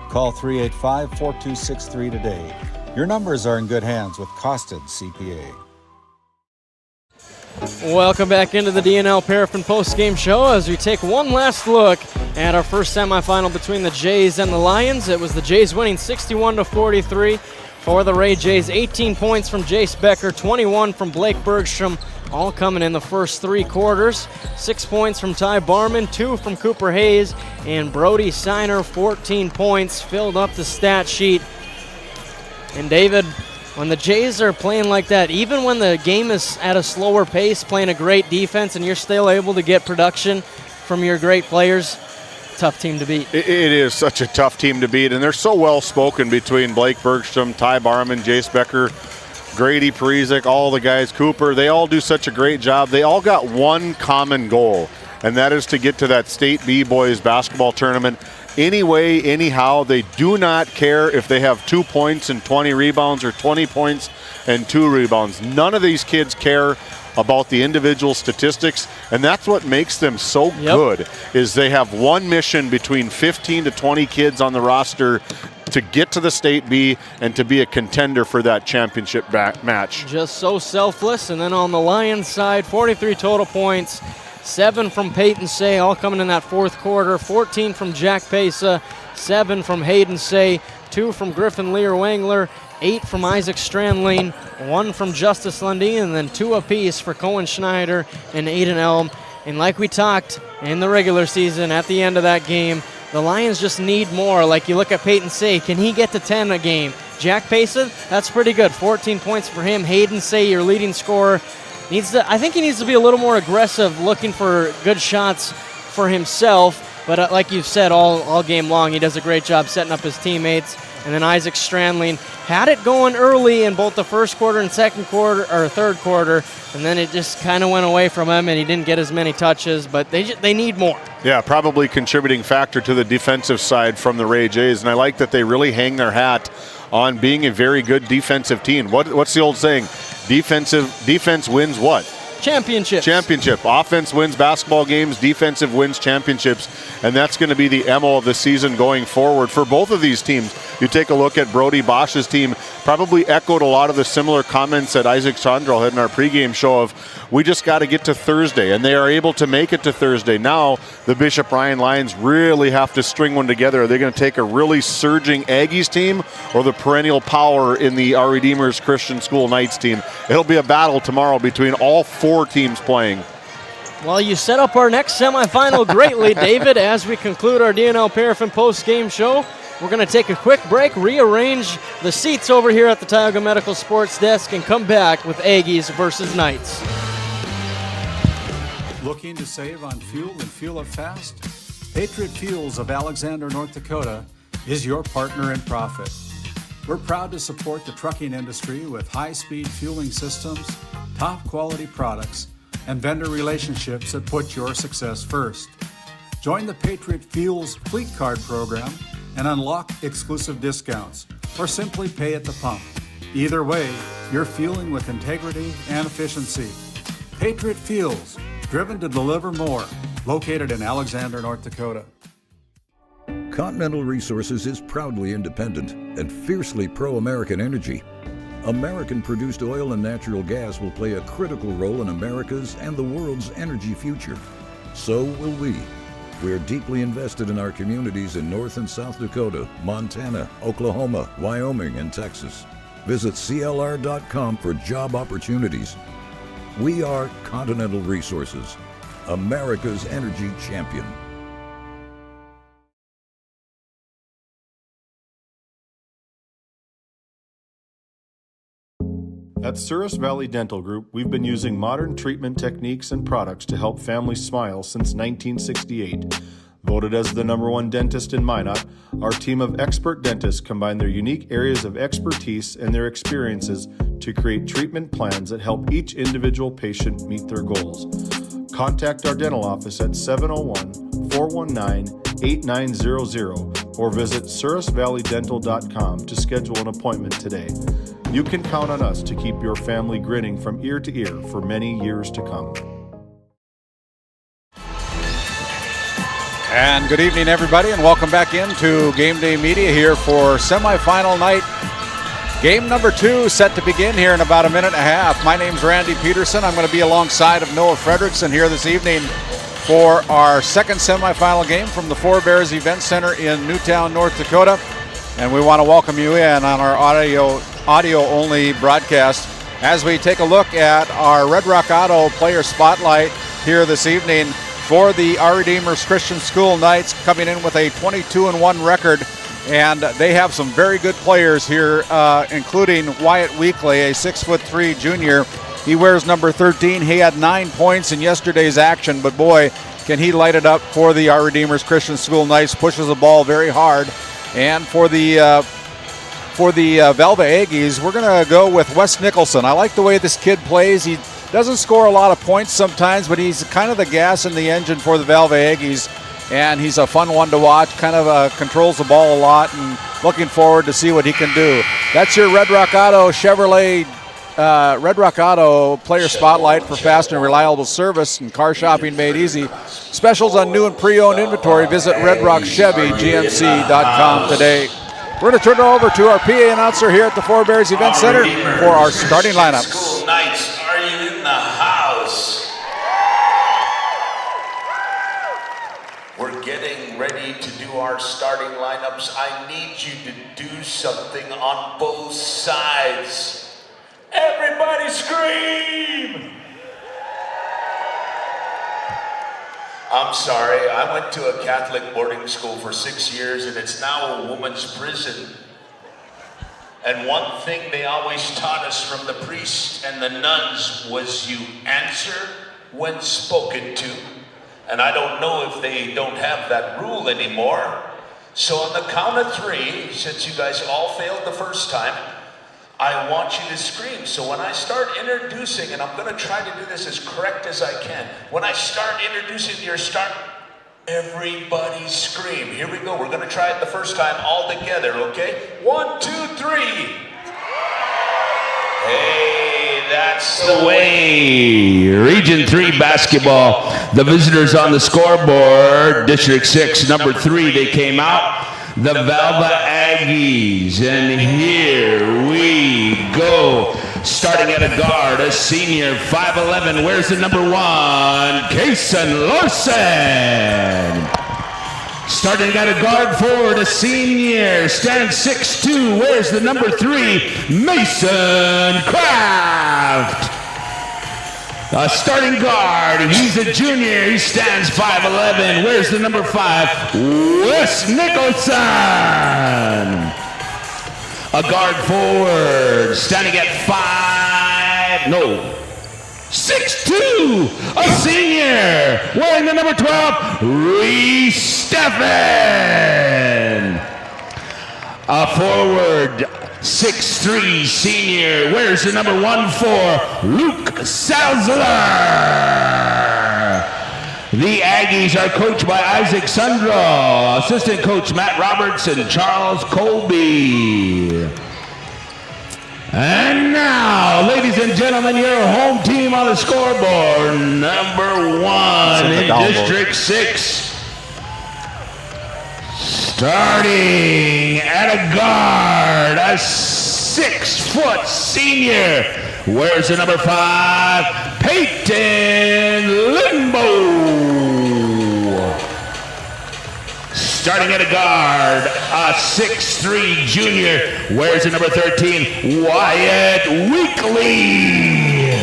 Call 385-4263 today. Your numbers are in good hands with Costin CPA. Welcome back into the DNL Paraffin post-game show as we take one last look at our first semifinal between the Jays and the Lions. It was the Jays winning 61-43 for the Ray Jays. 18 points from Jace Becker, 21 from Blake Bergstrom, all coming in the first 3 quarters. 6 points from Ty Barman, 2 from Cooper Hayes, and Brody Seiner, 14 points, filled up the stat sheet. And David, when the Jays are playing like that, even when the game is at a slower pace, playing a great defense, and you're still able to get production from your great players, tough team to beat. It is such a tough team to beat, and they're so well spoken between Blake Bergstrom, Ty Barman, Jace Becker, Grady Parizek, all the guys, Cooper. They all do such a great job. They all got one common goal, and that is to get to that State B boys basketball tournament. Anyway, anyhow, they do not care if they have 2 points and 20 rebounds or 20 points and 2 rebounds. None of these kids care about the individual statistics, and that's what makes them so good, is they have one mission between 15 to 20 kids on the roster to get to the State B and to be a contender for that championship match. Just so selfless. And then on the Lions side, 43 total points, 7 from Peyton Say, all coming in that fourth quarter, 14 from Jack Pesa, 7 from Hayden Say, 2 from Griffin Lear-Wangler, 8 from Isaac Strandling, 1 from Justice Lundeen, and then 2 apiece for Cohen Schneider and Aiden Elm. And like we talked in the regular season, at the end of that game, the Lions just need more. Like you look at Peyton Say, can he get to 10 a game? Jack Payson, that's pretty good. 14 points for him. Hayden Say, your leading scorer, I think he needs to be a little more aggressive, looking for good shots for himself. But like you've said all game long, he does a great job setting up his teammates. And then Isaac Strandling had it going early in both the first quarter and third quarter, and then it just kind of went away from him, and he didn't get as many touches. But they need more. Yeah, probably contributing factor to the defensive side from the Ray Jays, and I like that they really hang their hat on being a very good defensive team. What's the old saying? Defense wins what? Championship. Offense wins basketball games, defensive wins championships, and that's going to be the MO of the season going forward for both of these teams. You take a look at Brody Bosch's team, probably echoed a lot of the similar comments that Isaac Sondrel had in our pregame show of, we just got to get to Thursday, and they are able to make it to Thursday. Now the Bishop Ryan Lions really have to string one together. Are they going to take a really surging Aggies team or the perennial power in the Our Redeemers Christian School Knights team? It'll be a battle tomorrow between all 4 teams playing. Well, you set up our next semifinal greatly, David, as we conclude our DNL Paraffin post-game show. We're going to take a quick break, rearrange the seats over here at the Tioga Medical Sports Desk, and come back with Aggies versus Knights. Looking to save on fuel and fuel up fast? Patriot Fuels of Alexander, North Dakota is your partner in profit. We're proud to support the trucking industry with high-speed fueling systems, top-quality products, and vendor relationships that put your success first. Join the Patriot Fuels Fleet Card program and unlock exclusive discounts, or simply pay at the pump. Either way, you're fueling with integrity and efficiency. Patriot Fuels, driven to deliver more, located in Alexander, North Dakota. Continental Resources is proudly independent and fiercely pro-American energy. American-produced oil and natural gas will play a critical role in America's and the world's energy future. So will we. We're deeply invested in our communities in North and South Dakota, Montana, Oklahoma, Wyoming, and Texas. Visit CLR.com for job opportunities. We are Continental Resources, America's energy champion. At Souris Valley Dental Group, we've been using modern treatment techniques and products to help families smile since 1968. Voted as the #1 dentist in Minot, our team of expert dentists combine their unique areas of expertise and their experiences to create treatment plans that help each individual patient meet their goals. Contact our dental office at 701-419-8900 or visit SourisValleyDental.com to schedule an appointment today. You can count on us to keep your family grinning from ear to ear for many years to come. And good evening, everybody, and welcome back into GameDay Media here for semifinal night. Game number 2 set to begin here in about a minute and a half. My name's Randy Peterson. I'm going to be alongside of Noah Fredrickson here this evening for our second semifinal game from the Four Bears Event Center in Newtown, North Dakota. And we want to welcome you in on our audio-only broadcast as we take a look at our Red Rock Auto player spotlight here this evening for the Our Redeemers Christian School Knights, coming in with a 22-1 record And they have some very good players here, including Wyatt Weekley, a 6'3" junior. He wears number 13. He had 9 points in yesterday's action, but boy, can he light it up for the Our Redeemers Christian School Knights. Pushes the ball very hard. And for the Velva Aggies, we're going to go with Wes Nicholson. I like the way this kid plays. He doesn't score a lot of points sometimes, but he's kind of the gas in the engine for the Velva Aggies. And he's a fun one to watch, kind of controls the ball a lot, and looking forward to see what he can do. That's your Red Rock Auto Chevrolet, Red Rock Auto player spotlight for fast and reliable service and car shopping made easy. Specials on new and pre-owned inventory. Visit redrockchevygmc.com today. We're going to turn it over to our PA announcer here at the Four Bears Event Center for our starting lineups. Knights, are you in the house? We're getting ready to do our starting lineups. I need you to do something on both sides. Everybody scream! I'm sorry, I went to a Catholic boarding school for 6 years and it's now a woman's prison. And one thing they always taught us from the priests and the nuns was you answer when spoken to. And I don't know if they don't have that rule anymore. So on the count of 3, since you guys all failed the first time, I want you to scream. So when I start introducing, and I'm going to try to do this as correct as I can. When I start introducing your start, everybody scream. Here we go. We're going to try it the first time all together, okay? 1, 2, 3. Hey, that's the way. Region 3 basketball. The visitors on the scoreboard. District 6, number 3, they came out. The Velva Aggies. And here we go. Starting at a guard, a senior, 5'11", wears the number 1, Kason Larson. Starting at a guard forward, a senior, stands 6'2", wears the number 3, Mason Kraft. A starting guard, he's a junior, he stands 5'11", wears the number 5, Wes Nicholson. A guard forward, standing at 6'2", a senior, wearing the number 12, Reese Steffen. A forward, 6'3", senior, wears the number 14, Luke Salzler. The Aggies are coached by Isaac Sundro, assistant coach Matt Roberts and Charles Colby. And now, ladies and gentlemen, your home team on the scoreboard, number 1 in District 6. Starting at a guard, a 6-foot senior, wears the number 5, Peyton Limbo. Starting at a guard, a 6'3" junior, wears the number 13, Wyatt Weekley.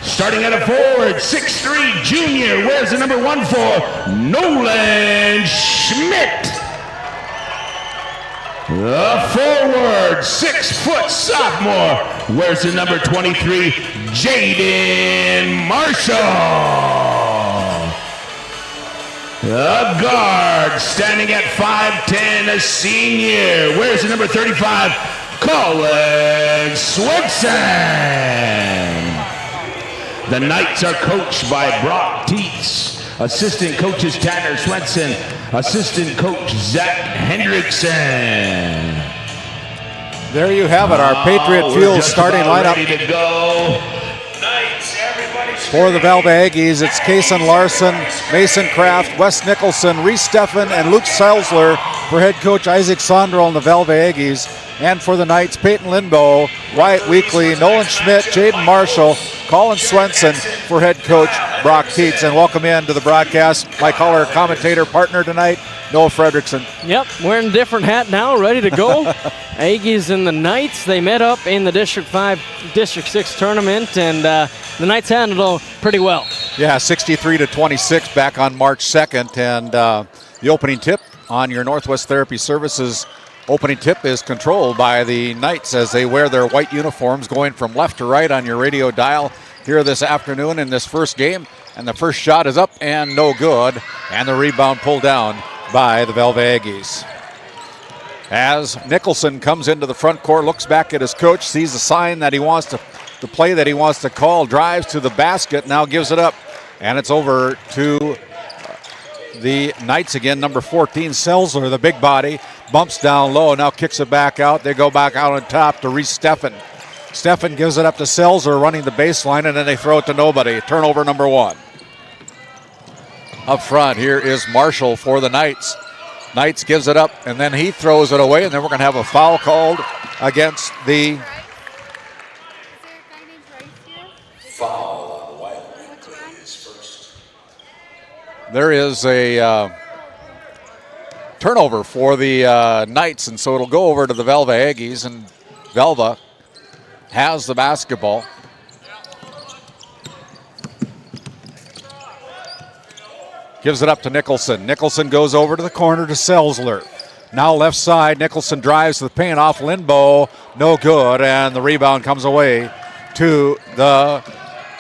Starting at a forward, 6'3" junior, wears the number 14, Nolan Schmidt. The forward, 6-foot sophomore, wears the number 23, Jaden Marshall. A guard, standing at 5'10", a senior, wears the number 35, Colin Swenson. The Knights are coached by Brock Teets, assistant coaches Tanner Swenson, assistant coach Zach Hendrickson. There you have it, our Patriot Fuel starting lineup. Ready to go. For the Velva Aggies, it's Kason Larson, Mason Kraft, Wes Nicholson, Reese Steffen, and Luke Salzler for head coach Isaac Sondrel and the Velva Aggies. And for the Knights, Peyton Lindbow, Wyatt Weekley, Nolan Schmidt, Jaden Marshall, Colin Swenson for head coach Brock Teets. And welcome in to the broadcast, my color commentator partner tonight, Noah Fredrickson. Yep, wearing a different hat now, ready to go. Aggies and the Knights, they met up in the District 5, District 6 tournament, and the Knights handled it pretty well. Yeah, 63-26 back on March 2nd, and the opening tip on your Northwest Therapy Services opening tip is controlled by the Knights as they wear their white uniforms, going from left to right on your radio dial here this afternoon in this first game. And the first shot is up and no good. And the rebound pulled down by the Velva Aggies. As Nicholson comes into the front court, looks back at his coach, sees a sign that he wants to, the play that he wants to call, drives to the basket, now gives it up. And it's over to the Knights again. Number 14, Selzler, the big body, bumps down low, now kicks it back out. They go back out on top to Reese Steffen. Steffen gives it up to Selzer running the baseline, and then they throw it to nobody. Turnover number 1. Up front, here is Marshall for the Knights. Knights gives it up, and then he throws it away, and then we're going to have a foul called against the... Foul on the Wild Plays first. There is a turnover for the Knights, and so it'll go over to the Velva Aggies, and Velva has the basketball. Gives it up to Nicholson. Nicholson goes over to the corner to Selzler. Now left side, Nicholson drives to the paint off Lindbow. No good, and the rebound comes away to the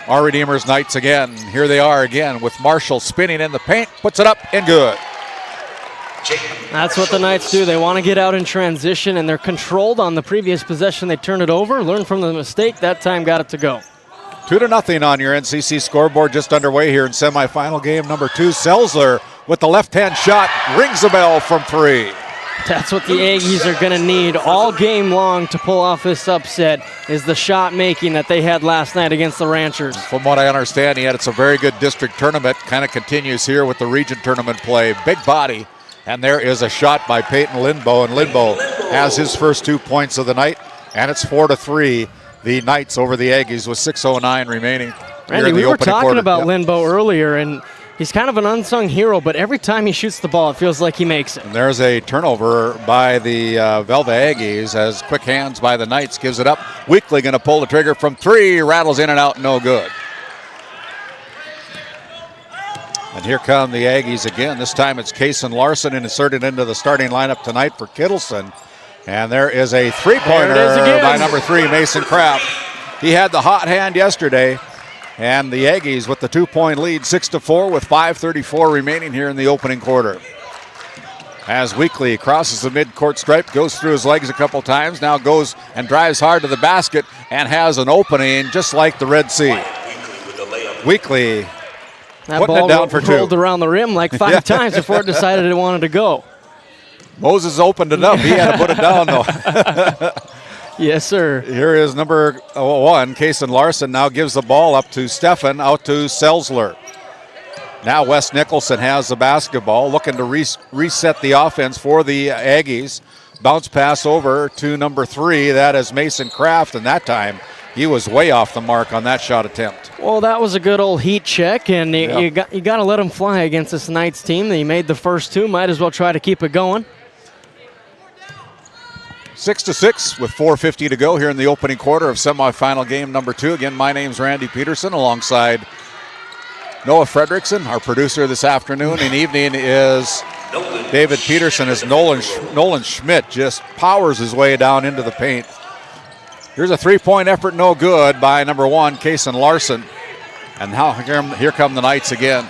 Our Redeemers Knights again. Here they are again with Marshall spinning in the paint. Puts it up and good. That's what the Knights do. They want to get out in transition, and they're controlled on the previous possession. They turn it over, learn from the mistake. That time got it to go. 2-0 on your NCC scoreboard, just underway here in semifinal game number 2. Selzler with the left-hand shot, rings the bell from 3. That's what the Aggies are going to need all game long to pull off this upset, is the shot making that they had last night against the Ranchers. From what I understand, it's a very good district tournament. Kind of continues here with the region tournament play. Big body, and there is a shot by Peyton Lindbow, and Lindbow has his first 2 points of the night, and it's 4-3. The Knights over the Aggies with 6:09 remaining. Randy, we were talking about Lindbow earlier, and he's kind of an unsung hero, but every time he shoots the ball, it feels like he makes it. And there's a turnover by the Velva Aggies as quick hands by the Knights gives it up. Weekly going to pull the trigger from 3, rattles in and out, no good. And here come the Aggies again. This time it's Kason Larson inserted into the starting lineup tonight for Kittleson. And there is a three-pointer by number 3, Mason Kraft. He had the hot hand yesterday. And the Aggies with the 2-point lead, 6-4 with 5:34 remaining here in the opening quarter. As Weekly crosses the midcourt stripe, goes through his legs a couple times, now goes and drives hard to the basket and has an opening just like the Red Sea. Weekly putting it down for 2. Rolled around the rim like 5 times before it decided it wanted to go. Moses opened it up. He had to put it down, though. Yes, sir. Here is number 1, Kason Larson, now gives the ball up to Steffen, out to Selzler. Now Wes Nicholson has the basketball, looking to reset the offense for the Aggies. Bounce pass over to number 3, that is Mason Kraft, and that time he was way off the mark on that shot attempt. Well, that was a good old heat check, and you got to let him fly against this Knights team. He made the first 2, might as well try to keep it going. 6-6 with 4:50 to go here in the opening quarter of semifinal game number 2. Again, my name's Randy Peterson alongside Noah Fredrickson. Our producer this afternoon and evening is David Peterson, as Nolan Schmidt just powers his way down into the paint. Here's a 3-point effort, no good, by number 1, Kason Larson. And now here come the Knights again.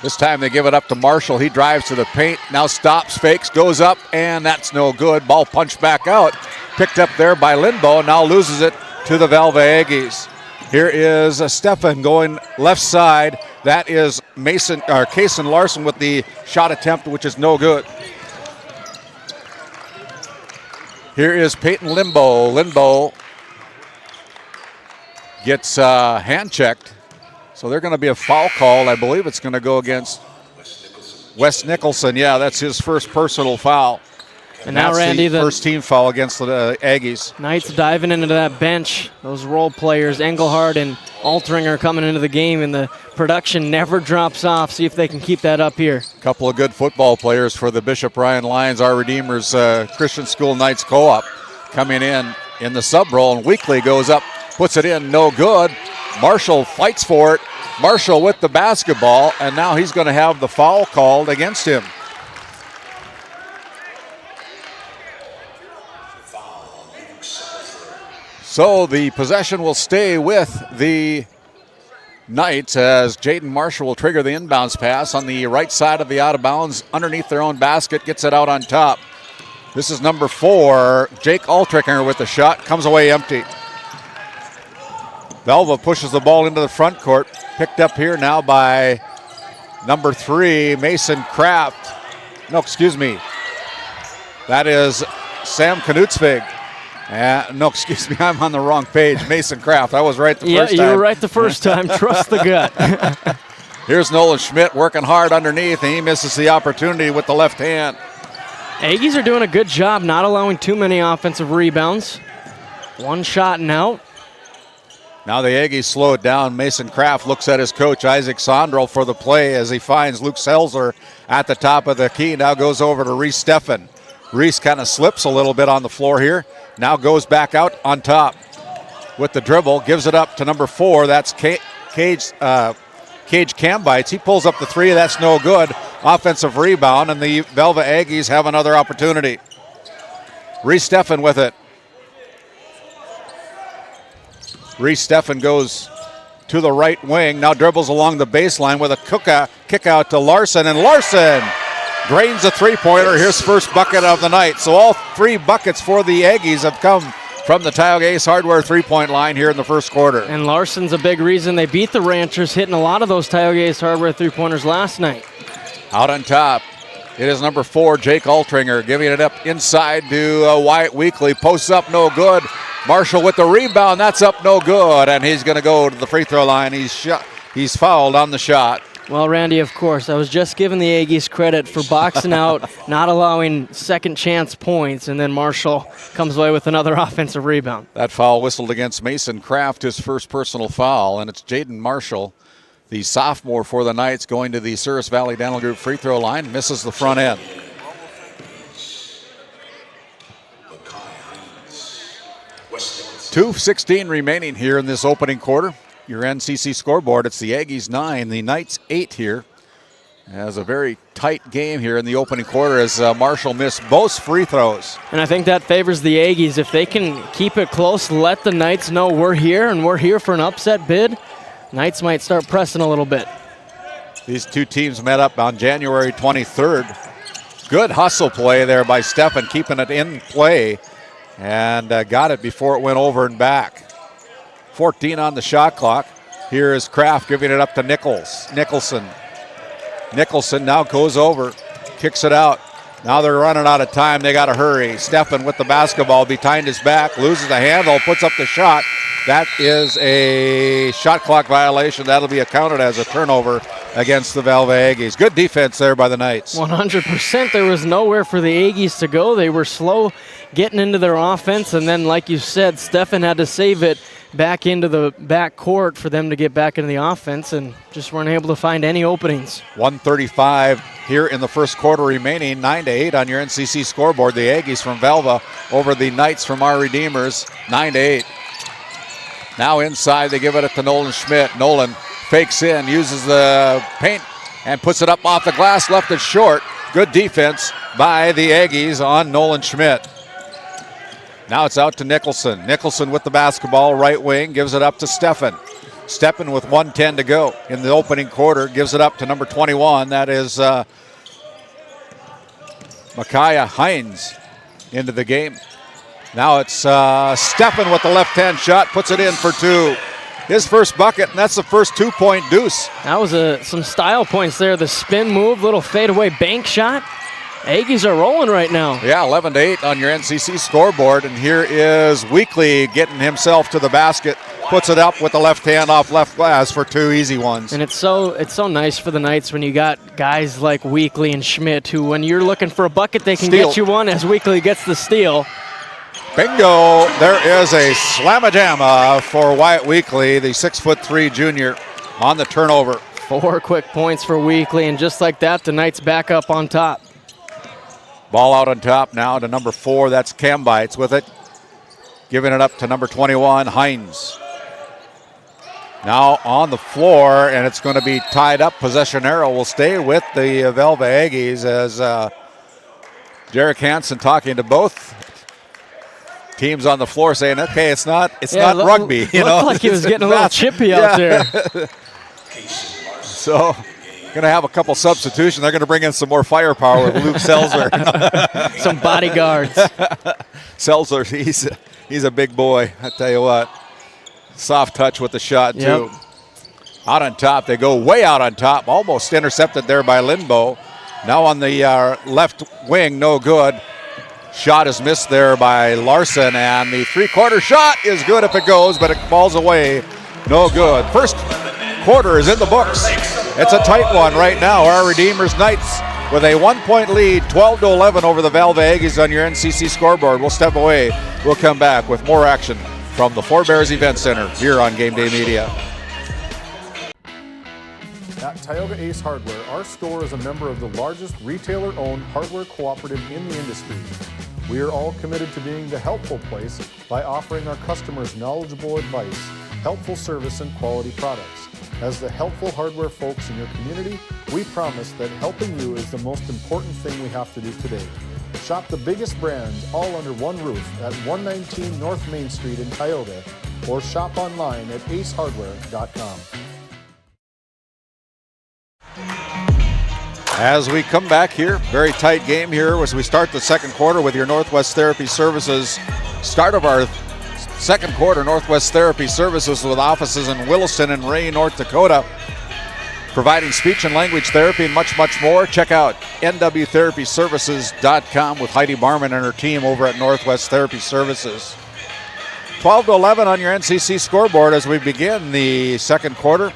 This time they give it up to Marshall. He drives to the paint, now stops, fakes, goes up, and that's no good. Ball punched back out. Picked up there by Lindbow, now loses it to the Velva Aggies. Here is Steffen going left side. That is Kason Larson with the shot attempt, which is no good. Here is Peyton Lindbow. Lindbow gets hand checked. So they're going to be a foul call. I believe it's going to go against Wes Nicholson. Yeah, that's his first personal foul. And now, Randy, the first team foul against the Aggies. Knights diving into that bench. Those role players, Engelhardt and Altringer, coming into the game, and the production never drops off. See if they can keep that up here. A couple of good football players for the Bishop Ryan Lions, Our Redeemers Christian School Knights Co-op coming in the sub role, and Weekly goes up, puts it in, no good. Marshall fights for it. Marshall with the basketball, and now he's going to have the foul called against him. So the possession will stay with the Knights as Jaden Marshall will trigger the inbounds pass on the right side of the out of bounds underneath their own basket, gets it out on top. This is number 4, Jake Altringer with the shot, comes away empty. Velva pushes the ball into the front court, picked up here now by number 3, Mason Kraft. No, excuse me. That is Sam Knutsvig. No, excuse me, I'm on the wrong page. Mason Kraft. I was right the first time. Yeah, you were right the first time. Trust the gut. Here's Nolan Schmidt working hard underneath, and he misses the opportunity with the left hand. Aggies are doing a good job not allowing too many offensive rebounds. One shot and out. Now the Aggies slow it down. Mason Kraft looks at his coach, Isaac Sondrel, for the play as he finds Luke Selzer at the top of the key. Now goes over to Reese Steffen. Reese kind of slips a little bit on the floor here. Now goes back out on top with the dribble. Gives it up to number 4. That's Cage Cambites. He pulls up the 3. That's no good. Offensive rebound, and the Velva Aggies have another opportunity. Reese Steffen with it. Reese Steffen goes to the right wing. Now dribbles along the baseline with a kick out to Larson, and Larson drains a three-pointer, his first bucket of the night. So all 3 buckets for the Aggies have come from the Tioga Ace Hardware three-point line here in the first quarter. And Larson's a big reason they beat the Ranchers, hitting a lot of those Tioga Ace Hardware three-pointers last night. Out on top, it is number 4, Jake Altringer, giving it up inside to Wyatt Weekly. Posts up, no good. Marshall with the rebound, that's up, no good. And he's going to go to the free throw line. He's fouled on the shot. Well, Randy, of course, I was just giving the Aggies credit for boxing out, not allowing second chance points, and then Marshall comes away with another offensive rebound. That foul whistled against Mason Kraft, his first personal foul, and it's Jaden Marshall, the sophomore for the Knights, going to the Souris Valley Dental Group free throw line, misses the front end. 2:16 remaining here in this opening quarter. Your NCC scoreboard, it's the Aggies 9, the Knights 8 here. As a very tight game here in the opening quarter as Marshall missed both free throws. And I think that favors the Aggies. If they can keep it close, let the Knights know we're here and we're here for an upset bid, Knights might start pressing a little bit. These two teams met up on January 23rd. Good hustle play there by Steffen, keeping it in play, and got it before it went over and back. 14 on the shot clock. Here is Kraft giving it up to Nicholson. Nicholson now goes over, kicks it out. Now they're running out of time. They got to hurry. Steffen with the basketball behind his back, loses the handle, puts up the shot. That is a shot clock violation. That'll be accounted as a turnover against the Velva Aggies. Good defense there by the Knights. 100%. There was nowhere for the Aggies to go. They were slow getting into their offense, and then, like you said, Steffen had to save it back into the back court for them to get back into the offense, and just weren't able to find any openings. 1:35 here in the first quarter remaining. 9-8 on your NCC scoreboard. The Aggies from Velva over the Knights from our Redeemers. 9-8. Now inside, they give it to Nolan Schmidt. Nolan fakes in, uses the paint, and puts it up off the glass, left it short. Good defense by the Aggies on Nolan Schmidt. Now it's out to Nicholson. Nicholson with the basketball, right wing, gives it up to Steffen. Steffen with 1:10 to go in the opening quarter, gives it up to number 21. That is Micaiah Hines into the game. Now it's Steffen with the left-hand shot, puts it in for 2. His first bucket, and that's the first 2-point deuce. That was some style points there. The spin move, little fadeaway bank shot. Aggies are rolling right now. Yeah, 11-8 on your NCC scoreboard, and here is Weekly getting himself to the basket, puts it up with the left hand off left glass for 2 easy ones. And it's so nice for the Knights when you got guys like Weekly and Schmidt who, when you're looking for a bucket, they can get you one as Weekly gets the steal. Bingo! There is a slamma-jamma for Wyatt Weekly, the 6'3" junior, on the turnover. 4 quick points for Weekly, and just like that, the Knights back up on top. Ball out on top now to number 4. That's Cambites with it. Giving it up to number 21, Hines. Now on the floor, and it's going to be tied up. Possession arrow will stay with the Velva Aggies as Derek Hansen talking to both Teams on the floor saying, okay, it's not rugby. You know, looked like he was getting a little chippy out there. So, going to have a couple substitutions. They're going to bring in some more firepower with Luke Selzer. Some bodyguards. Selzer, he's a big boy. I tell you what. Soft touch with the shot, too. Yep. Out on top. They go way out on top. Almost intercepted there by Lindbo. Now on the left wing, no good. Shot is missed there by Larson, and the three-quarter shot is good if it goes, but it falls away. No good. First quarter is in the books. It's a tight one right now. Our Redeemers Knights with a 1-point lead, 12-11 over the Velva Aggies on your NCC scoreboard. We'll step away. We'll come back with more action from the Four Bears Event Center here on Game Day Media. At Tioga Ace Hardware, our store is a member of the largest retailer-owned hardware cooperative in the industry. We are all committed to being the helpful place by offering our customers knowledgeable advice, helpful service, and quality products. As the helpful hardware folks in your community, we promise that helping you is the most important thing we have to do today. Shop the biggest brands all under one roof at 119 North Main Street in Tioga, or shop online at acehardware.com. As we come back here, very tight game here as we start the second quarter with your Northwest Therapy Services. Start of our second quarter, Northwest Therapy Services with offices in Williston and Ray, North Dakota, providing speech and language therapy and much, much more. Check out nwtherapyservices.com with Heidi Barman and her team over at Northwest Therapy Services. 12-11 on your NCC scoreboard as we begin the second quarter.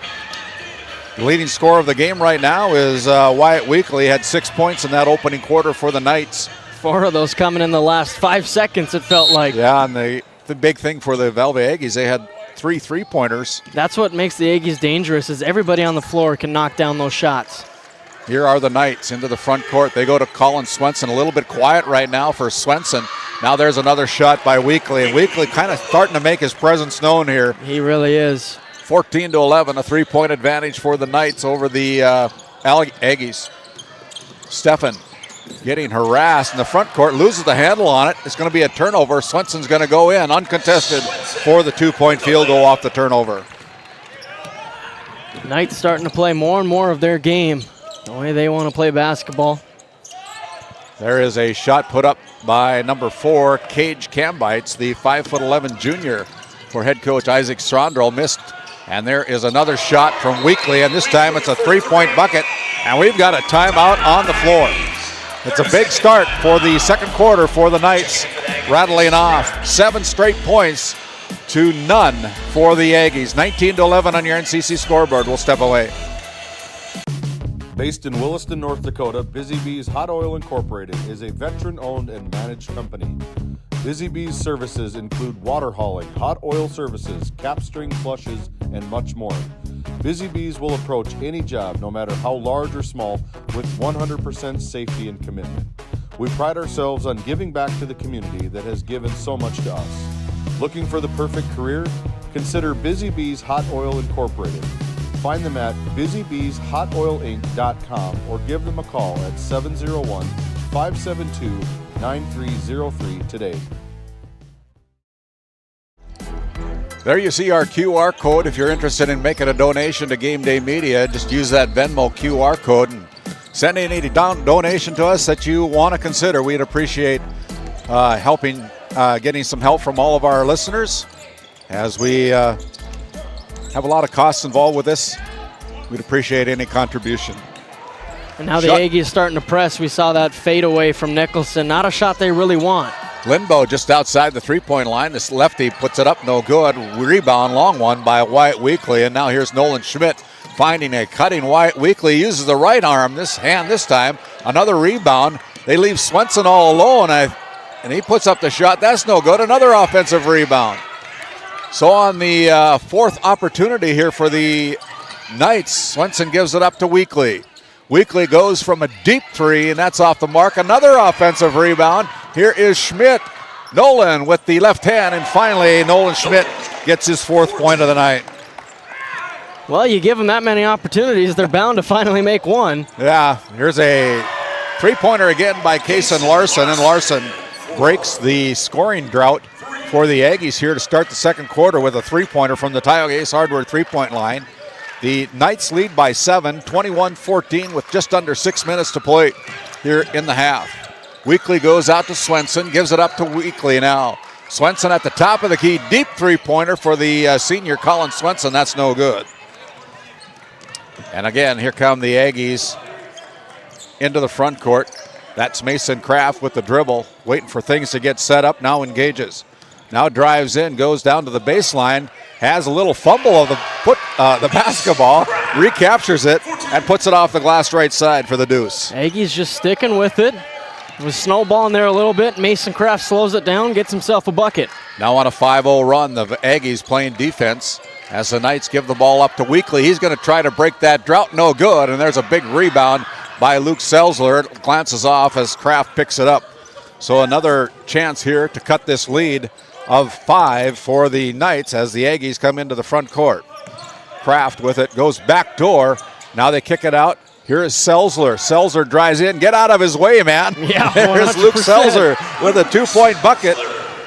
The leading scorer of the game right now is Wyatt Weekly. Had 6 points in that opening quarter for the Knights. 4 of those coming in the last 5 seconds, it felt like. Yeah, and the big thing for the Velva Aggies, they had 3 3-pointers. That's what makes the Aggies dangerous, is everybody on the floor can knock down those shots. Here are the Knights into the front court. They go to Colin Swenson. A little bit quiet right now for Swenson. Now there's another shot by Weekly, and Weekly kind of starting to make his presence known here. He really is. 14-11, a 3-point advantage for the Knights over the Aggies. Steffen getting harassed in the front court, loses the handle on it. It's going to be a turnover. Swenson's going to go in uncontested for the 2-point field goal off the turnover. Knights starting to play more and more of their game, the way they want to play basketball. There is a shot put up by number 4, Cage Cambites, the 5'11" junior for head coach Isaac Strondrell. Missed. And there is another shot from Weekly, and this time it's a 3-point bucket, and we've got a timeout on the floor. It's a big start for the second quarter for the Knights, rattling off 7 straight points to none for the Aggies. 19-11 on your NCC scoreboard. We'll step away. Based in Williston, North Dakota, Busy Bees Hot Oil Incorporated is a veteran-owned and managed company. Busy Bees services include water hauling, hot oil services, cap string flushes, and much more. Busy Bees will approach any job, no matter how large or small, with 100% safety and commitment. We pride ourselves on giving back to the community that has given so much to us. Looking for the perfect career? Consider Busy Bees Hot Oil Incorporated. Find them at busybeeshotoilinc.com or give them a call at 701-572-9303 today. There you see our QR code. If you're interested in making a donation to Game Day Media, just use that Venmo QR code and send any donation to us that you want to consider. We'd appreciate getting some help from all of our listeners as we have a lot of costs involved with this. We'd appreciate any contribution. And now the Aggies starting to press. We saw that fade away from Nicholson. Not a shot they really want. Lindbo just outside the 3-point line. This lefty puts it up, no good. Rebound, long one by Wyatt Weekly. And now here's Nolan Schmidt finding a cutting Wyatt Weekly. Uses the right arm, this hand this time. Another rebound. They leave Swenson all alone, and he puts up the shot. That's no good. Another offensive rebound. So on the fourth opportunity here for the Knights, Swenson gives it up to Weekly. Weekly goes from a deep 3, and that's off the mark. Another offensive rebound. Here is Schmidt. Nolan with the left hand, and finally Nolan Schmidt gets his 4th point of the night. Well, you give them that many opportunities, they're bound to finally make one. Yeah, here's a 3-pointer again by Kason Larson, and Larson breaks the scoring drought for the Aggies here to start the second quarter with a three-pointer from the Tioga Ace Hardware three-point line. The Knights lead by 7, 21-14 with just under 6 minutes to play here in the half. Weekly goes out to Swenson, gives it up to Weekly now. Swenson at the top of the key, deep three-pointer for the senior Colin Swenson. That's no good. And again, here come the Aggies into the front court. That's Mason Kraft with the dribble, waiting for things to get set up, now engages. Now drives in, goes down to the baseline, has a little fumble of the basketball, recaptures it, and puts it off the glass right side for the deuce. Aggies just sticking with it. Was snowballing there a little bit. Mason Kraft slows it down, gets himself a bucket. Now on a 5-0 run, the Aggies playing defense as the Knights give the ball up to Weekly. He's going to try to break that drought, no good, and there's a big rebound by Luke Selzler. It glances off as Kraft picks it up. So another chance here to cut this lead of 5 for the Knights as the Aggies come into the front court. Kraft with it, goes back door. Now they kick it out. Here is Selzler. Selzler drives in. Get out of his way, man. Yeah, there's Luke Selzler with a 2-point bucket.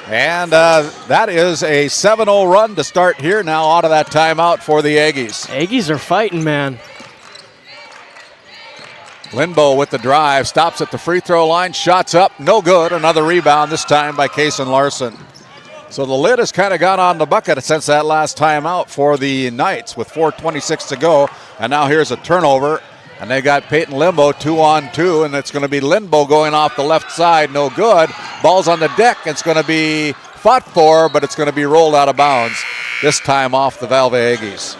And that is a 7-0 run to start here now out of that timeout for the Aggies. Aggies are fighting, man. Lindbo with the drive, stops at the free throw line, shots up, no good. Another rebound, this time by Kaysen Larson. So the lid has kind of gone on the bucket since that last timeout for the Knights with 4:26 to go. And now here's a turnover. And they got Peyton Limbo 2-on-2, and it's going to be Lindbo going off the left side, no good. Ball's on the deck, it's going to be fought for, but it's going to be rolled out of bounds, this time off the Valve Aggies.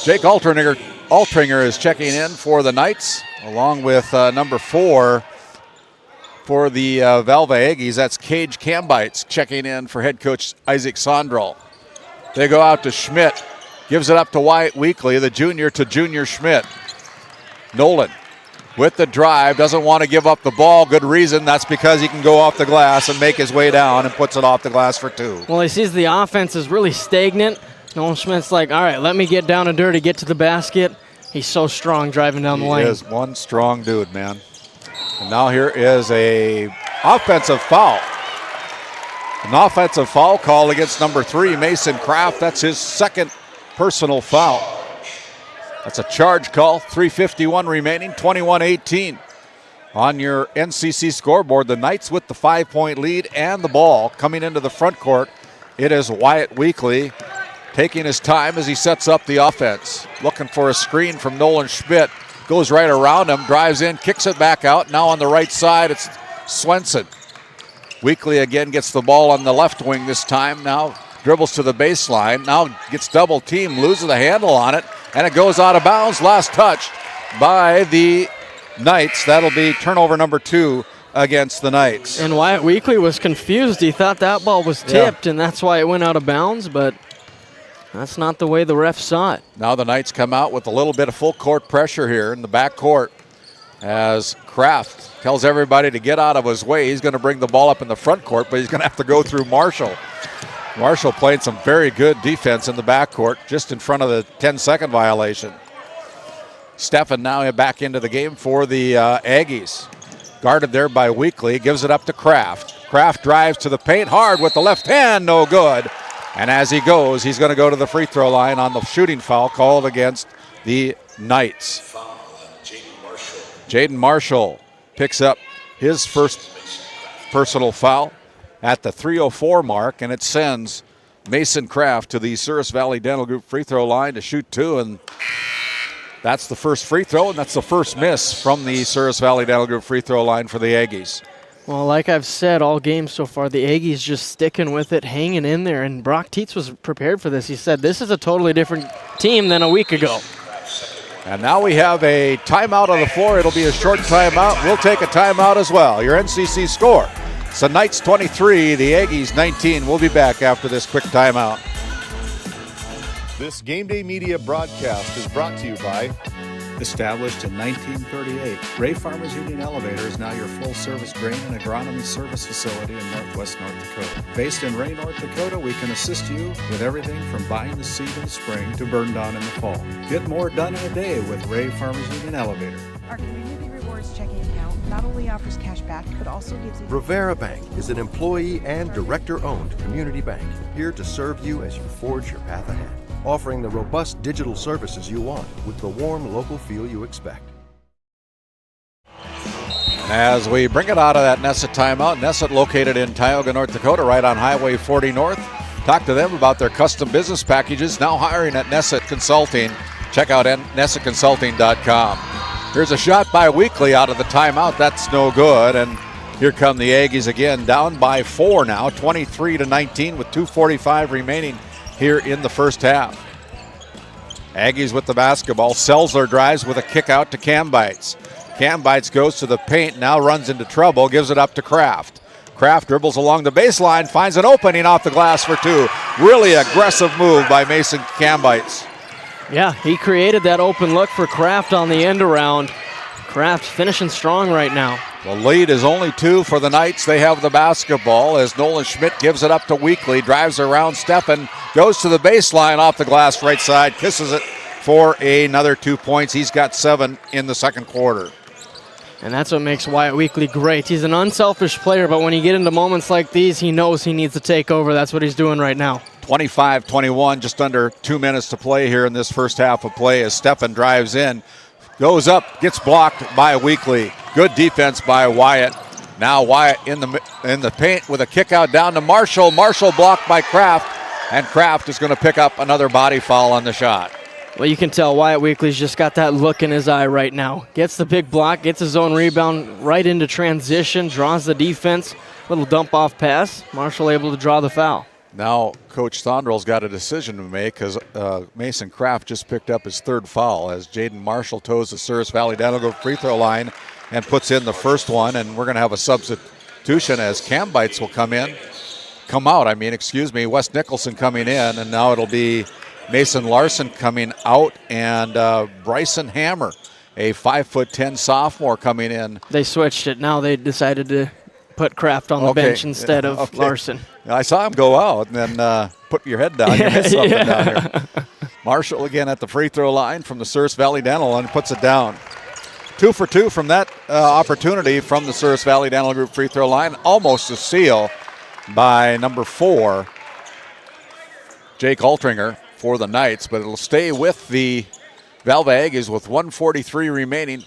Jake Altringer is checking in for the Knights, along with number 4 for the Valve Aggies. That's Cage Cambites checking in for head coach Isaac Sondrel. They go out to Schmidt. Gives it up to Wyatt Weekly, the junior to Junior Schmidt. Nolan with the drive, doesn't want to give up the ball. Good reason, that's because he can go off the glass and make his way down and puts it off the glass for 2. Well, he sees the offense is really stagnant. Nolan Schmidt's like, all right, let me get down and dirty, get to the basket. He's so strong driving down the lane. He is one strong dude, man. And now here is a offensive foul. An offensive foul call against number 3, Mason Kraft. That's his second personal foul. That's a charge call. 3:51 remaining, 21-18. On your NCC scoreboard, the Knights with the 5-point lead and the ball coming into the front court. It is Wyatt Weekly taking his time as he sets up the offense. Looking for a screen from Nolan Schmidt. Goes right around him, drives in, kicks it back out. Now on the right side, it's Swenson. Weekly again gets the ball on the left wing this time. Now dribbles to the baseline, now gets double teamed, loses the handle on it, and it goes out of bounds. Last touch by the Knights. That'll be turnover number 2 against the Knights. And Wyatt Weekly was confused. He thought that ball was tipped, and that's why it went out of bounds, but that's not the way the ref saw it. Now the Knights come out with a little bit of full court pressure here in the back court as Kraft tells everybody to get out of his way. He's going to bring the ball up in the front court, but he's going to have to go through Marshall. Marshall playing some very good defense in the backcourt, just in front of the 10-second violation. Steffen now back into the game for the Aggies. Guarded there by Weekly, gives it up to Kraft. Kraft drives to the paint hard with the left hand, no good. And as he goes, he's going to go to the free throw line on the shooting foul called against the Knights. Jaden Marshall picks up his first personal foul at the 3:04 mark, and it sends Mason Kraft to the Souris Valley Dental Group free throw line to shoot 2, and that's the first free throw, and that's the first miss from the Souris Valley Dental Group free throw line for the Aggies. Well, like I've said all games so far, the Aggies just sticking with it, hanging in there, and Brock Tietz was prepared for this. He said this is a totally different team than a week ago. And now we have a timeout on the floor. It'll be a short timeout. We'll take a timeout as well. Your NCC score. It's the Knights 23, the Aggies 19. We'll be back after this quick timeout. This GameDay Media broadcast is brought to you by Established in 1938, Ray Farmers Union Elevator is now your full-service grain and agronomy service facility in northwest North Dakota. Based in Ray, North Dakota, we can assist you with everything from buying the seed in the spring to burn down in the fall. Get more done in a day with Ray Farmers Union Elevator. Our community rewards rewards checking account not only offers cash back, but also gives you... Rivera Bank is an employee and director-owned community bank here to serve you as you forge your path ahead, offering the robust digital services you want with the warm local feel you expect. As we bring it out of that Nesset timeout, Nesset located in Tioga, North Dakota, right on Highway 40 North. Talk to them about their custom business packages, now hiring at Nesset Consulting. Check out nessetconsulting.com. Here's a shot by Weekly out of the timeout. That's no good. And here come the Aggies again, down by 4 now, 23-19 with 2:45 remaining here in the first half. Aggies with the basketball. Selzler drives with a kick out to Cambites. Cambites goes to the paint, now runs into trouble, gives it up to Kraft. Kraft dribbles along the baseline, finds an opening off the glass for 2. Really aggressive move by Mason Cambites. Yeah, he created that open look for Kraft on the end around. Kraft finishing strong right now. The lead is only 2 for the Knights. They have the basketball as Nolan Schmidt gives it up to Weekly, drives around Steffen, goes to the baseline off the glass right side, kisses it for another 2 points. He's got 7 in the second quarter. And that's what makes Wyatt Weekly great. He's an unselfish player, but when you get into moments like these, he knows he needs to take over. That's what he's doing right now. 25-21, just under 2 minutes to play here in this first half of play as Steffen drives in, goes up, gets blocked by Weekly. Good defense by Wyatt. Now Wyatt in the paint with a kick out down to Marshall. Marshall blocked by Kraft, and Kraft is going to pick up another body foul on the shot. Well, you can tell Wyatt Weekly's just got that look in his eye right now. Gets the big block, gets his own rebound right into transition, draws the defense. Little dump off pass. Marshall able to draw the foul. Now Coach Thondrell's got a decision to make because Mason Kraft just picked up his 3rd foul as Jaden Marshall toes the Souris Valley down to the free throw line and puts in the first one. And we're going to have a substitution as Cambites will come out. Wes Nicholson coming in, and now it'll be Mason Larson coming out and Bryson Hammer, a 5'10" sophomore, coming in. They switched it. Now they decided to put Kraft on the bench instead of Larson. I saw him go out and then put your head down. You missed something down here. Marshall again at the free throw line from the Souris Valley Dental and puts it down. 2 for 2 from that opportunity from the Souris Valley Dental Group free throw line. Almost a steal by number 4, Jake Altringer, for the Knights, but it'll stay with the Valva Aggies with 1:43 remaining.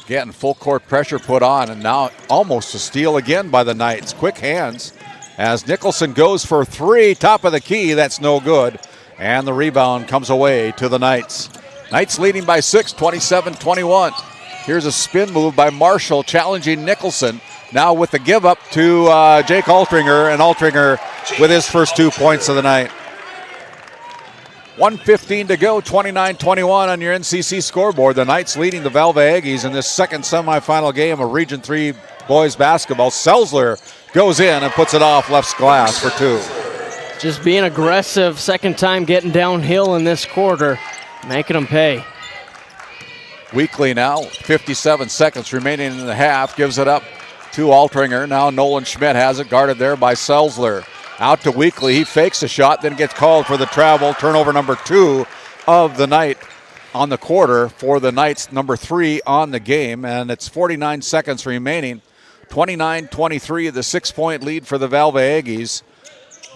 Getting full court pressure put on, and now almost a steal again by the Knights. Quick hands as Nicholson goes for 3, top of the key. That's no good, and the rebound comes away to the Knights. Knights leading by 6, 27-21. Here's a spin move by Marshall challenging Nicholson. Now with the give up to Jake Altringer, and Altringer with his first 2 points of the night. 1:15 to go, 29-21 on your NCC scoreboard. The Knights leading the Valva Aggies in this second semifinal game of Region 3 boys basketball. Selzler goes in and puts it off left glass for 2. Just being aggressive, second time getting downhill in this quarter, making them pay. Weekly now, 57 seconds remaining in the half, gives it up to Altringer. Now Nolan Schmidt has it, guarded there by Selzler. Out to Weekly, he fakes a shot, then gets called for the travel. Turnover number 2 of the night on the quarter for the Knights, number 3 on the game, and it's 49 seconds remaining. 29-23, the 6-point lead for the Valva Aggies.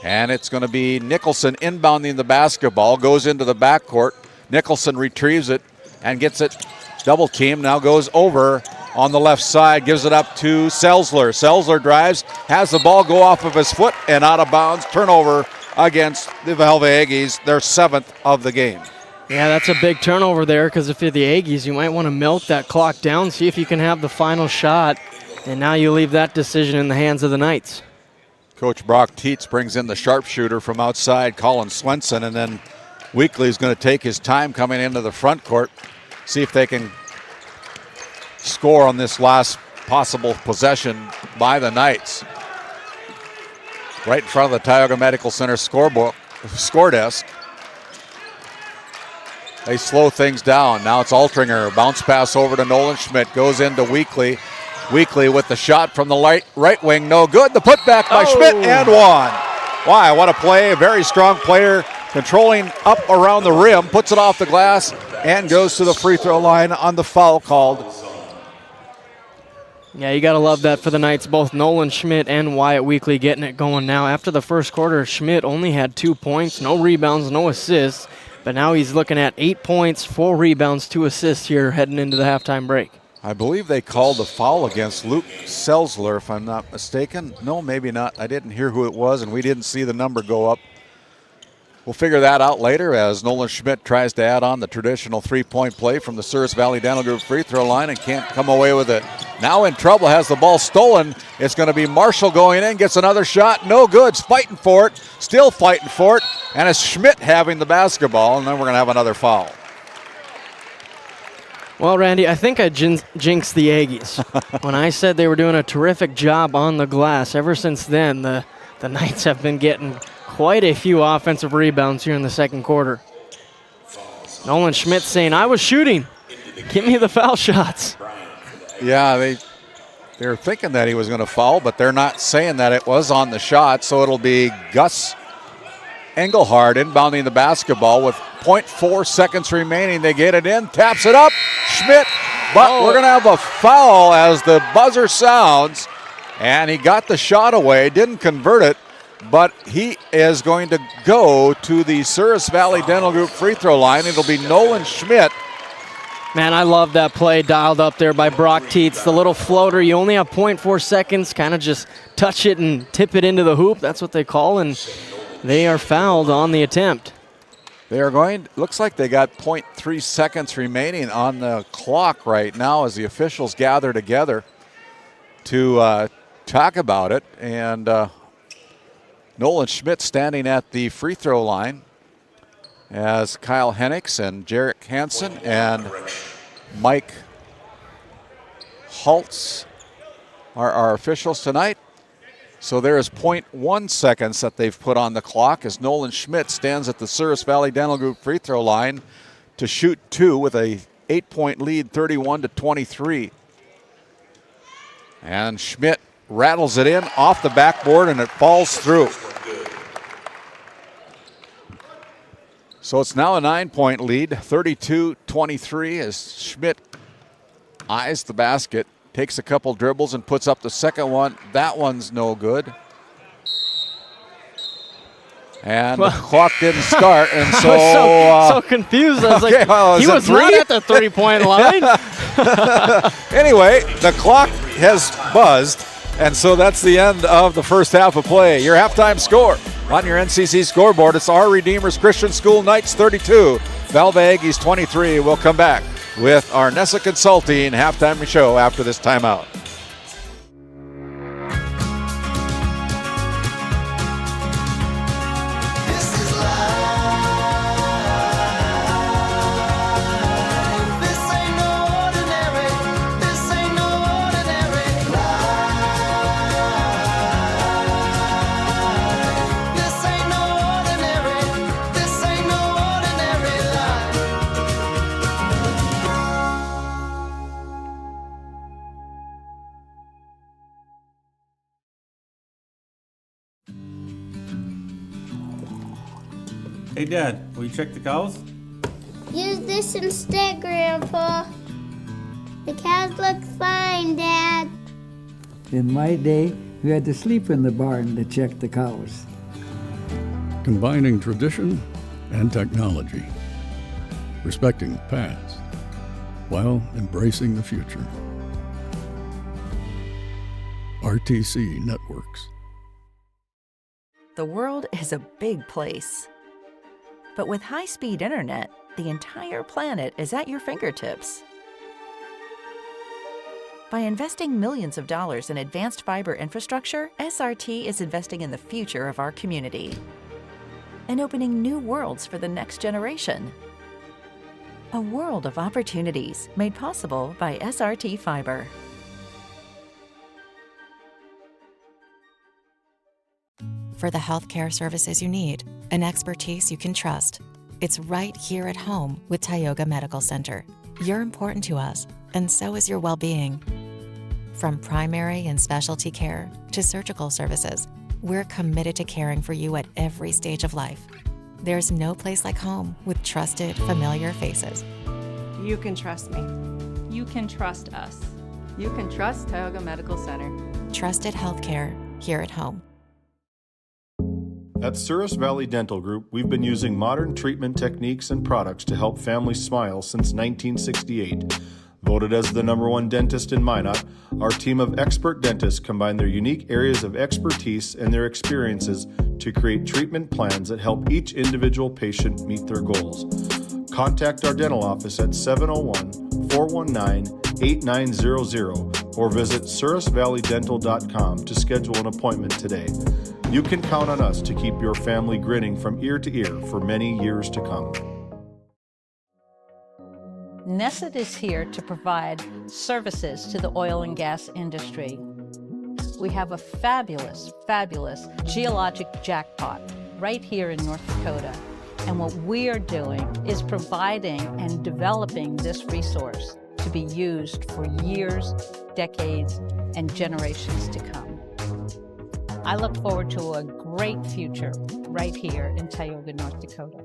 And it's going to be Nicholson inbounding the basketball, goes into the backcourt. Nicholson retrieves it and gets it double teamed, now goes over on the left side, gives it up to Selzler. Selzler drives, has the ball go off of his foot and out of bounds. Turnover against the Valva Aggies, their 7th of the game. Yeah, that's a big turnover there because if you're the Aggies, you might want to milk that clock down, see if you can have the final shot. And now you leave that decision in the hands of the Knights. Coach Brock Tietz brings in the sharpshooter from outside, Colin Swenson, and then Weekly is going to take his time coming into the front court, see if they can score on this last possible possession by the Knights. Right in front of the Tioga Medical Center score desk. They slow things down. Now it's Altringer. Bounce pass over to Nolan Schmidt. Goes into Weekly. Weekly with the shot from the right wing. No good. The putback by Schmidt and one. Wow, what a play. A very strong player controlling up around the rim. Puts it off the glass and goes to the free throw line on the foul called. Yeah, you got to love that for the Knights. Both Nolan Schmidt and Wyatt Weekly getting it going now. After the first quarter, Schmidt only had 2 points, no rebounds, no assists. But now he's looking at 8 points, 4 rebounds, 2 assists here heading into the halftime break. I believe they called the foul against Luke Selzler, if I'm not mistaken. No, maybe not. I didn't hear who it was, and we didn't see the number go up. We'll figure that out later as Nolan Schmidt tries to add on the traditional three-point play from the Souris Valley Dental Group free throw line and can't come away with it. Now in trouble, has the ball stolen. It's going to be Marshall going in, gets another shot. No good, fighting for it, still fighting for it. And it's Schmidt having the basketball, and then we're going to have another foul. Well, Randy, I think I jinxed the Aggies when I said they were doing a terrific job on the glass. Ever since then, the Knights have been getting quite a few offensive rebounds here in the second quarter. Nolan Schmidt saying, I was shooting. Give me the foul shots. Yeah, they're thinking that he was going to foul, but they're not saying that it was on the shot, so it'll be Gus Engelhard inbounding the basketball with 0.4 seconds remaining. They get it in, taps it up, Schmidt, but we're going to have a foul as the buzzer sounds, and he got the shot away, didn't convert it, but he is going to go to the Souris Valley Dental Group free throw line. It'll be Nolan Schmidt. Man, I love that play dialed up there by Brock Tietz. The little floater, you only have 0.4 seconds, kind of just touch it and tip it into the hoop. That's what they call, and they are fouled on the attempt. They are going, looks like they got 0.3 seconds remaining on the clock right now as the officials gather together to talk about it. And Nolan Schmidt standing at the free throw line as Kyle Hennix and Jarek Hansen and Mike Holtz are our officials tonight. So there is 0.1 seconds that they've put on the clock as Nolan Schmidt stands at the Souris Valley Dental Group free throw line to shoot 2 with a 8-point lead, 31-23. And Schmidt rattles it in off the backboard and it falls through. So it's now a 9-point lead, 32-23 as Schmidt eyes the basket, takes a couple dribbles and puts up the second one. That one's no good. And the clock didn't start, and so... I was so confused. I was okay, like, well, he was not at the three-point line. Anyway, the clock has buzzed, and so that's the end of the first half of play. Your halftime score on your NCC scoreboard, it's Our Redeemers Christian School Knights 32, Velva Aggies 23. We'll come back with our Nessa Consulting halftime show after this timeout. Hey Dad, will you check the cows? Use this instead, Grandpa. The cows look fine, Dad. In my day, we had to sleep in the barn to check the cows. Combining tradition and technology, respecting the past while embracing the future. RTC Networks. The world is a big place. But with high-speed internet, the entire planet is at your fingertips. By investing millions of dollars in advanced fiber infrastructure, SRT is investing in the future of our community and opening new worlds for the next generation. A world of opportunities made possible by SRT Fiber. For the healthcare services you need and expertise you can trust, it's right here at home with Tioga Medical Center. You're important to us, and so is your well-being. From primary and specialty care to surgical services, we're committed to caring for you at every stage of life. There's no place like home with trusted, familiar faces. You can trust me. You can trust us. You can trust Tioga Medical Center. Trusted healthcare here at home. At Souris Valley Dental Group, we've been using modern treatment techniques and products to help families smile since 1968. Voted as the #1 dentist in Minot, our team of expert dentists combine their unique areas of expertise and their experiences to create treatment plans that help each individual patient meet their goals. Contact our dental office at 701-419-8900 or visit sourisvalleydental.com to schedule an appointment today. You can count on us to keep your family grinning from ear to ear for many years to come. Nesset is here to provide services to the oil and gas industry. We have a fabulous, fabulous geologic jackpot right here in North Dakota. And what we are doing is providing and developing this resource to be used for years, decades, and generations to come. I look forward to a great future right here in Tioga, North Dakota.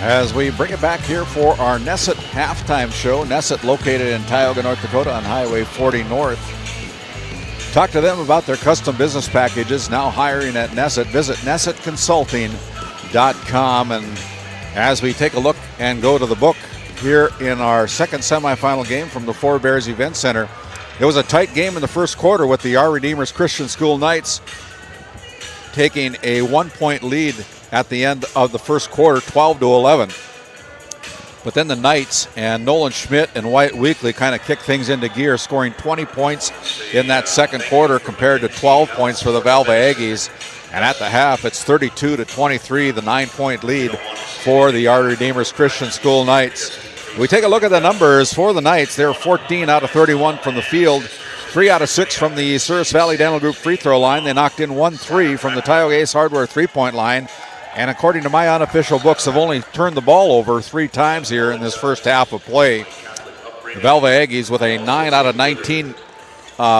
As we bring it back here for our Nesset halftime show. Nesset located in Tioga, North Dakota on Highway 40 North. Talk to them about their custom business packages, now hiring at Nesset. Visit nessetconsulting.com. And as we take a look and go to the book here in our second semifinal game from the Four Bears Event Center, it was a tight game in the first quarter with the Our Redeemers Christian School Knights taking a 1-point lead at the end of the first quarter, 12-11. But then the Knights and Nolan Schmidt and Wyatt Weekly kind of kicked things into gear, scoring 20 points in that second quarter compared to 12 points for the Valva Aggies. And at the half, it's 32-23, the 9-point lead for the Our Redeemers Christian School Knights. We take a look at the numbers for the Knights. They're 14 out of 31 from the field, 3 out of 6 from the Souris Valley Dental Group free throw line. They knocked in 1-3 from the Tioga Ace Hardware three-point line. And according to my unofficial books, have only turned the ball over 3 times here in this first half of play. The Valva Aggies with a 9 out of 19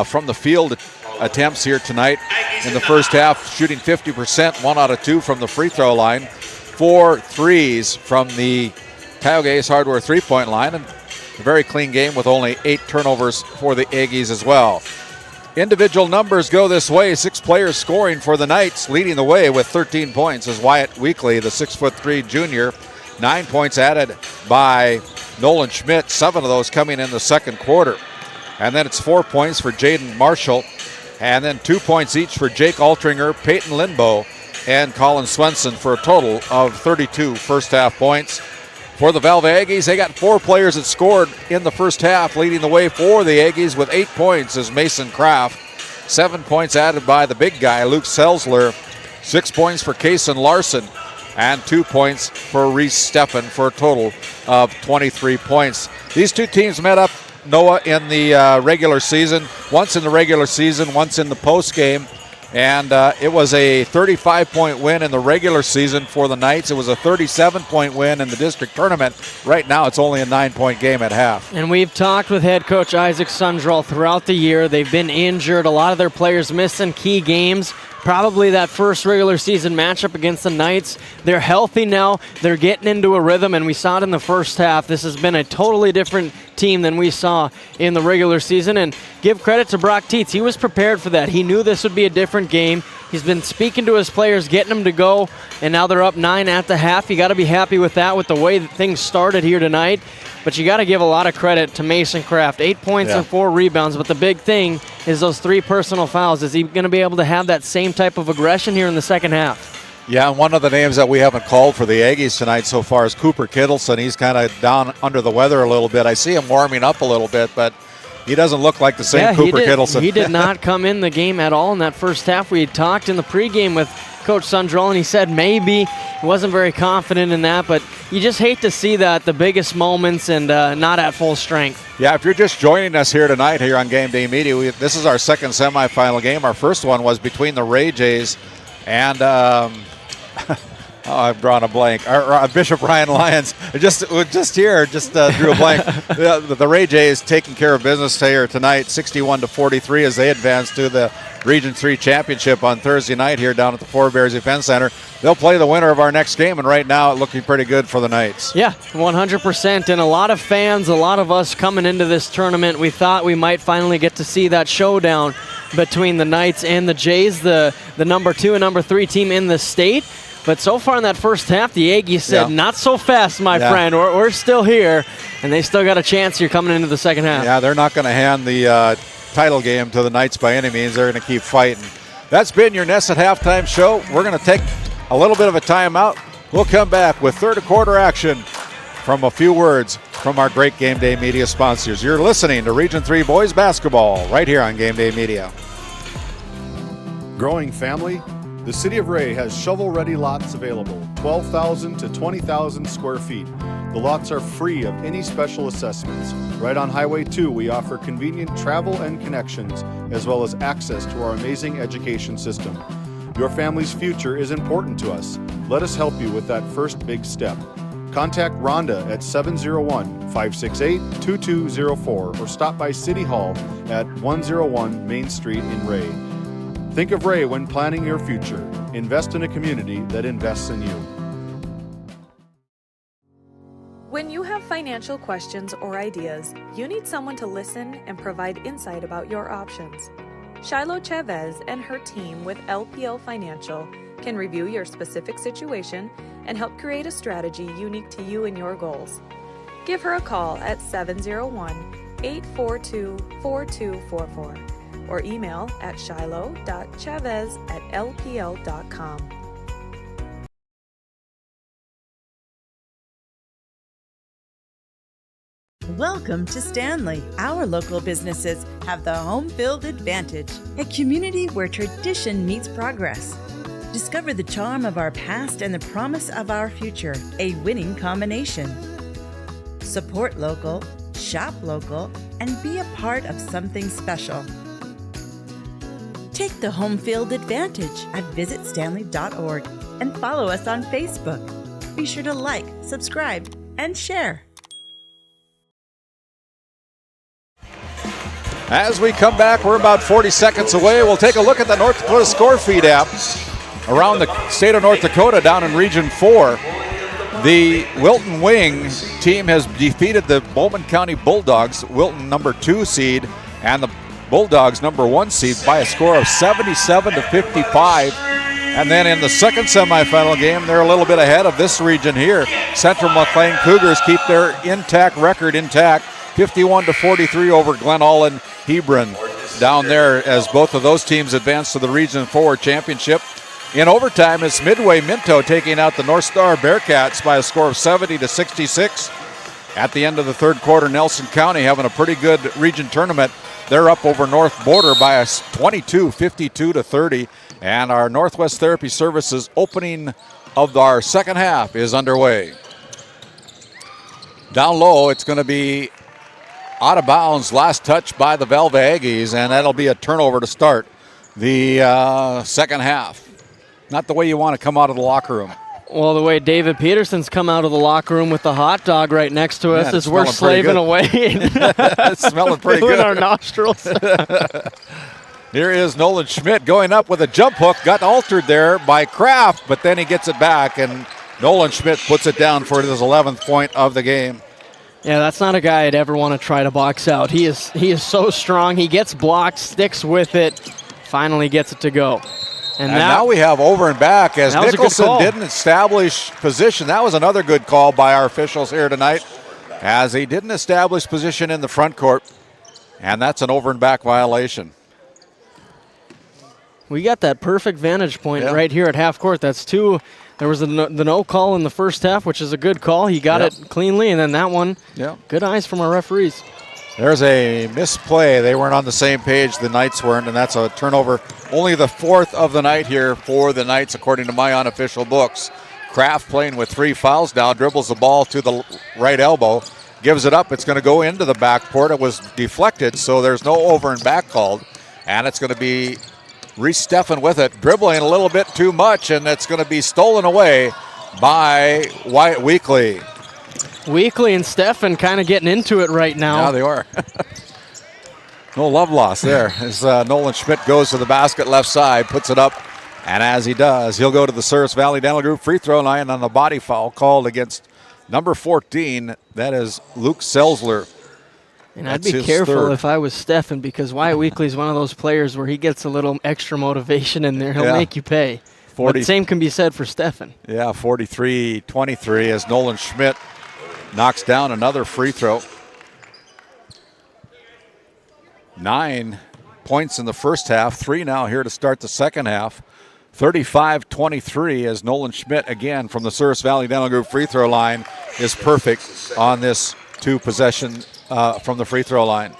from the field attempts here tonight in the first half, shooting 50%, 1 out of 2 from the free throw line, 4 threes from the Tioga Ace Hardware three-point line, and a very clean game with only 8 turnovers for the Aggies as well. Individual numbers go this way. 6 players scoring for the Knights. Leading the way with 13 points is Wyatt Weekly, the 6'3" junior. 9 points added by Nolan Schmidt, 7 of those coming in the second quarter. And then it's 4 points for Jaden Marshall, and then 2 points each for Jake Altringer, Peyton Lindbow, and Colin Swenson for a total of 32 first half points. For the Valva Aggies, they got 4 players that scored in the first half. Leading the way for the Aggies with 8 points is Mason Kraft. 7 points added by the big guy, Luke Selsler. 6 points for Kaysen Larson. And 2 points for Reese Steffen for a total of 23 points. These two teams met up, Noah, in the regular season. Once in the regular season, once in the postgame. And it was a 35-point win in the regular season for the Knights. It was a 37-point win in the district tournament. Right now, it's only a 9-point game at half. And we've talked with head coach Isaac Sundrell throughout the year. They've been injured. A lot of their players missing key games. Probably that first regular season matchup against the Knights. They're healthy now. They're getting into a rhythm, and we saw it in the first half. This has been a totally different team than we saw in the regular season. And give credit to Brock Tietz. He was prepared for that. He knew this would be a different game. He's been speaking to his players, getting them to go, and now they're up 9 at the half. You got to be happy with that, with the way that things started here tonight. But you got to give a lot of credit to Mason Kraft. 8 points and 4 rebounds. But the big thing is those 3 personal fouls. Is he going to be able to have that same type of aggression here in the second half? Yeah, and one of the names that we haven't called for the Aggies tonight so far is Cooper Kittleson. He's kind of down under the weather a little bit. I see him warming up a little bit, but he doesn't look like the same Cooper Kittleson. He did not come in the game at all in that first half. We had talked in the pregame with Coach Sundrell, and he said maybe. He wasn't very confident in that, but you just hate to see that, the biggest moments, and not at full strength. Yeah, if you're just joining us here tonight here on GameDay Media, this is our second semifinal game. Our first one was between the Ray Jays and Oh, I've drawn a blank. Bishop Ryan Lions just drew a blank. The Ray Jays taking care of business here tonight, 61-43 as they advance to the Region 3 championship on Thursday night here down at the Four Bears Event Center. They'll play the winner of our next game, and right now it's looking pretty good for the Knights. Yeah, 100%. And a lot of fans, a lot of us coming into this tournament, we thought we might finally get to see that showdown between the Knights and the Jays, the number 2 and number 3 team in the state. But so far in that first half, the Aggies said, not so fast, my friend. We're still here, and they still got a chance here coming into the second half. Yeah, they're not going to hand the title game to the Knights by any means. They're going to keep fighting. That's been your Nest at Halftime show. We're going to take a little bit of a timeout. We'll come back with third quarter action from a few words from our great Game Day Media sponsors. You're listening to Region 3 Boys Basketball right here on Game Day Media. Growing family? The City of Ray has shovel-ready lots available, 12,000 to 20,000 square feet. The lots are free of any special assessments. Right on Highway 2, we offer convenient travel and connections, as well as access to our amazing education system. Your family's future is important to us. Let us help you with that first big step. Contact Rhonda at 701-568-2204 or stop by City Hall at 101 Main Street in Ray. Think of Ray when planning your future. Invest in a community that invests in you. When you have financial questions or ideas, you need someone to listen and provide insight about your options. Shiloh Chavez and her team with LPL Financial can review your specific situation and help create a strategy unique to you and your goals. Give her a call at 701-842-4244 or email at shiloh.chavez@lpl.com. Welcome to Stanley. Our local businesses have the home field advantage, a community where tradition meets progress. Discover the charm of our past and the promise of our future, a winning combination. Support local, shop local, and be a part of something special. Take the home field advantage at visitstanley.org and follow us on Facebook. Be sure to like, subscribe, and share. As we come back, we're about 40 seconds away. We'll take a look at the North Dakota Score Feed app around the state of North Dakota down in Region 4. The Wilton Wing team has defeated the Bowman County Bulldogs, Wilton number 2 seed, and the Bulldogs number 1 seed by a score of 77-55. And then in the second semifinal game, they're a little bit ahead of this region here. Central McLean Cougars keep their record intact, 51-43 over Glen Ullin Hebron down there as both of those teams advance to the Region 4 championship. In overtime, it's Midway Minto taking out the North Star Bearcats by a score of 70-66. At the end of the third quarter, Nelson County having a pretty good region tournament. They're up over North Border by a 52-30. And our Northwest Therapy Services opening of our second half is underway. Down low, it's going to be out of bounds, last touch by the Velva Aggies, and that'll be a turnover to start the second half. Not the way you want to come out of the locker room. Well, the way David Peterson's come out of the locker room with the hot dog right next to us as we're slaving away. It's smelling pretty good. In our nostrils. Here is Nolan Schmidt going up with a jump hook. Got altered there by Kraft, but then he gets it back, and Nolan Schmidt puts it down for his 11th point of the game. Yeah, that's not a guy I'd ever want to try to box out. He is so strong. He gets blocked, sticks with it, finally gets it to go. And now we have over and back as Nicholson didn't establish position. That was another good call by our officials here tonight, as he didn't establish position in the front court, and that's an over and back violation. We got that perfect vantage point right here at half court. That's two. There was the no call in the first half, which is a good call. He got it cleanly, and then that one, good eyes from our referees. There's a misplay. They weren't on the same page. The Knights weren't, and that's a turnover. Only the 4th of the night here for the Knights, according to my unofficial books. Kraft playing with 3 fouls now, dribbles the ball to the right elbow, gives it up. It's going to go into the backcourt. It was deflected, so there's no over and back called, and it's going to be Reese Steffen with it, dribbling a little bit too much, and it's going to be stolen away by Wyatt Weekly. Weekly and Stefan kind of getting into it right now. Yeah, they are. No love lost there as Nolan Schmidt goes to the basket left side, puts it up, and as he does, he'll go to the Service Valley Dental Group free throw line on the body foul called against number 14. That is Luke Selzler. And I'd be careful if I was Stefan, because Wyatt Weekly is one of those players where he gets a little extra motivation in there. He'll make you pay. But the same can be said for Stefan. Yeah, 43-23 as Nolan Schmidt knocks down another free throw. 9 points in the first half, 3 now here to start the second half. 35-23 as Nolan Schmidt, again from the Service Valley Dental Group free throw line, is perfect on this 2-possession from the free throw line.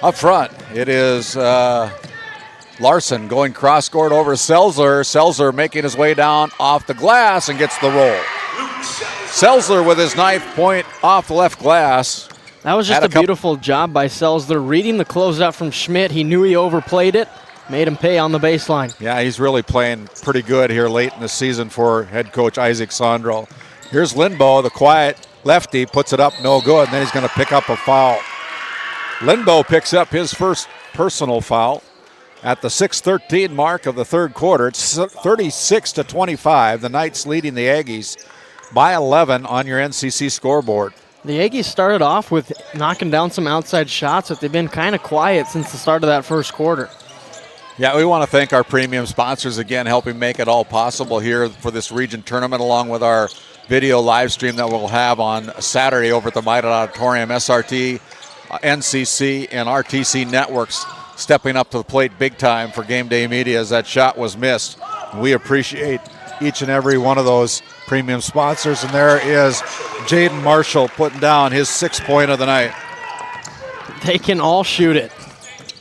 Up front, it is Larson going cross-court over Selzler. Selzler making his way down off the glass and gets the roll. Selzler with his 9th point off the left glass. That was just a beautiful job by Selzler, reading the closeout from Schmidt. He knew he overplayed it, made him pay on the baseline. Yeah, he's really playing pretty good here late in the season for head coach Isaac Sondro. Here's Lindbo, the quiet lefty, puts it up, no good, and then he's going to pick up a foul. Lindbo picks up his first personal foul at the 6:13 mark of the third quarter. It's 36-25. The Knights leading the Aggies by 11 on your NCC scoreboard. The Aggies started off with knocking down some outside shots, but they've been kind of quiet since the start of that first quarter. Yeah, we want to thank our premium sponsors again, helping make it all possible here for this region tournament, along with our video live stream that we'll have on Saturday over at the Midas Auditorium. SRT, NCC, and RTC networks stepping up to the plate big time for GameDay Media as that shot was missed. We appreciate each and every one of those premium sponsors, and there is Jaden Marshall putting down his 6th point of the night. They can all shoot it.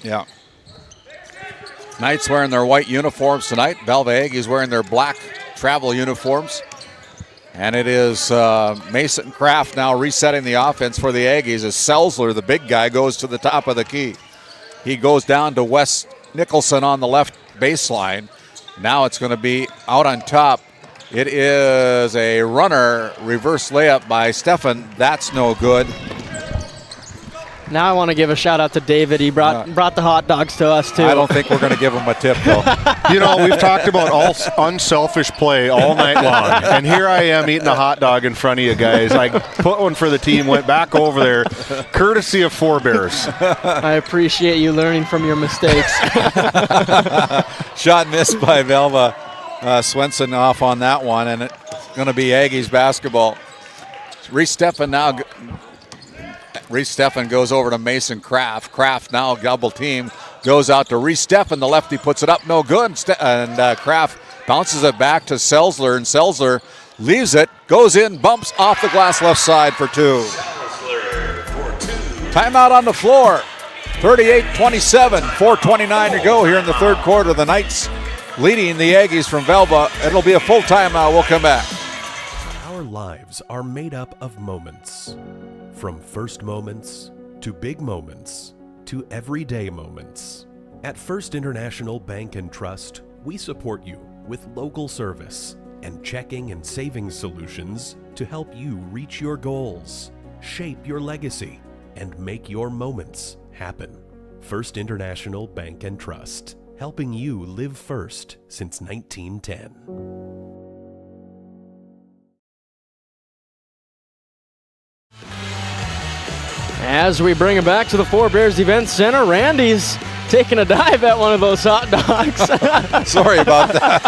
Yeah. Knights wearing their white uniforms tonight. Velva Aggies wearing their black travel uniforms. And it is Mason Kraft now resetting the offense for the Aggies as Selzler, the big guy, goes to the top of the key. He goes down to Wes Nicholson on the left baseline. Now it's going to be out on top. It is a runner reverse layup by Stefan. That's no good. Now I want to give a shout out to David. He brought the hot dogs to us too. I don't think we're going to give him a tip though. You know, we've talked about all unselfish play all night long, and here I am eating a hot dog in front of you guys. I put one for the team, went back over there, courtesy of Four Bears. I appreciate you learning from your mistakes. Shot missed by Velva Swenson off on that one, and it's going to be Aggies basketball. Reese Stefan goes over to Mason Kraft. Kraft now double team, goes out to Reese Stefan. The lefty puts it up, no good. And Kraft bounces it back to Selzler, and Selzler leaves it, goes in, bumps off the glass left side for 2. Timeout on the floor. 38-27, 4:29 to go here in the third quarter. The Knights leading the Aggies from Velva. It'll be a full timeout. We'll come back. Our lives are made up of moments. From first moments, to big moments, to everyday moments. At First International Bank and Trust, we support you with local service and checking and savings solutions to help you reach your goals, shape your legacy, and make your moments happen. First International Bank and Trust, helping you live first since 1910. As we bring it back to the Four Bears Event Center, Randy's taking a dive at one of those hot dogs. Sorry about that.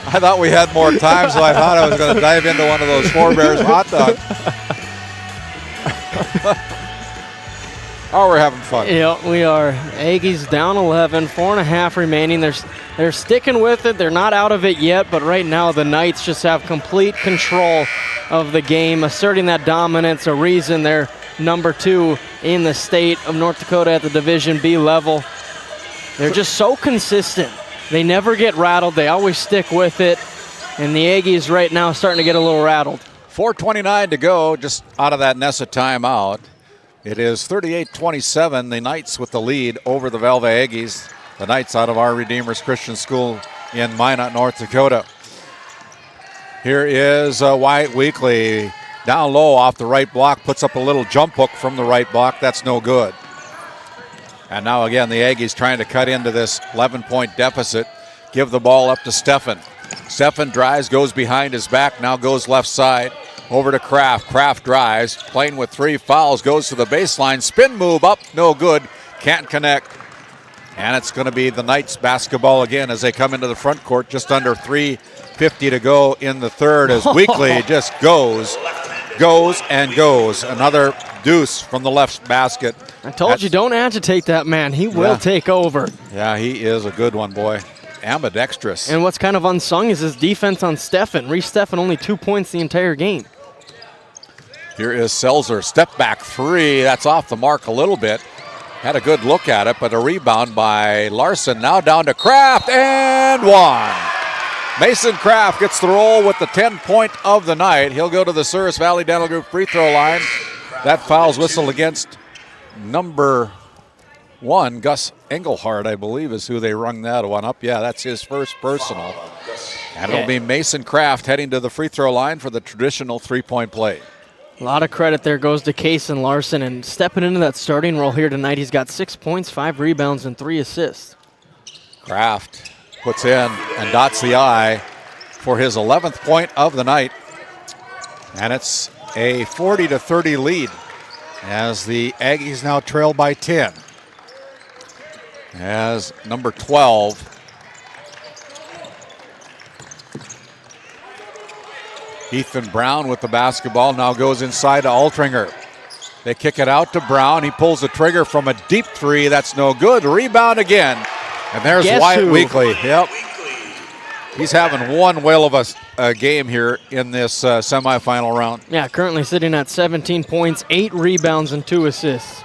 I thought we had more time, so I thought I was going to dive into one of those Four Bears hot dogs. Oh, we're having fun. Yeah, we are. Aggies down 11, 4.5 remaining. They're sticking with it. They're not out of it yet, but right now the Knights just have complete control of the game, asserting that dominance, a reason they're number 2 in the state of North Dakota at the Division B level. They're just so consistent. They never get rattled. They always stick with it. And the Aggies right now starting to get a little rattled. 4:29 to go, just out of that Nessa timeout. It is 38-27, the Knights with the lead over the Velva Aggies. The Knights out of our Redeemers Christian School in Minot, North Dakota. Here is Wyatt Weekly down low off the right block, puts up a little jump hook from the right block. That's no good. And now again, the Aggies trying to cut into this 11-point deficit. Give the ball up to Steffen. Steffen drives, goes behind his back, now goes left side. Over to Kraft. Kraft drives, playing with 3 fouls, goes to the baseline. Spin move up, no good. Can't connect. And it's going to be the Knights basketball again as they come into the front court. Just under 3:50 to go in the third as Weekly just goes and goes. Another deuce from the left basket. I told you, don't agitate that man. He will take over. Yeah, he is a good one, boy. Ambidextrous. And what's kind of unsung is his defense on Steffen. Reese Steffen only 2 points the entire game. Here is Selzer. Step back 3. That's off the mark a little bit. Had a good look at it, but a rebound by Larson. Now down to Kraft and one. Mason Kraft gets the roll with the 10-point of the night. He'll go to the Souris Valley Dental Group free throw line. That foul's whistled against number 1, Gus Engelhardt, I believe, is who they rung that one up. Yeah, that's his first personal. And it'll be Mason Kraft heading to the free throw line for the traditional 3-point play. A lot of credit there goes to Case and Larson, and stepping into that starting role here tonight, he's got 6 points, 5 rebounds, and 3 assists. Kraft puts in and dots the I for his 11th point of the night. And it's a 40-30 lead as the Aggies now trail by 10. As number 12, Ethan Brown with the basketball now goes inside to Altringer. They kick it out to Brown. He pulls the trigger from a deep 3. That's no good. Rebound again. And there's Wyatt Weekly. Yep. He's having one whale of a game here in this semifinal round. Yeah, currently sitting at 17 points, 8 rebounds, and 2 assists.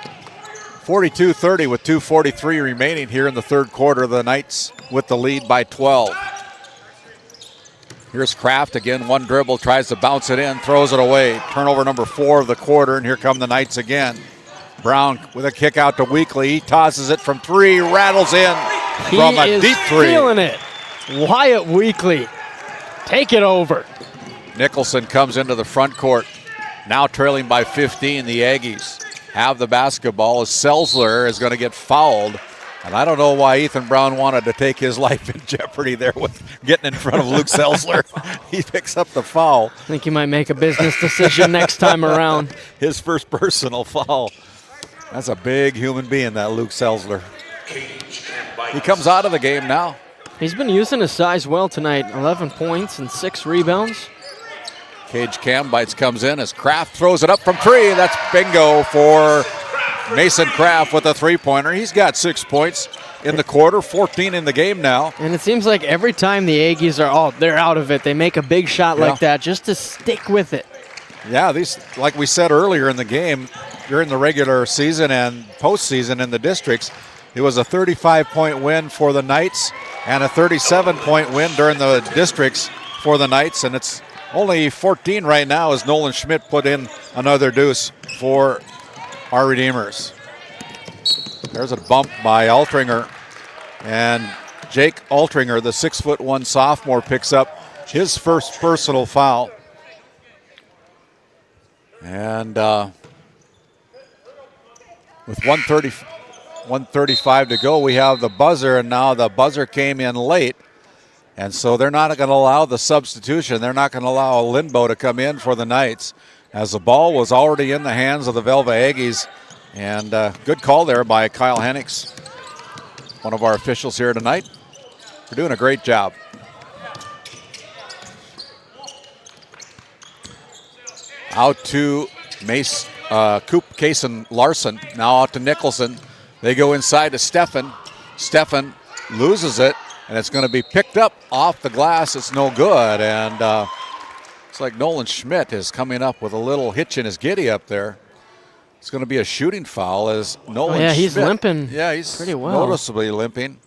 42-30 with 2:43 remaining here in the third quarter. The Knights with the lead by 12. Here's Kraft again, one dribble, tries to bounce it in, throws it away. Turnover number 4 of the quarter, and here come the Knights again. Brown with a kick out to Weekly. He tosses it from 3, rattles in from a deep 3. He is feeling it. Wyatt Weekly, take it over. Nicholson comes into the front court. Now trailing by 15, the Aggies have the basketball as Selzler is going to get fouled. And I don't know why Ethan Brown wanted to take his life in jeopardy there with getting in front of Luke Selzler. He picks up the foul. I think he might make a business decision next time around. His first personal foul. That's a big human being, that Luke Selzler. He comes out of the game now. He's been using his size well tonight. 11 points and 6 rebounds. Cage Cambites comes in as Kraft throws it up from 3. That's bingo for Mason Kraft with a 3-pointer. He's got 6 points in the quarter, 14 in the game now. And it seems like every time the Aggies are they're out of it, they make a big shot like that just to stick with it. Yeah, these, like we said earlier in the game, during the regular season and postseason in the districts, it was a 35-point win for the Knights and a 37-point win during the districts for the Knights. And it's only 14 right now as Nolan Schmidt put in another deuce for our Redeemers. There's a bump by Altringer. And Jake Altringer, the 6'1" sophomore, picks up his first personal foul. And with 1:35 to go, we have the buzzer, and now the buzzer came in late. And so they're not going to allow the substitution. They're not going to allow Lindbo to come in for the Knights, as the ball was already in the hands of the Velva Aggies. And good call there by Kyle Hennix, one of our officials here tonight. They're doing a great job. Out to Mace, Case and Larson. Now out to Nicholson. They go inside to Steffen. Steffen loses it, and it's going to be picked up off the glass. It's no good. And it's like Nolan Schmidt is coming up with a little hitch in his giddy up there. It's going to be a shooting foul as Nolan Schmidt. He's limping. Yeah, he's pretty well. Noticeably limping.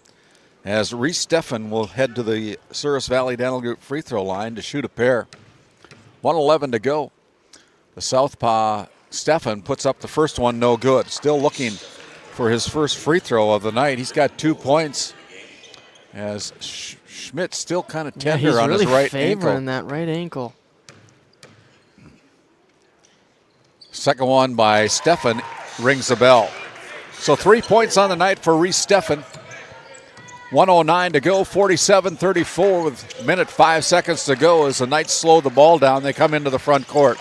As Reese Steffen will head to the Souris Valley Dental Group free throw line to shoot a pair. 1:11 to go. The southpaw Steffen puts up the first one, no good. Still looking for his first free throw of the night. He's got 2 points. as Schmidt still kind of tender he's on really his right favoring ankle. that right ankle. Second one by Steffen rings the bell. So 3 points on the night for Reese Steffen. 1:09 to go, 47-34 with minute 5 seconds to go as the Knights slow the ball down. They come into the front court.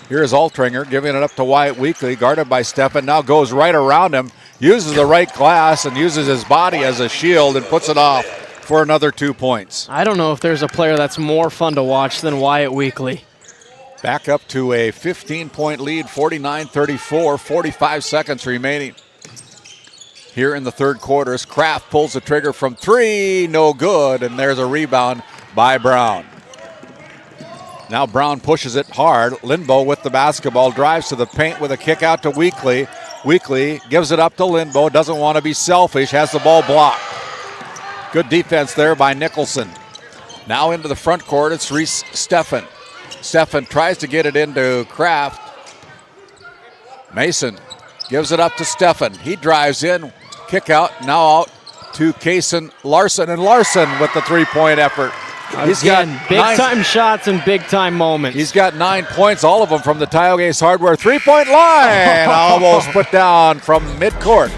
Here's Altringer giving it up to Wyatt Weekly, guarded by Steffen. Now goes right around him, uses the right glass and uses his body as a shield and puts it off for another 2 points. I don't know if there's a player that's more fun to watch than Wyatt Weekly. Back up to a 15-point lead, 49-34, 45 seconds remaining. Here in the third quarter, as Kraft pulls the trigger from three, no good, and there's a rebound by Brown. Now Brown pushes it hard. Lindbo with the basketball, drives to the paint with a kick out to Weekly. Weekly gives it up to Lindbo, doesn't want to be selfish, has the ball blocked. Good defense there by Nicholson. Now into the front court, it's Reese Steffen. Steffen tries to get it into Kraft. Mason gives it up to Steffen. He drives in, kick out, now out to Kaysen Larson, and Larson with the three-point effort. He's got big-time shots and big-time moments. He's got 9 points, all of them from the Tioga Ace Hardware three-point line. Almost put down from midcourt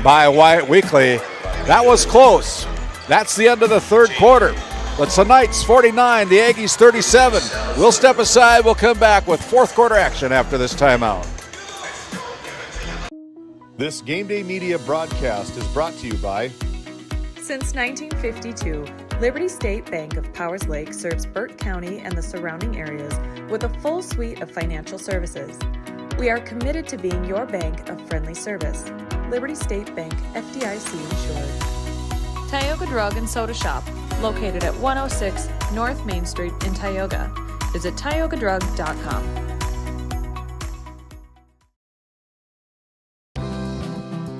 by Wyatt Weekly. That was close. That's the end of the third quarter. It's the Knights 49, the Aggies 37. We'll step aside. We'll come back with fourth quarter action after this timeout. This GameDay Media broadcast is brought to you by... Since 1952, Liberty State Bank of Powers Lake serves Burt County and the surrounding areas with a full suite of financial services. We are committed to being your bank of friendly service. Liberty State Bank, FDIC insured. Tioga Drug and Soda Shop, located at 106 North Main Street in Tioga. Visit tiogadrug.com.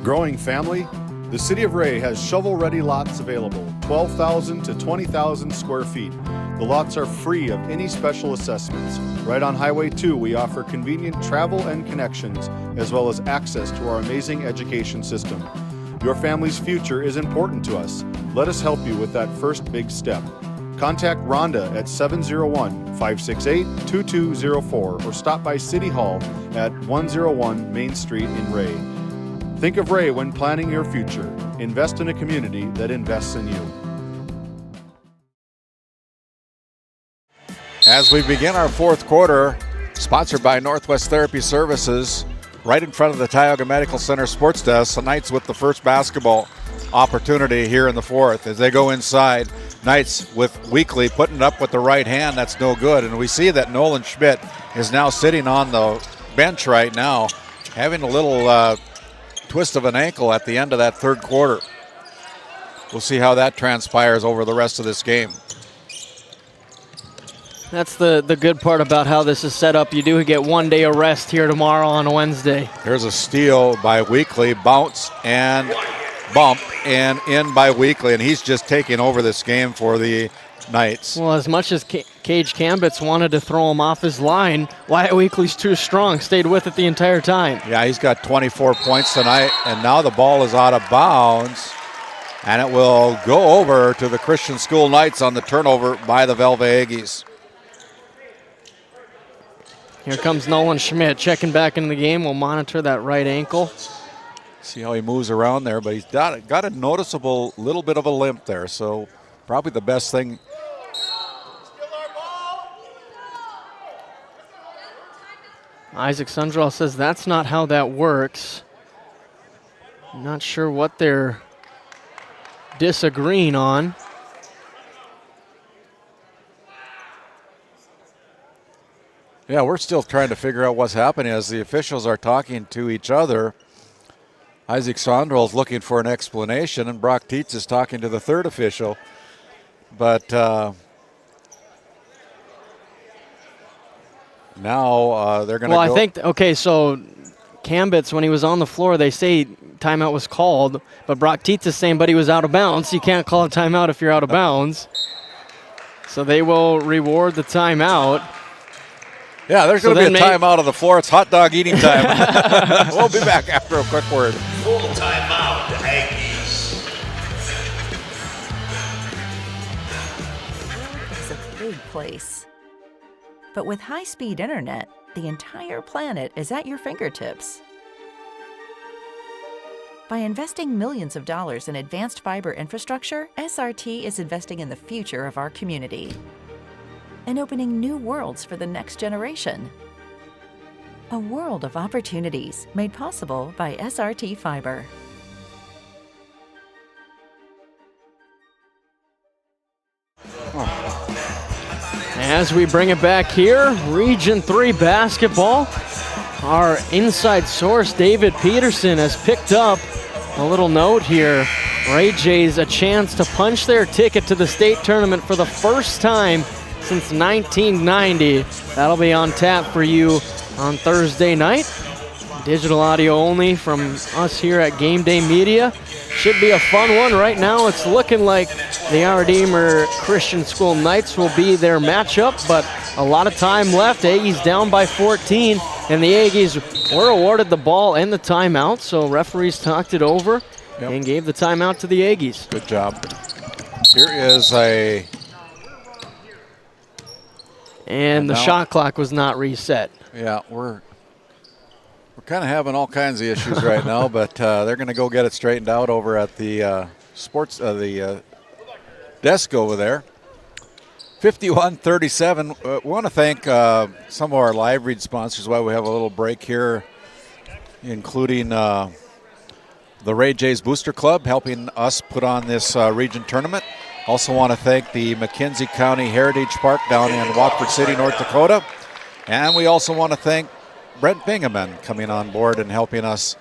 Growing family? The City of Ray has shovel-ready lots available, 12,000 to 20,000 square feet. The lots are free of any special assessments. Right on Highway 2, we offer convenient travel and connections, as well as access to our amazing education system. Your family's future is important to us. Let us help you with that first big step. Contact Rhonda at 701-568-2204 or stop by City Hall at 101 Main Street in Ray. Think of Ray when planning your future. Invest in a community that invests in you. As we begin our fourth quarter, sponsored by Northwest Therapy Services, right in front of the Tioga Medical Center sports desk, the Knights with the first basketball opportunity here in the fourth. As they go inside, Knights with Weekly putting it up with the right hand. That's no good. And we see that Nolan Schmidt is now sitting on the bench right now, having a little twist of an ankle at the end of that third quarter. We'll see how that transpires over the rest of this game. That's the good part about how this is set up. You do get 1 day of rest here tomorrow on Wednesday. Here's a steal by Weekly, bounce and bump, and in by Weekly, and he's just taking over this game for the Knights. Well, as much as Cage Cambits wanted to throw him off his line, Wyatt Weekly's too strong, stayed with it the entire time. Yeah, he's got 24 points tonight, and now the ball is out of bounds, and it will go over to the Christian School Knights on the turnover by the Velva Aggies. Here comes Nolan Schmidt checking back into the game. We'll monitor that right ankle. See how he moves around there, but he's got a noticeable little bit of a limp there, so probably the best thing. Isaac Sundrall says that's not how that works. I'm not sure what they're disagreeing on. Yeah, we're still trying to figure out what's happening as the officials are talking to each other. Isaac Sondrall is looking for an explanation, and Brock Tietz is talking to the third official. But now they're going to go. Well, I think, okay, so Cambits, when he was on the floor, they say timeout was called, but Brock Tietz is saying, but he was out of bounds. You can't call a timeout if you're out of bounds. So they will reward the timeout. Yeah, there's going to be a timeout on the floor. It's hot dog eating time. We'll be back after a quick word. Full timeout, Aggies. place. But with high-speed internet, the entire planet is at your fingertips. By investing millions of dollars in advanced fiber infrastructure, SRT is investing in the future of our community and opening new worlds for the next generation. A world of opportunities made possible by SRT Fiber. As we bring it back here, Region 3 basketball. Our inside source, David Peterson, has picked up a little note here. Ray Jays a chance to punch their ticket to the state tournament for the first time since 1990. That'll be on tap for you on Thursday night. Digital audio only from us here at GameDay Media. Should be a fun one. Right now it's looking like the Redeemer Christian School Knights will be their matchup, but a lot of time left. Aggies down by 14, and the Aggies were awarded the ball and the timeout, so referees talked it over and gave the timeout to the Aggies. Good job. Here is a... And the shot clock was not reset. Yeah, we're kind of having all kinds of issues right now, but they're going to go get it straightened out over at the desk over there. 51-37. We want to thank some of our live read sponsors while we have a little break here, including the Ray Jays Booster Club, helping us put on this region tournament. Also want to thank the McKenzie County Heritage Park down in Watford City, North Dakota. And we also want to thank Brent Bingaman coming on board and helping us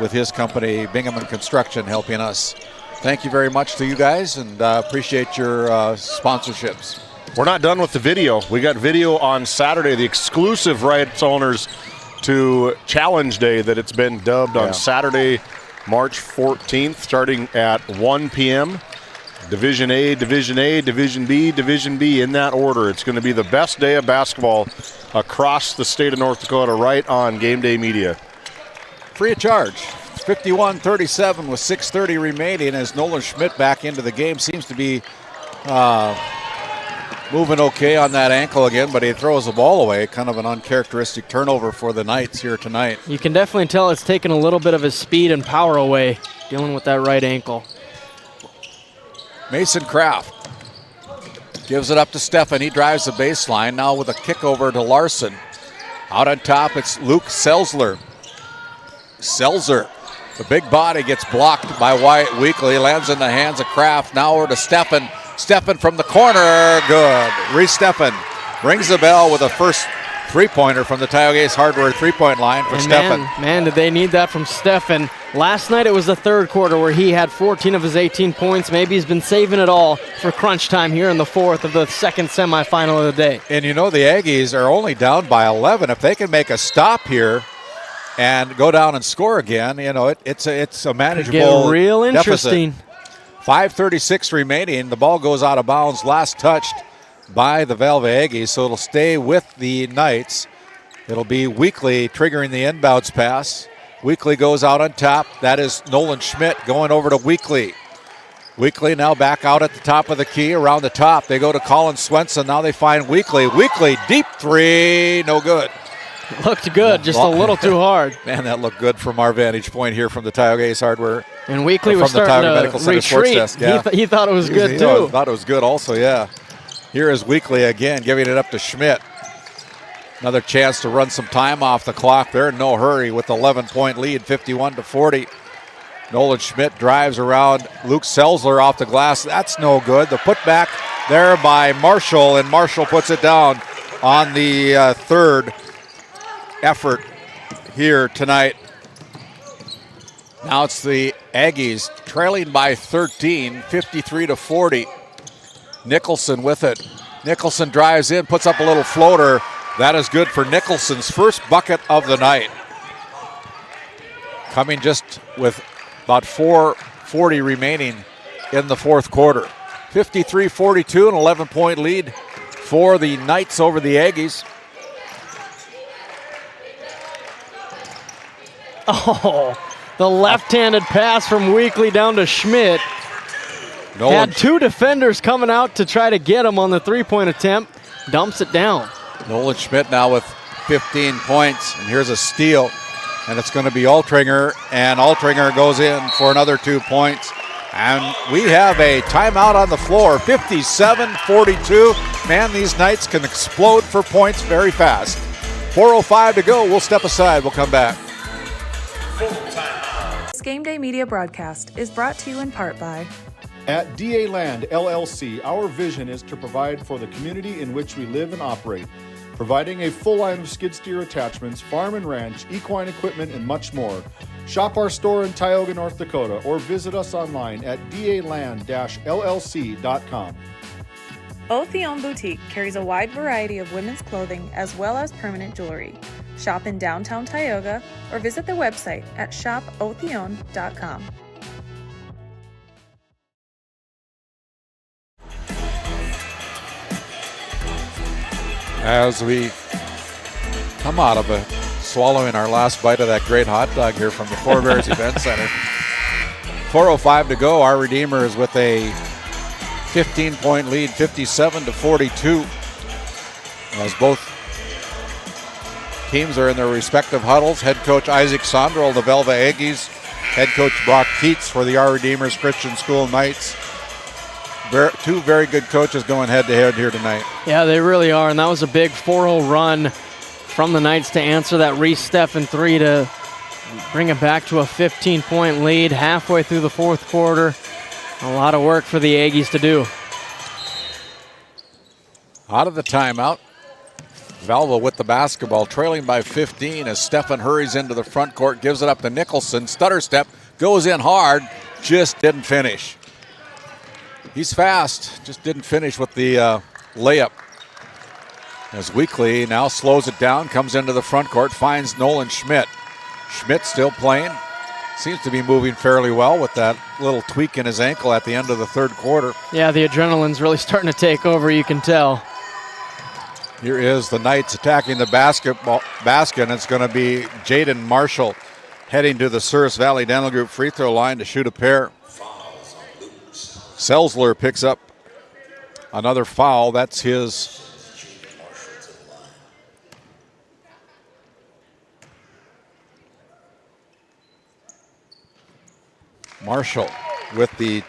with his company, Bingaman Construction, helping us. Thank you very much to you guys, and appreciate your sponsorships. We're not done with the video. We got video on Saturday, the exclusive rights owners to Challenge Day that it's been dubbed on Saturday, March 14th, starting at 1 p.m. Division A, Division A, Division B, in that order. It's going to be the best day of basketball across the state of North Dakota right on GameDay Media. Free of charge. 51-37 with 6:30 remaining as Nolan Schmidt back into the game. Seems to be moving okay on that ankle again, but he throws the ball away. Kind of an uncharacteristic turnover for the Knights here tonight. You can definitely tell it's taken a little bit of his speed and power away, dealing with that right ankle. Mason Kraft gives it up to Stefan. He drives the baseline now with a kick over to Larson. Out on top, it's Luke Selzler. Selzer, the big body, gets blocked by Wyatt Weekly. Lands in the hands of Kraft. Now over to Stefan. Stefan from the corner. Good. Reese Stefan rings the bell with a first three-pointer from the Tioga Ace Hardware three-point line for Stefan. Man, did they need that from Stefan. Last night it was the third quarter where he had 14 of his 18 points. Maybe he's been saving it all for crunch time here in the fourth of the second semifinal of the day. And you know the Aggies are only down by 11. If they can make a stop here and go down and score again, you know, it's a manageable get real interesting. Deficit. 5:36 remaining. The ball goes out of bounds. Last touched by the Velvet Aggies, so it'll stay with the Knights. It'll be Weekly triggering the inbounds pass. Weekly goes out on top. That is Nolan Schmidt going over to Weekly. Weekly now back out at the top of the key. Around the top, they go to Colin Swenson. Now they find Weekly. Weekly, deep three, no good. Looked good, just a little too hard. Man, that looked good from our vantage point here from the Tioga Ace Hardware. And Weekly was starting to retreat. Yeah. He thought it was good too. Thought it was good also, yeah. Here is Weekly again, giving it up to Schmidt. Another chance to run some time off the clock. They're in no hurry with 11-point lead, 51-40. Nolan Schmidt drives around Luke Selzler off the glass. That's no good. The putback there by Marshall, and Marshall puts it down on the third effort here tonight. Now it's the Aggies trailing by 13, 53-40. Nicholson with it. Nicholson drives in, puts up a little floater. That is good for Nicholson's first bucket of the night. Coming just with about 4:40 remaining in the fourth quarter. 53-42, an 11-point lead for the Knights over the Aggies. Oh, the left-handed pass from Weekly down to Schmidt. Had two defenders coming out to try to get him on the three-point attempt. dumps it down. Nolan Schmidt now with 15 points, and here's a steal, and it's going to be Altringer, and Altringer goes in for another 2 points. And we have a timeout on the floor, 57-42. Man, these Knights can explode for points very fast. 4:05 to go. We'll step aside. We'll come back. This Game Day Media broadcast is brought to you in part by At DA Land LLC, our vision is to provide for the community in which we live and operate, providing a full line of skid steer attachments, farm and ranch, equine equipment, and much more. Shop our store in Tioga, North Dakota, or visit us online at daland-llc.com. Otheon Boutique carries a wide variety of women's clothing as well as permanent jewelry. Shop in downtown Tioga or visit their website at shopotheon.com. As we come out of swallowing our last bite of that great hot dog here from the Four Bears Event Center. 4:05 to go. Our Redeemer is with a 15-point lead, 57-42. As both teams are in their respective huddles. Head coach Isaac Sondrel of the Velva Aggies. Head coach Brock Tietz for the Our Redeemers Christian School Knights. Two very good coaches going head-to-head here tonight. Yeah, they really are, and that was a big 4-0 run from the Knights to answer that Reese Steffen 3 to bring it back to a 15-point lead halfway through the fourth quarter. A lot of work for the Aggies to do. Out of the timeout, Velva with the basketball, trailing by 15 as Steffen hurries into the front court, gives it up to Nicholson. Stutter step, goes in hard, just didn't finish. He's fast, just didn't finish with the layup. As Weekley now slows it down, comes into the front court, finds Nolan Schmidt. Schmidt still playing. Seems to be moving fairly well with that little tweak in his ankle at the end of the third quarter. Yeah, the adrenaline's really starting to take over, you can tell. Here is the Knights attacking the basket, and it's going to be Jaden Marshall heading to the Souris Valley Dental Group free throw line to shoot a pair. Selzler picks up another foul. That's his Marshall with the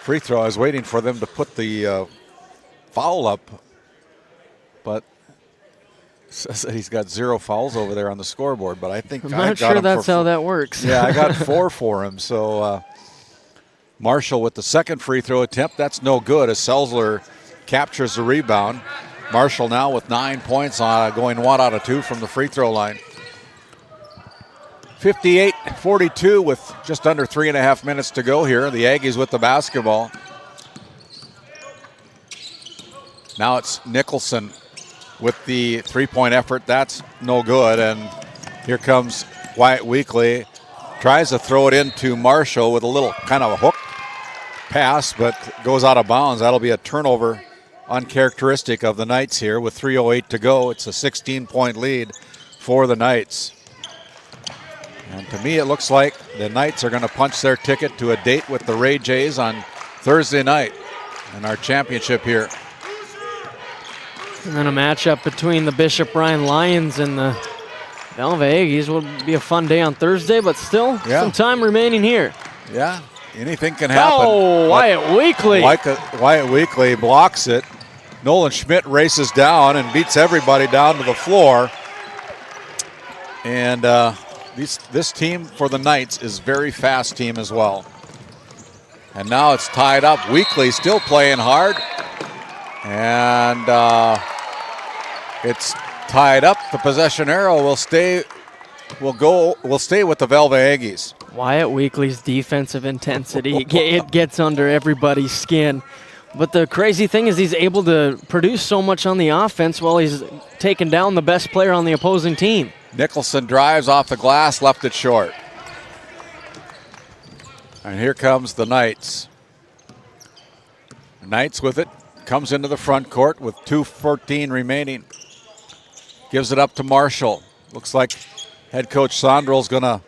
free throw. I was waiting for them to put the foul up, but says that he's got 0 fouls over there on the scoreboard, but I think I'm not sure that's how that works. Yeah, I got 4 for him. So Marshall with the second free throw attempt. That's no good as Selzler captures the rebound. Marshall now with 9 points, going 1 out of 2 from the free throw line. 58-42 with just under 3.5 minutes to go here. The Aggies with the basketball. Now it's Nicholson with the three-point effort. That's no good. And here comes Wyatt Weekley. Tries to throw it into Marshall with a little kind of a hook pass, but goes out of bounds. That'll be a turnover uncharacteristic of the Knights here with 3:08 to go. It's a 16-point lead for the Knights. And to me, it looks like the Knights are going to punch their ticket to a date with the Ray Jays on Thursday night in our championship here. And then a matchup between the Bishop Ryan Lions and the Velva Aggies will be a fun day on Thursday, but still some time remaining here. Yeah, anything can happen. Oh, Wyatt Weekley. Wyatt Weekley blocks it. Nolan Schmidt races down and beats everybody down to the floor. And this team for the Knights is a very fast team as well. And now it's tied up. Weekley still playing hard. And it's tied up. The possession arrow will stay with the Velva Aggies. Wyatt Weekley's defensive intensity, it gets under everybody's skin. But the crazy thing is he's able to produce so much on the offense while he's taking down the best player on the opposing team. Nicholson drives off the glass, left it short. And here comes the Knights. Knights with it, comes into the front court with 2:14 remaining. Gives it up to Marshall. Looks like head coach Sondrel's going to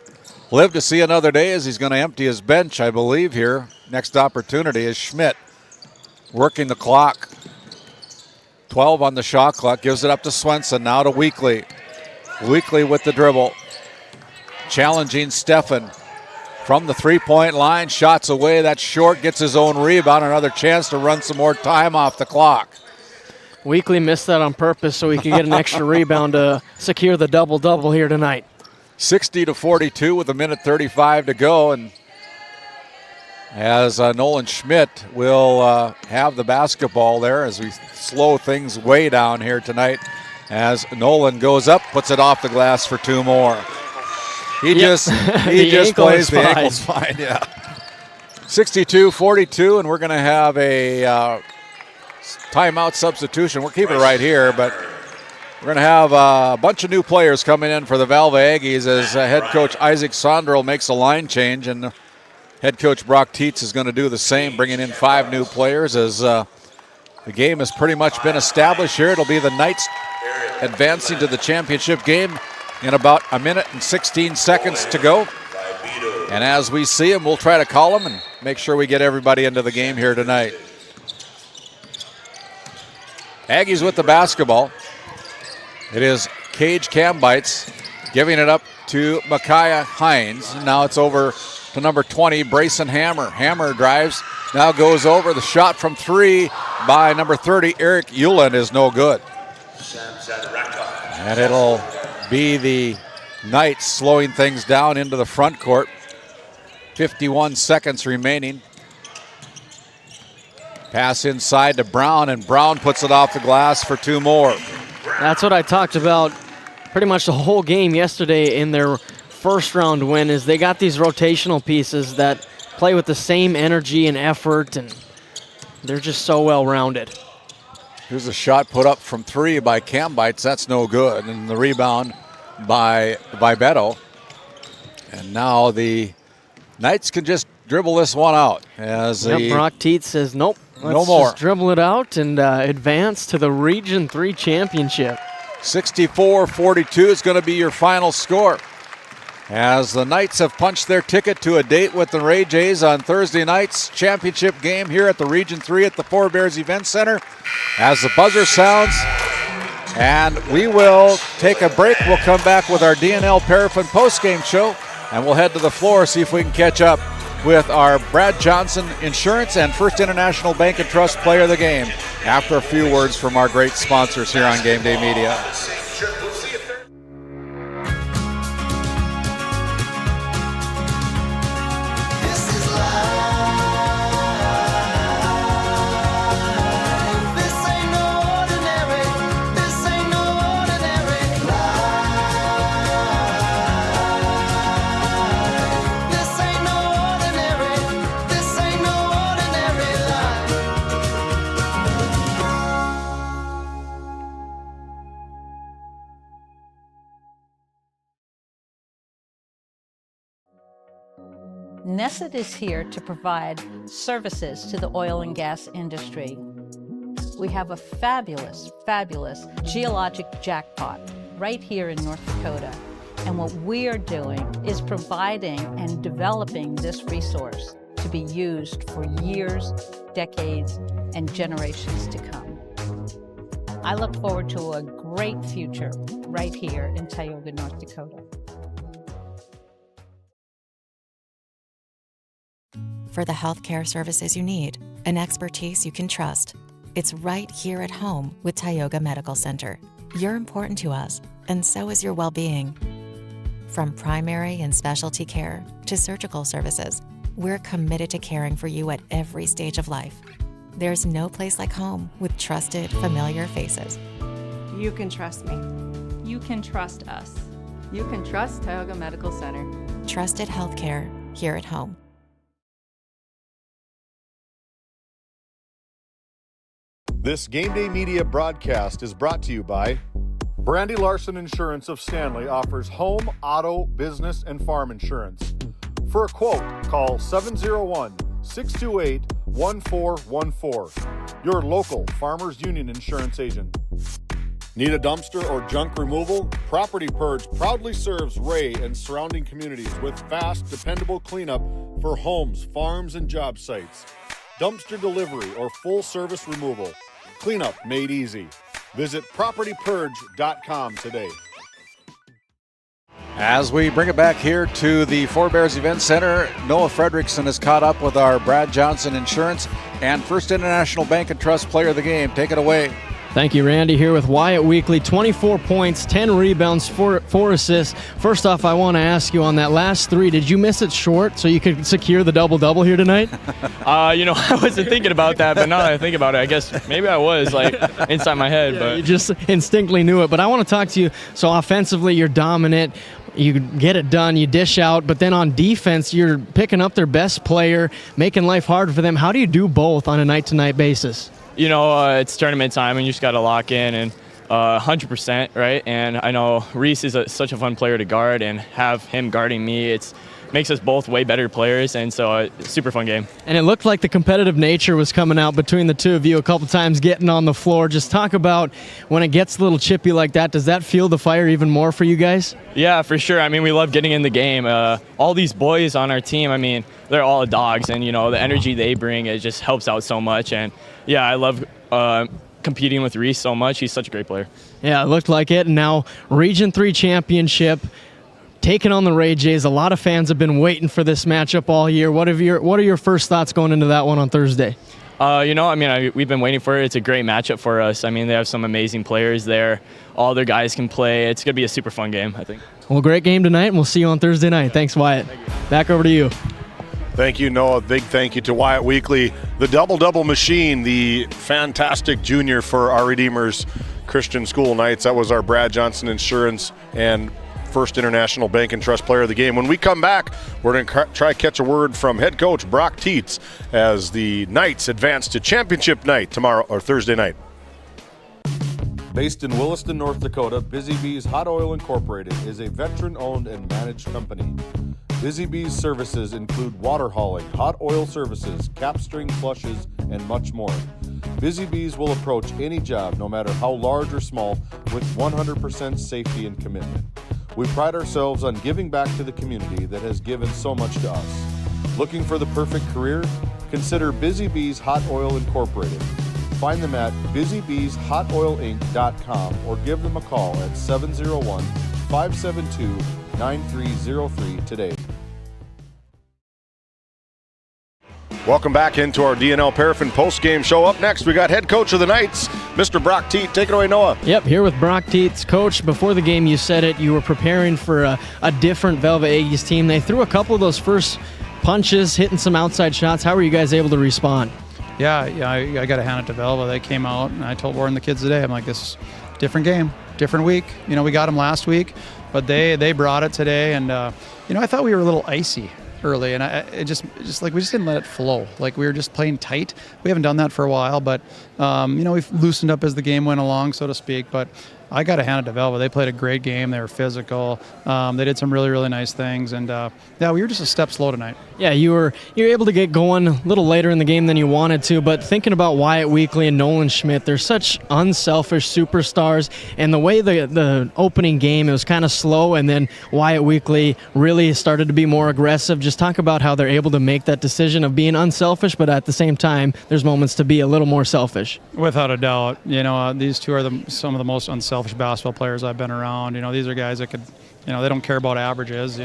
live to see another day as he's going to empty his bench, I believe, here. Next opportunity is Schmidt working the clock. 12 on the shot clock, gives it up to Swenson, now to Weekly. Weekly with the dribble. Challenging Steffen from the three-point line, shots away, that's short, gets his own rebound, another chance to run some more time off the clock. Weekly missed that on purpose so he could get an extra rebound to secure the double-double here tonight. 60-42 with 1:35 to go, and as Nolan Schmidt will have the basketball there as we slow things way down here tonight. As Nolan goes up, puts it off the glass for two more. He just plays the ankles fine. Yeah. 62-42, and we're going to have a timeout substitution. We're keeping it right here, but we're going to have a bunch of new players coming in for the Valve Aggies as head coach Isaac Sondrel makes a line change, and head coach Brock Tietz is going to do the same, bringing in 5 new players as the game has pretty much been established here. It'll be the Knights advancing to the championship game in about 1:16 to go. And as we see them, we'll try to call them and make sure we get everybody into the game here tonight. Aggies with the basketball. It is Cage Cambites giving it up to Micaiah Hines. Now it's over to number 20, Brayson Hammer. Hammer drives, now goes over. The shot from 3 by number 30, Eric Uland, is no good. And it'll be the Knights slowing things down into the front court. 51 seconds remaining. Pass inside to Brown, and Brown puts it off the glass for 2 more. That's what I talked about pretty much the whole game yesterday in their first round win, is they got these rotational pieces that play with the same energy and effort, and they're just so well-rounded. Here's a shot put up from 3 by Cambites. That's no good. And the rebound by Beto. And now the Knights can just dribble this one out. As Brock Tietz says, nope, let's just dribble it out and advance to the Region 3 championship. 64-42 is going to be your final score, as the Knights have punched their ticket to a date with the Ray Jays on Thursday night's championship game here at the Region 3 at the Four Bears Event Center. As the buzzer sounds, and we will take a break. We'll come back with our DNL Paraffin postgame show, and we'll head to the floor, see if we can catch up with our Brad Johnson Insurance and First International Bank and Trust Player of the Game after a few words from our great sponsors here on GameDay Media. Nesset is here to provide services to the oil and gas industry. We have a fabulous, fabulous geologic jackpot right here in North Dakota. And what we are doing is providing and developing this resource to be used for years, decades, and generations to come. I look forward to a great future right here in Tioga, North Dakota. For the healthcare services you need, an expertise you can trust. It's right here at home with Tioga Medical Center. You're important to us, and so is your well-being. From primary and specialty care to surgical services, we're committed to caring for you at every stage of life. There's no place like home with trusted, familiar faces. You can trust me. You can trust us. You can trust Tioga Medical Center. Trusted healthcare here at home. This GameDay Media broadcast is brought to you by Brandy Larson Insurance of Stanley offers home, auto, business, and farm insurance. For a quote, call 701-628-1414. Your local Farmers Union insurance agent. Need a dumpster or junk removal? Property Purge proudly serves Ray and surrounding communities with fast, dependable cleanup for homes, farms, and job sites. Dumpster delivery or full service removal. Cleanup made easy. Visit PropertyPurge.com today. As we bring it back here to the Four Bears Event Center, Noah Fredrickson has caught up with our Brad Johnson Insurance and First International Bank and Trust Player of the Game. Take it away. Thank you, Randy. Here with Wyatt Weekly, 24 points, 10 rebounds, 4 assists. First off, I want to ask you on that last 3, did you miss it short so you could secure the double-double here tonight? I wasn't thinking about that, but now that I think about it, I guess maybe I was, inside my head. But you just instinctively knew it. But I want to talk to you. So offensively, you're dominant. You get it done, you dish out, but then on defense, you're picking up their best player, making life hard for them. How do you do both on a night-to-night basis? It's tournament time, and you just got to lock in and 100%, right? And I know Reese is such a fun player to guard, and have him guarding me, makes us both way better players, and so it's a super fun game. And it looked like the competitive nature was coming out between the two of you a couple times, getting on the floor. Just talk about when it gets a little chippy like that, does that fuel the fire even more for you guys? Yeah, for sure. I mean, we love getting in the game. All these boys on our team, I mean, they're all dogs, and, the energy they bring, it just helps out so much. And, yeah, I love competing with Reese so much. He's such a great player. Yeah, it looked like it. And now Region 3 championship, taking on the Ray Jays. A lot of fans have been waiting for this matchup all year. What are your first thoughts going into that one on Thursday? We've been waiting for it. It's a great matchup for us. I mean, they have some amazing players there. All their guys can play. It's going to be a super fun game, I think. Well, great game tonight, and we'll see you on Thursday night. Thanks, Wyatt. Back over to you. Thank you, Noah. Big thank you to Wyatt Weekly, the double-double machine, the fantastic junior for our Redeemers Christian School Knights. That was our Brad Johnson Insurance and First International Bank and Trust Player of the Game. When we come back, we're going to try to catch a word from head coach Brock Tietz as the Knights advance to championship night tomorrow or Thursday night. Based in Williston, North Dakota, Busy Bees Hot Oil Incorporated is a veteran-owned and managed company. Busy Bees services include water hauling, hot oil services, cap string flushes, and much more. Busy Bees will approach any job, no matter how large or small, with 100% safety and commitment. We pride ourselves on giving back to the community that has given so much to us. Looking for the perfect career? Consider Busy Bees Hot Oil Incorporated. Find them at busybeeshotoilinc.com or give them a call at 701-572-9303 today. Welcome back into our DNL Paraffin post-game show. Up next, we got head coach of the Knights, Mr. Brock Tietz. Take it away, Noah. Yep, here with Brock Tietz. Coach, before the game, you said it, you were preparing for a different Velvet Aggies team. They threw a couple of those first punches, hitting some outside shots. How were you guys able to respond? Yeah, I got to hand it to Velva. They came out, and I told Warren the kids today, I'm like, this is a different game, different week. We got them last week, but they brought it today, and, I thought we were a little icy early, and we just didn't let it flow. Like, we were just playing tight. We haven't done that for a while, but, we've loosened up as the game went along, so to speak, but I got to hand it to Velva. They played a great game. They were physical. They did some really, really nice things. And, we were just a step slow tonight. Yeah, you were able to get going a little later in the game than you wanted to. But thinking about Wyatt Weekly and Nolan Schmidt, they're such unselfish superstars. And the way the opening game, it was kind of slow. And then Wyatt Weekly really started to be more aggressive. Just talk about how they're able to make that decision of being unselfish, but at the same time, there's moments to be a little more selfish. Without a doubt. These two are some of the most unselfish basketball players I've been around. These are guys that could, they don't care about averages.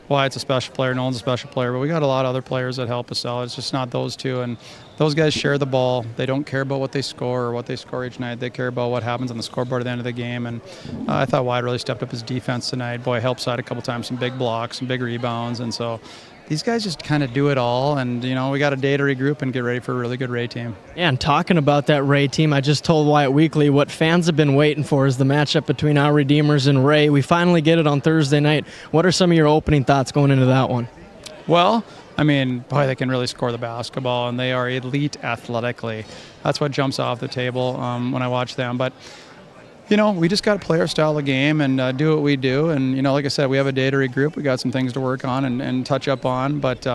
Wyatt's a special player, Nolan's a special player, but we got a lot of other players that help us out. It's just not those two, and those guys share the ball. They don't care about what they score or what they score each night. They care about what happens on the scoreboard at the end of the game, and I thought Wyatt really stepped up his defense tonight. Boy, helped side a couple times, some big blocks, some big rebounds, and so these guys just kind of do it all, and we got a day to regroup and get ready for a really good Ray team. Yeah, and talking about that Ray team, I just told Wyatt Weekly what fans have been waiting for is the matchup between our Redeemers and Ray. We finally get it on Thursday night. What are some of your opening thoughts going into that one? Well, they can really score the basketball, and they are elite athletically. That's what jumps off the table when I watch them. But we just got to play our style of game and do what we do. And, like I said, we have a day to regroup. We got some things to work on and touch up on. But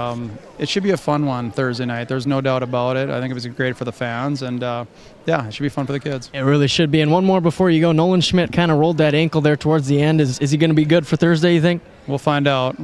it should be a fun one Thursday night. There's no doubt about it. I think it was great for the fans. And, yeah, it should be fun for the kids. It really should be. And one more before you go. Nolan Schmidt kind of rolled that ankle there towards the end. Is he going to be good for Thursday, you think? We'll find out.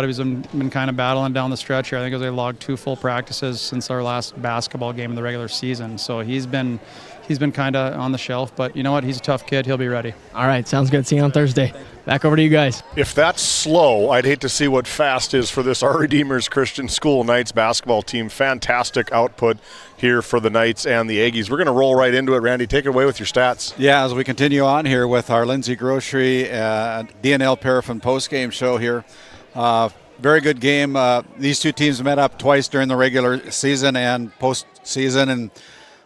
He's been kind of battling down the stretch here. I think they logged 2 full practices since our last basketball game in the regular season. So he's been kind of on the shelf, but you know what? He's a tough kid. He'll be ready. All right, sounds good. See you on Thursday. Back over to you guys. If that's slow, I'd hate to see what fast is for this Our Redeemers Christian School Knights basketball team. Fantastic output here for the Knights and the Aggies. We're going to roll right into it. Randy, take it away with your stats. Yeah, as we continue on here with our Lindsay Grocery DNL Paraffin postgame show here. Very good game. These two teams met up twice during the regular season and postseason, and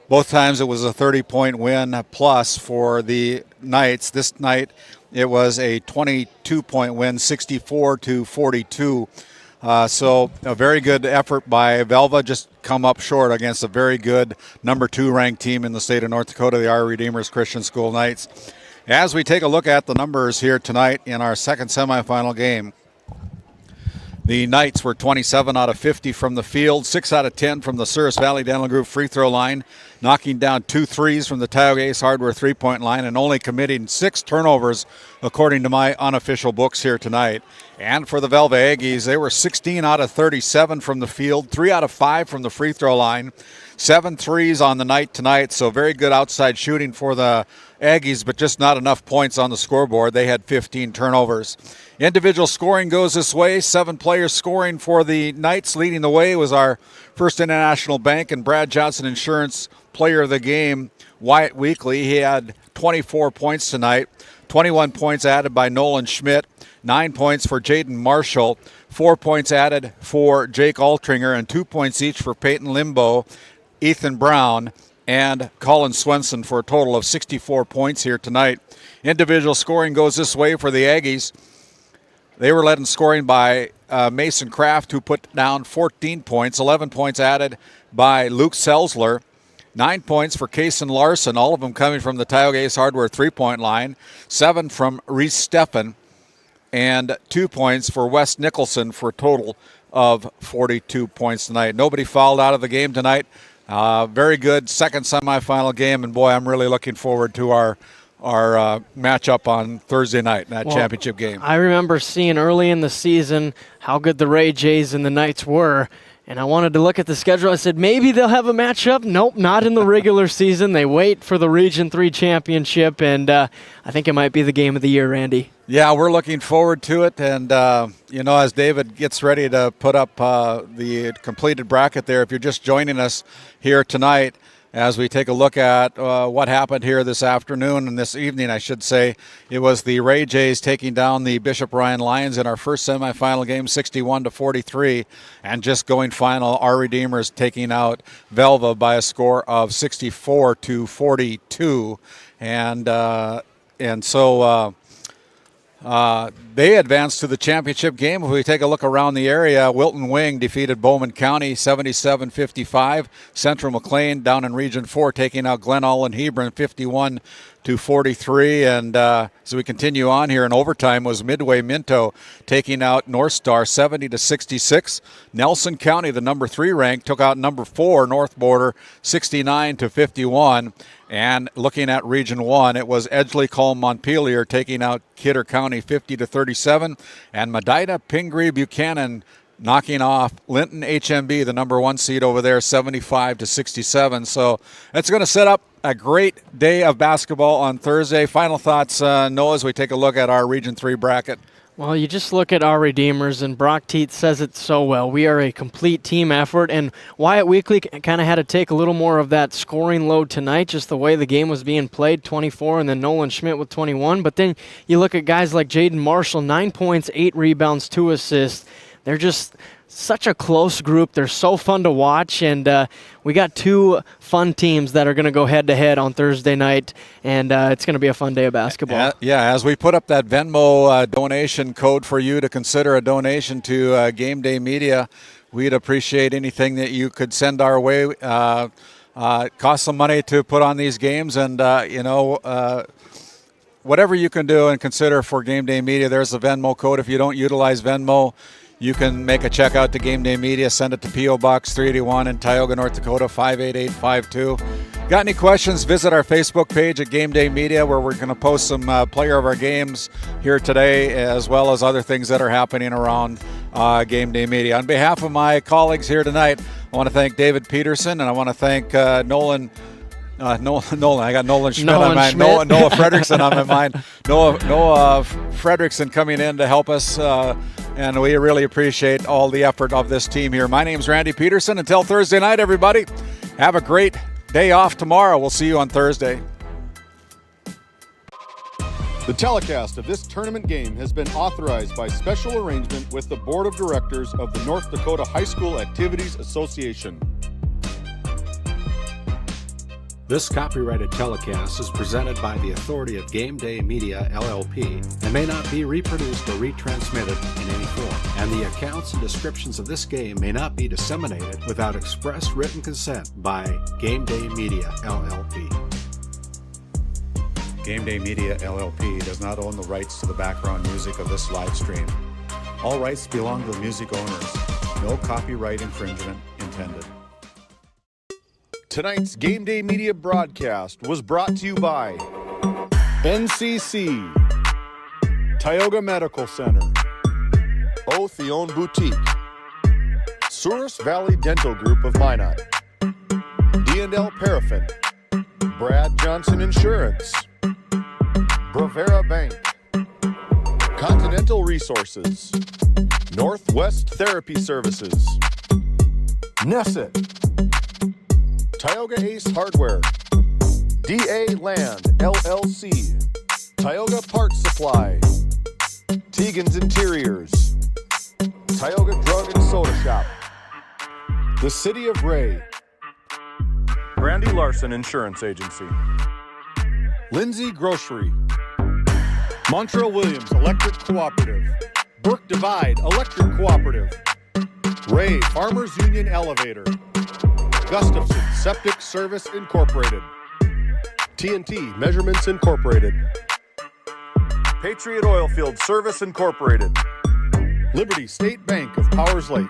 both times it was a 30-point win plus for the Knights. This night it was a 22-point win, 64-42. So a very good effort by Velva, just come up short against a very good number 2 ranked team in the state of North Dakota, the Our Redeemers Christian School Knights. As we take a look at the numbers here tonight in our second semifinal game, the Knights were 27 out of 50 from the field, 6 out of 10 from the Souris Valley Dental Group free throw line, knocking down 2 threes from the Tioga Ace Hardware three-point line, and only committing 6 turnovers according to my unofficial books here tonight. And for the Velva Aggies, they were 16 out of 37 from the field, 3 out of 5 from the free throw line, 7 threes on the night tonight, so very good outside shooting for the Aggies, but just not enough points on the scoreboard. They had 15 turnovers. Individual scoring goes this way. 7 players scoring for the Knights. Leading the way was our First International Bank and Brad Johnson Insurance Player of the Game, Wyatt Weekly. He had 24 points tonight. 21 points added by Nolan Schmidt. 9 points for Jaden Marshall. 4 points added for Jake Altringer, and 2 points each for Peyton Limbo, Ethan Brown, and Colin Swenson for a total of 64 points here tonight. Individual scoring goes this way for the Aggies. They were led in scoring by Mason Kraft, who put down 14 points, 11 points added by Luke Selzler, 9 points for Kason Larson, all of them coming from the Tioga Ace Hardware three-point line, 7 from Reese Steffen, and 2 points for Wes Nicholson for a total of 42 points tonight. Nobody fouled out of the game tonight. Very good second semifinal game, and boy, I'm really looking forward to our matchup on Thursday night in that championship game. I remember seeing early in the season how good the Ray Jays and the Knights were, and I wanted to look at the schedule. I said, maybe they'll have a matchup. Nope, not in the regular season. They wait for the Region 3 championship, and I think it might be the game of the year, Randy. Yeah, we're looking forward to it, and as David gets ready to put up the completed bracket there, if you're just joining us here tonight, as we take a look at what happened here this afternoon and this evening, I should say, it was the Ray Jays taking down the Bishop Ryan Lions in our first semifinal game, 61-43, and just going final, our Redeemers taking out Velva by a score of 64-42, and so they advanced to the championship game. If we take a look around the area, Wilton Wing defeated Bowman County 77-55. Central McLean down in Region 4 taking out Glen Ullin Hebron 51-43. And as we continue on here in overtime was Midway Minto taking out North Star 70-66. Nelson County, the number 3 ranked, took out number 4 North Border 69-51. And looking at Region 1, it was Edgeley-Culm Montpelier taking out Kidder County 50-37, and Medina Pingree Buchanan knocking off Linton HMB, the number 1 seed over there, 75-67. So it's going to set up a great day of basketball on Thursday. Final thoughts, Noah, as we take a look at our Region 3 bracket. Well, you just look at our Redeemers, and Brock Teat says it so well. We are a complete team effort, and Wyatt Weekly kind of had to take a little more of that scoring load tonight, just the way the game was being played, 24, and then Nolan Schmidt with 21. But then you look at guys like Jaden Marshall, 9 points, 8 rebounds, 2 assists. They're just such a close group. They're so fun to watch, and we got 2 fun teams that are going to go head-to-head on Thursday night, and it's going to be a fun day of basketball. Yeah, as we put up that Venmo donation code for you to consider a donation to GameDay Media, we'd appreciate anything that you could send our way. It costs some money to put on these games, and whatever you can do and consider for GameDay Media, there's the Venmo code. If you don't utilize Venmo, you can make a check out to GameDay Media, send it to P.O. Box 381 in Tioga, North Dakota, 58852. Got any questions, visit our Facebook page at GameDay Media, where we're going to post some player of our games here today, as well as other things that are happening around GameDay Media. On behalf of my colleagues here tonight, I want to thank David Peterson, and I want to thank Nolan. I got Nolan Schmidt on my mind. Noah Fredrickson on my mind. Noah Fredrickson coming in to help us, and we really appreciate all the effort of this team here. My name's Randy Peterson. Until Thursday night, everybody, have a great day off tomorrow. We'll see you on Thursday. The telecast of this tournament game has been authorized by special arrangement with the Board of Directors of the North Dakota High School Activities Association. This copyrighted telecast is presented by the authority of GameDay Media, LLP, and may not be reproduced or retransmitted in any form. And the accounts and descriptions of this game may not be disseminated without express written consent by GameDay Media, LLP. GameDay Media LLP does not own the rights to the background music of this live stream. All rights belong to the music owners. No copyright infringement intended. Tonight's GameDay Media broadcast was brought to you by NCC, Tioga Medical Center, O'Theone Boutique, Souris Valley Dental Group of Minot, D&L Paraffin, Brad Johnson Insurance, Bravera Bank, Continental Resources, Northwest Therapy Services, Nesset, Tioga Ace Hardware, DA Land LLC, Tioga Parts Supply, Tegan's Interiors, Tioga Drug and Soda Shop, the City of Ray, Brandy Larson Insurance Agency, Lindsay Grocery, Montreal Williams Electric Cooperative, Burke Divide Electric Cooperative, Ray Farmers Union Elevator, Gustafson Septic Service Incorporated, TNT Measurements Incorporated, Patriot Oilfield Service Incorporated, Liberty State Bank of Powers Lake,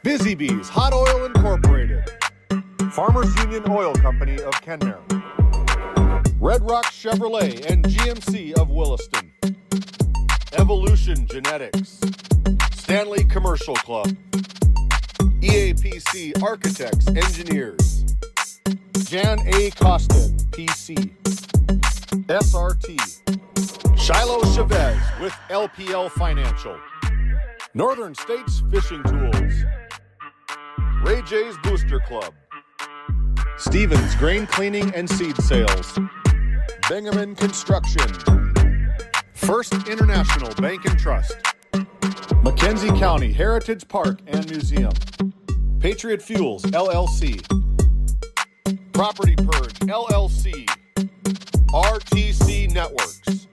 Busy Bees Hot Oil Incorporated, Farmers Union Oil Company of Kenmare, Red Rock Chevrolet and GMC of Williston, Evolution Genetics, Stanley Commercial Club, EAPC Architects, Engineers, Jan A. Costed, PC, SRT, Shiloh Chavez with LPL Financial, Northern States Fishing Tools, Ray J's Booster Club, Stevens Grain Cleaning and Seed Sales, Bingaman Construction, First International Bank and Trust, Mackenzie County Heritage Park and Museum, Patriot Fuels, LLC, Property Purge, LLC, RTC Networks,